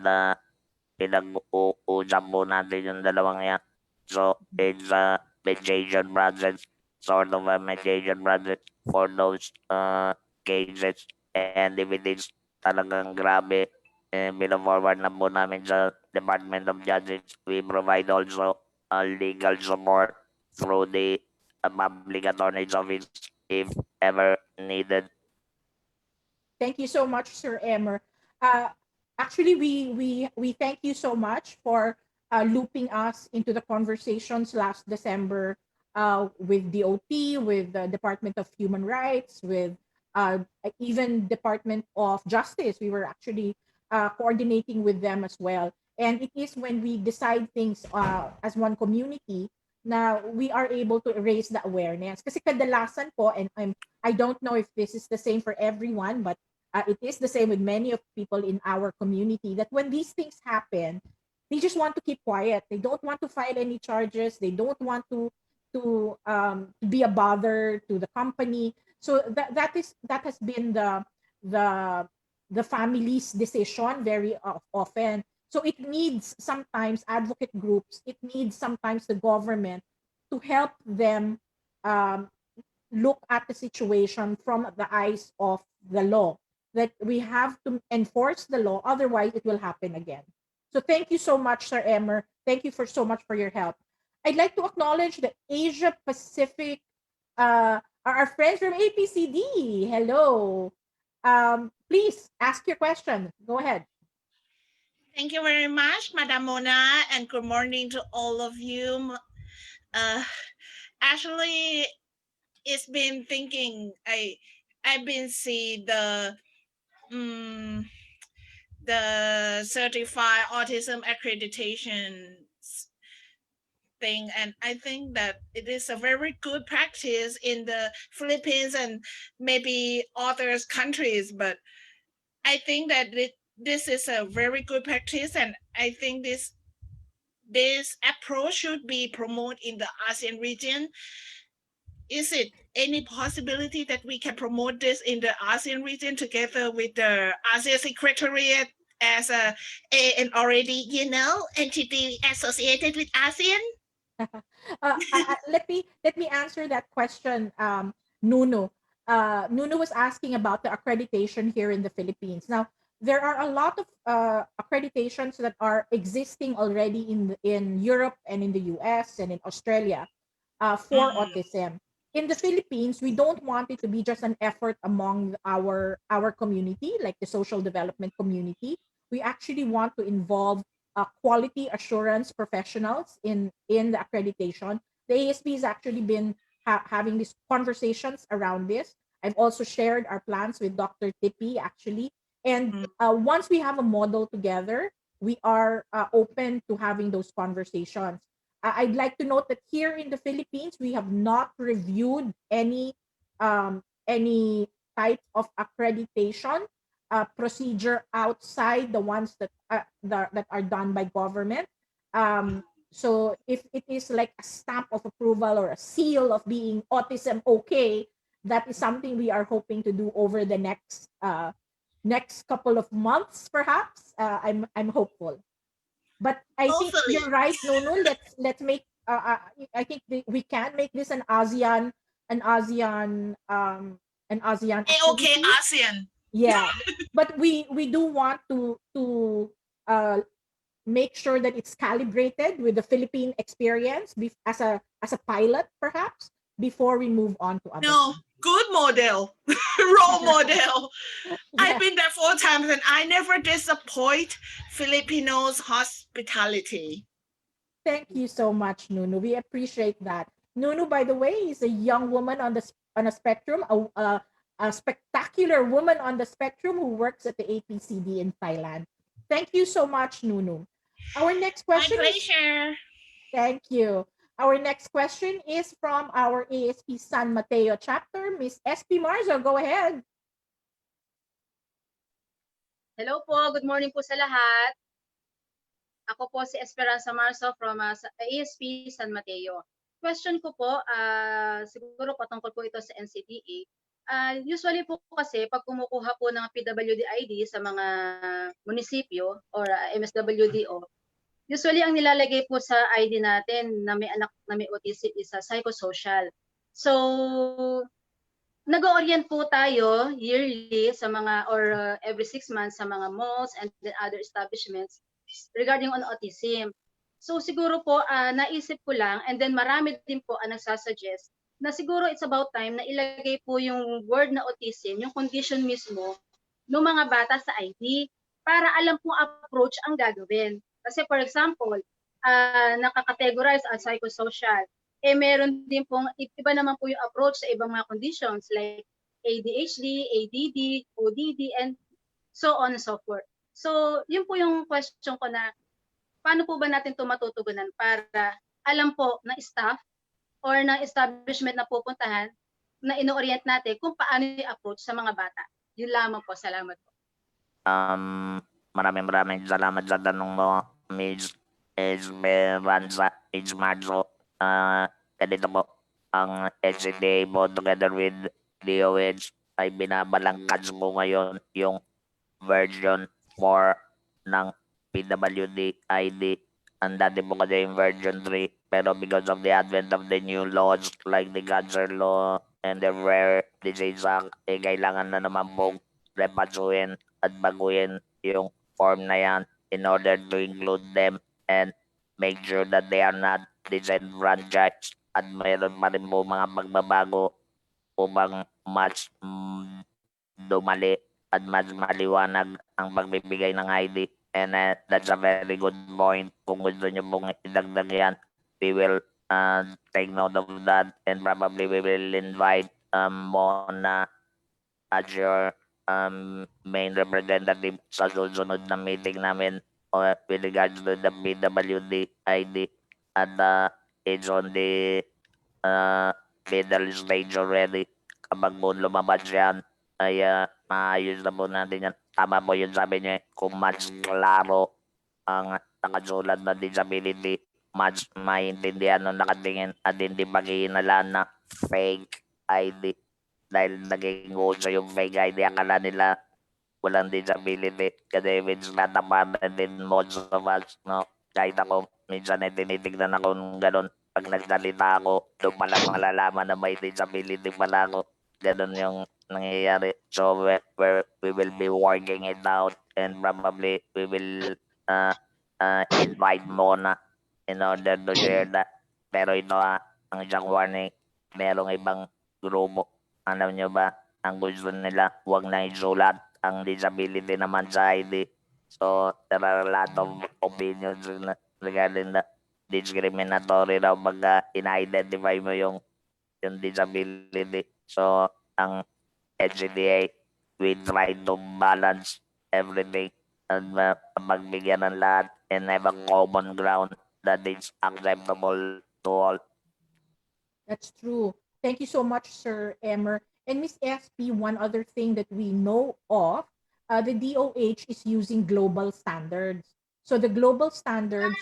pinag-uusap po natin yung dalawang yan. So, it's a mediation process, sort of a mediation process for those cases. And if it is talagang grabe, forward na po namin sa Department of Justice. We provide also legal support through the public attorney's office if ever needed. Thank you so much, Sir Emmer. Uh, Actually, we thank you so much for looping us into the conversations last December with DOT, with the Department of Human Rights, with even Department of Justice. We were actually coordinating with them as well. And it is when we decide things as one community na we are able to raise the awareness. Kasi kadalasan po, and I don't know if this is the same for everyone, but it is the same with many of people in our community, that when these things happen, they just want to keep quiet. They don't want to file any charges. They don't want to be a bother to the company. So that has been the the family's decision very often. So it needs sometimes advocate groups. It needs sometimes the government to help them um, look at the situation from the eyes of the law, that we have to enforce the law, otherwise it will happen again. So thank you so much, Sir Emmer. Thank you for so much for your help. I'd like to acknowledge the Asia Pacific, our friends from APCD. Hello. Please ask your question. Go ahead. Thank you very much, Madam Mona, and good morning to all of you. Actually, it's been thinking. I've been see the certified autism accreditation thing, and I think that it is a very good practice in the Philippines and maybe other countries. But I think that this is a very good practice, and I think this approach should be promoted in the ASEAN region. Is it any possibility that we can promote this in the ASEAN region together with the ASEAN Secretariat as an already, entity associated with ASEAN? Let me answer that question, Nuno. Nuno was asking about the accreditation here in the Philippines. Now, there are a lot of accreditations that are existing already in Europe and in the US and in Australia for autism. In the Philippines, we don't want it to be just an effort among our community, like the social development community. We actually want to involve quality assurance professionals in the accreditation. The ASB has actually been having these conversations around this. I've also shared our plans with Dr. Tippy actually, and once we have a model together, we are open to having those conversations. I'd like to note that here in the Philippines, we have not reviewed any type of accreditation procedure outside the ones that are done by government. So if it is like a stamp of approval or a seal of being autism okay, that is something we are hoping to do over the next couple of months, perhaps. I'm hopeful. But I think Hopefully. you're right, Nono. Let's make. I think we can make this an ASEAN, an ASEAN, an ASEAN Okay, activity. ASEAN. Yeah, but we do want to make sure that it's calibrated with the Philippine experience as a pilot, perhaps, before we move on to other. No, good model, role model. I've been there 4 times and I never disappoint Filipinos' hospitality. Thank you so much, Nunu. We appreciate that. Nunu, by the way, is a young woman on a spectrum, a spectacular woman on the spectrum who works at the APCD in Thailand. Thank you so much, Nunu. Our next question My pleasure. Thank you. Our next question is from our ASP San Mateo chapter. Miss SP Marzo, go ahead. Hello po, good morning po sa lahat. Ako po si Esperanza Marzo from ASP San Mateo. Question ko po, siguro patungkol po ito sa NCDA. Usually po kasi pag kumukuha po ng PWD ID sa mga munisipyo or MSWDO, usually ang nilalagay po sa ID natin na may anak na may autism is psychosocial. So, nag-orient po tayo yearly sa mga or every 6 months sa mga malls and then other establishments regarding on autism. So siguro po naisip ko lang and then marami din po ang nagsasuggest na siguro it's about time na ilagay po yung word na autism, yung condition mismo ng mga bata sa ID para alam pong approach ang gagawin. Kasi for example, nakakategorize as psychosocial. Meron din pong iba naman po yung approach sa ibang mga conditions like ADHD, ADD, ODD, and so on and so forth. So, yun po yung question ko na paano po ba natin ito matutugunan para alam po ng staff or ng establishment na pupuntahan na ino-orient natin kung paano yung approach sa mga bata. Yun lamang po. Salamat po. Maraming salamat sa tanong mo, Ms. Esperanza Ismarzo. Ganito po, ang SCDA mo together with DOH ay binabalangkas mo ngayon yung version 4 ng PWD ID. Ang dati po kasi yung version 3, pero because of the advent of the new laws like the cancer law and the rare disease act, kailangan na naman pong repasuhin at baguhin yung form na yan in order to include them and make sure that they are not disenfranchised at mayroon pa rin po mga pagbabago upang mas dumali at mas maliwanag ang pagbibigay ng ID. And that's a very good point. Kung gusto nyo pong idagdag yan, we will take note of that and probably we will invite Mona as your main representative sa susunod na meeting namin with regards to the PWD ID. At it's on the middle stage already. Kapag po lumabas yan, ay maayos na po natin yan. Tama po yun sabi niya, kung mas klaro ang nakasulat na disability, mas maintindihan nung nakatingin at hindi pag-iinalaan na fake ID. Dahil naging uso yung fake ID, akala nila walang disability. Kasi minsan naman din most of us, no? Kahit ako, minsan ay tinitignan ako ng ganun. Pag nagsalita ako, doon palang malalaman na may disability pala ako. Ganun yung nangyayari. So we will be working it out and probably we will invite Mona in order to share that. Pero ito ang isang warning, merong ibang grupo. Alam nyo ba, ang gusto nila, huwag na isulat ang disability naman sa ID. So, there are a lot of opinions regarding that. Discriminatory raw pag in-identify mo yung disability. So, ang NCTA, we try to balance everything and magbigyan ng lahat and have a common ground that is acceptable to all. That's true. Thank you so much, Sir Emmer. And Miss SP, one other thing that we know of, the DOH is using global standards. So the global standards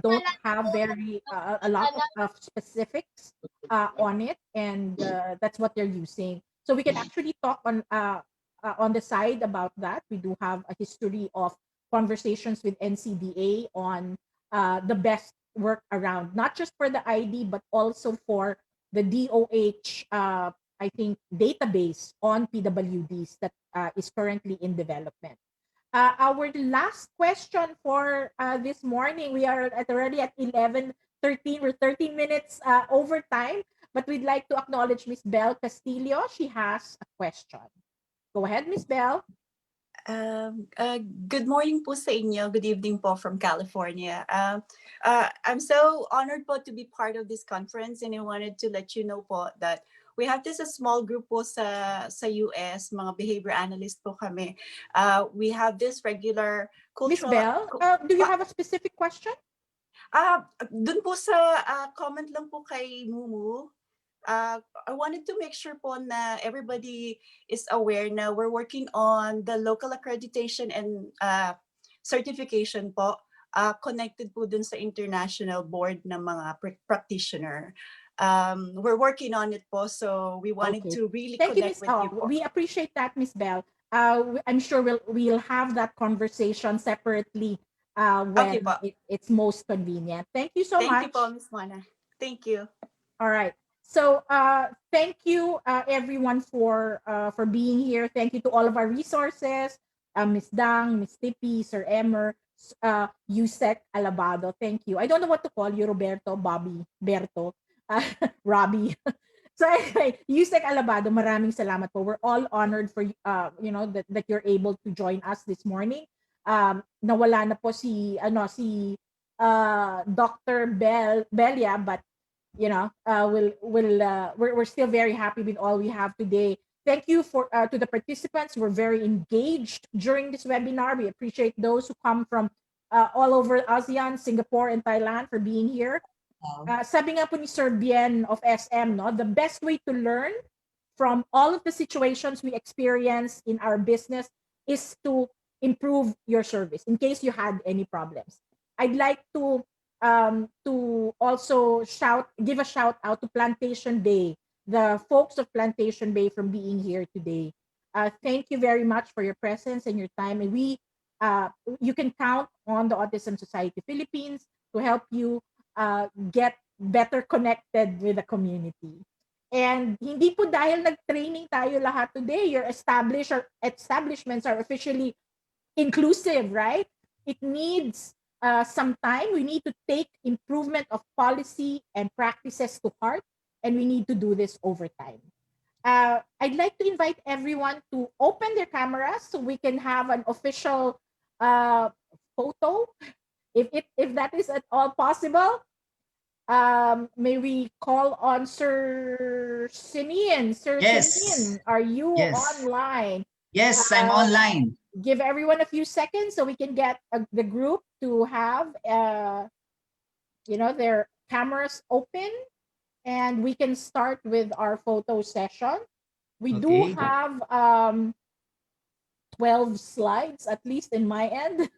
don't have a lot of specifics on it, and that's what they're using. So we can actually talk on the side about that. We do have a history of conversations with NCDA on the best work around, not just for the ID, but also for the DOH, I think, database on PWDs that is currently in development. Our last question for this morning, we are already at 11:13. We're 13 minutes over time, but we'd like to acknowledge Miss Belle Castillo. She has a question. Go ahead, Miss Belle. Good morning po sa inyo. Good evening po from California. I'm so honored po to be part of this conference, and I wanted to let you know po that we have this a small group po sa US, mga behavior analyst po kami. We have this regular cultural... Miss Belle, do you have a specific question? Dun po sa comment lang po kay Mumu. I wanted to make sure po na everybody is aware na we're working on the local accreditation and certification po, connected po dun sa international board ng mga practitioner. We're working on it po, so we wanted to really connect with you po. We appreciate that, Miss Belle. I'm sure we'll have that conversation separately when it's most convenient. Thank you so much. Thank you po, Ms. Mona. Thank you. All right. So thank you everyone for being here. Thank you to all of our resources, Ms. Dang, Ms. Tippy, Sir Emmer, Yusek Alabado. Thank you. I don't know what to call you, Roberto, Bobby, Berto, Robbie. So anyway, Yusek Alabado, maraming salamat po. We're all honored for that you're able to join us this morning. Nawala na po si Dr. Belia, but we're still very happy with all we have today. Thank you to the participants. We're very engaged during this webinar. We appreciate those who come from all over ASEAN, Singapore, and Thailand for being here. Sabi nga po ni Sir Bien of SM, no, the best way to learn from all of the situations we experience in our business is to improve your service in case you had any problems. I'd like to also give a shout out to Plantation Bay, the folks of Plantation Bay, from being here today. Thank you very much for your presence and your time. And you can count on the Autism Society Philippines to help you get better connected with the community. And hindi po dahil nag-training tayo lahat today, your establishments are officially inclusive, right? It needs some time. We need to take improvement of policy and practices to heart, and we need to do this over time. I'd like to invite everyone to open their cameras so we can have an official photo, if that is at all possible. May we call on Sir Sinian? Sir Sinian, are you online? Yes, I'm online. Give everyone a few seconds so we can get the group to have their cameras open, and we can start with our photo session. We do have 12 slides, at least in my end.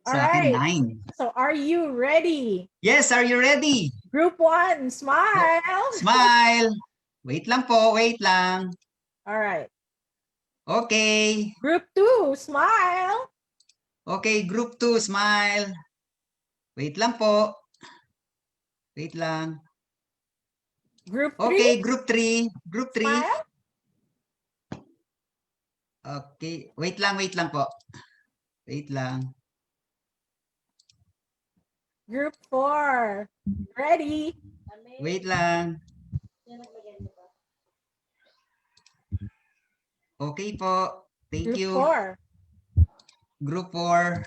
All right. 9. So are you ready? Yes, are you ready? Group 1, smile. Smile. Wait lang po, wait lang. All right. Okay. Group 2, smile. Okay, group 2, smile. Wait lang po. Wait lang. Group 3. Okay, group 3. Group 3. Smile. Okay, wait lang po. Wait lang. Group 4. Ready? Wait lang. Okay po. Thank Group you. 4. Group 4.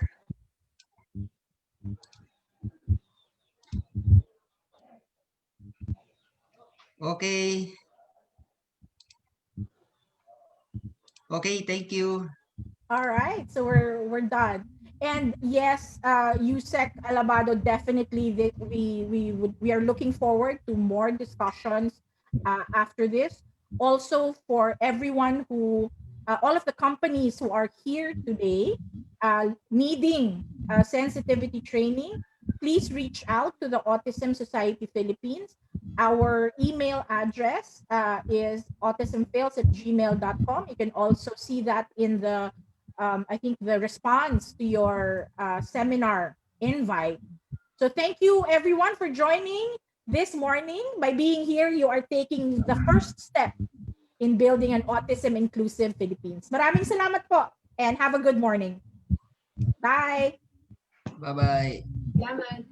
Okay. Okay, thank you. All right, so we're done. And yes, USEC Alabado, definitely we are looking forward to more discussions after this. Also, for everyone who all of the companies who are here today needing sensitivity training, please reach out to the Autism Society Philippines. Our email address is autismfails@gmail.com. You can also see that in the I think the response to your seminar invite. So thank you everyone for joining this morning. By being here, you are taking the first step in building an autism-inclusive Philippines. Maraming salamat po and have a good morning. Bye. Bye-bye. Salamat.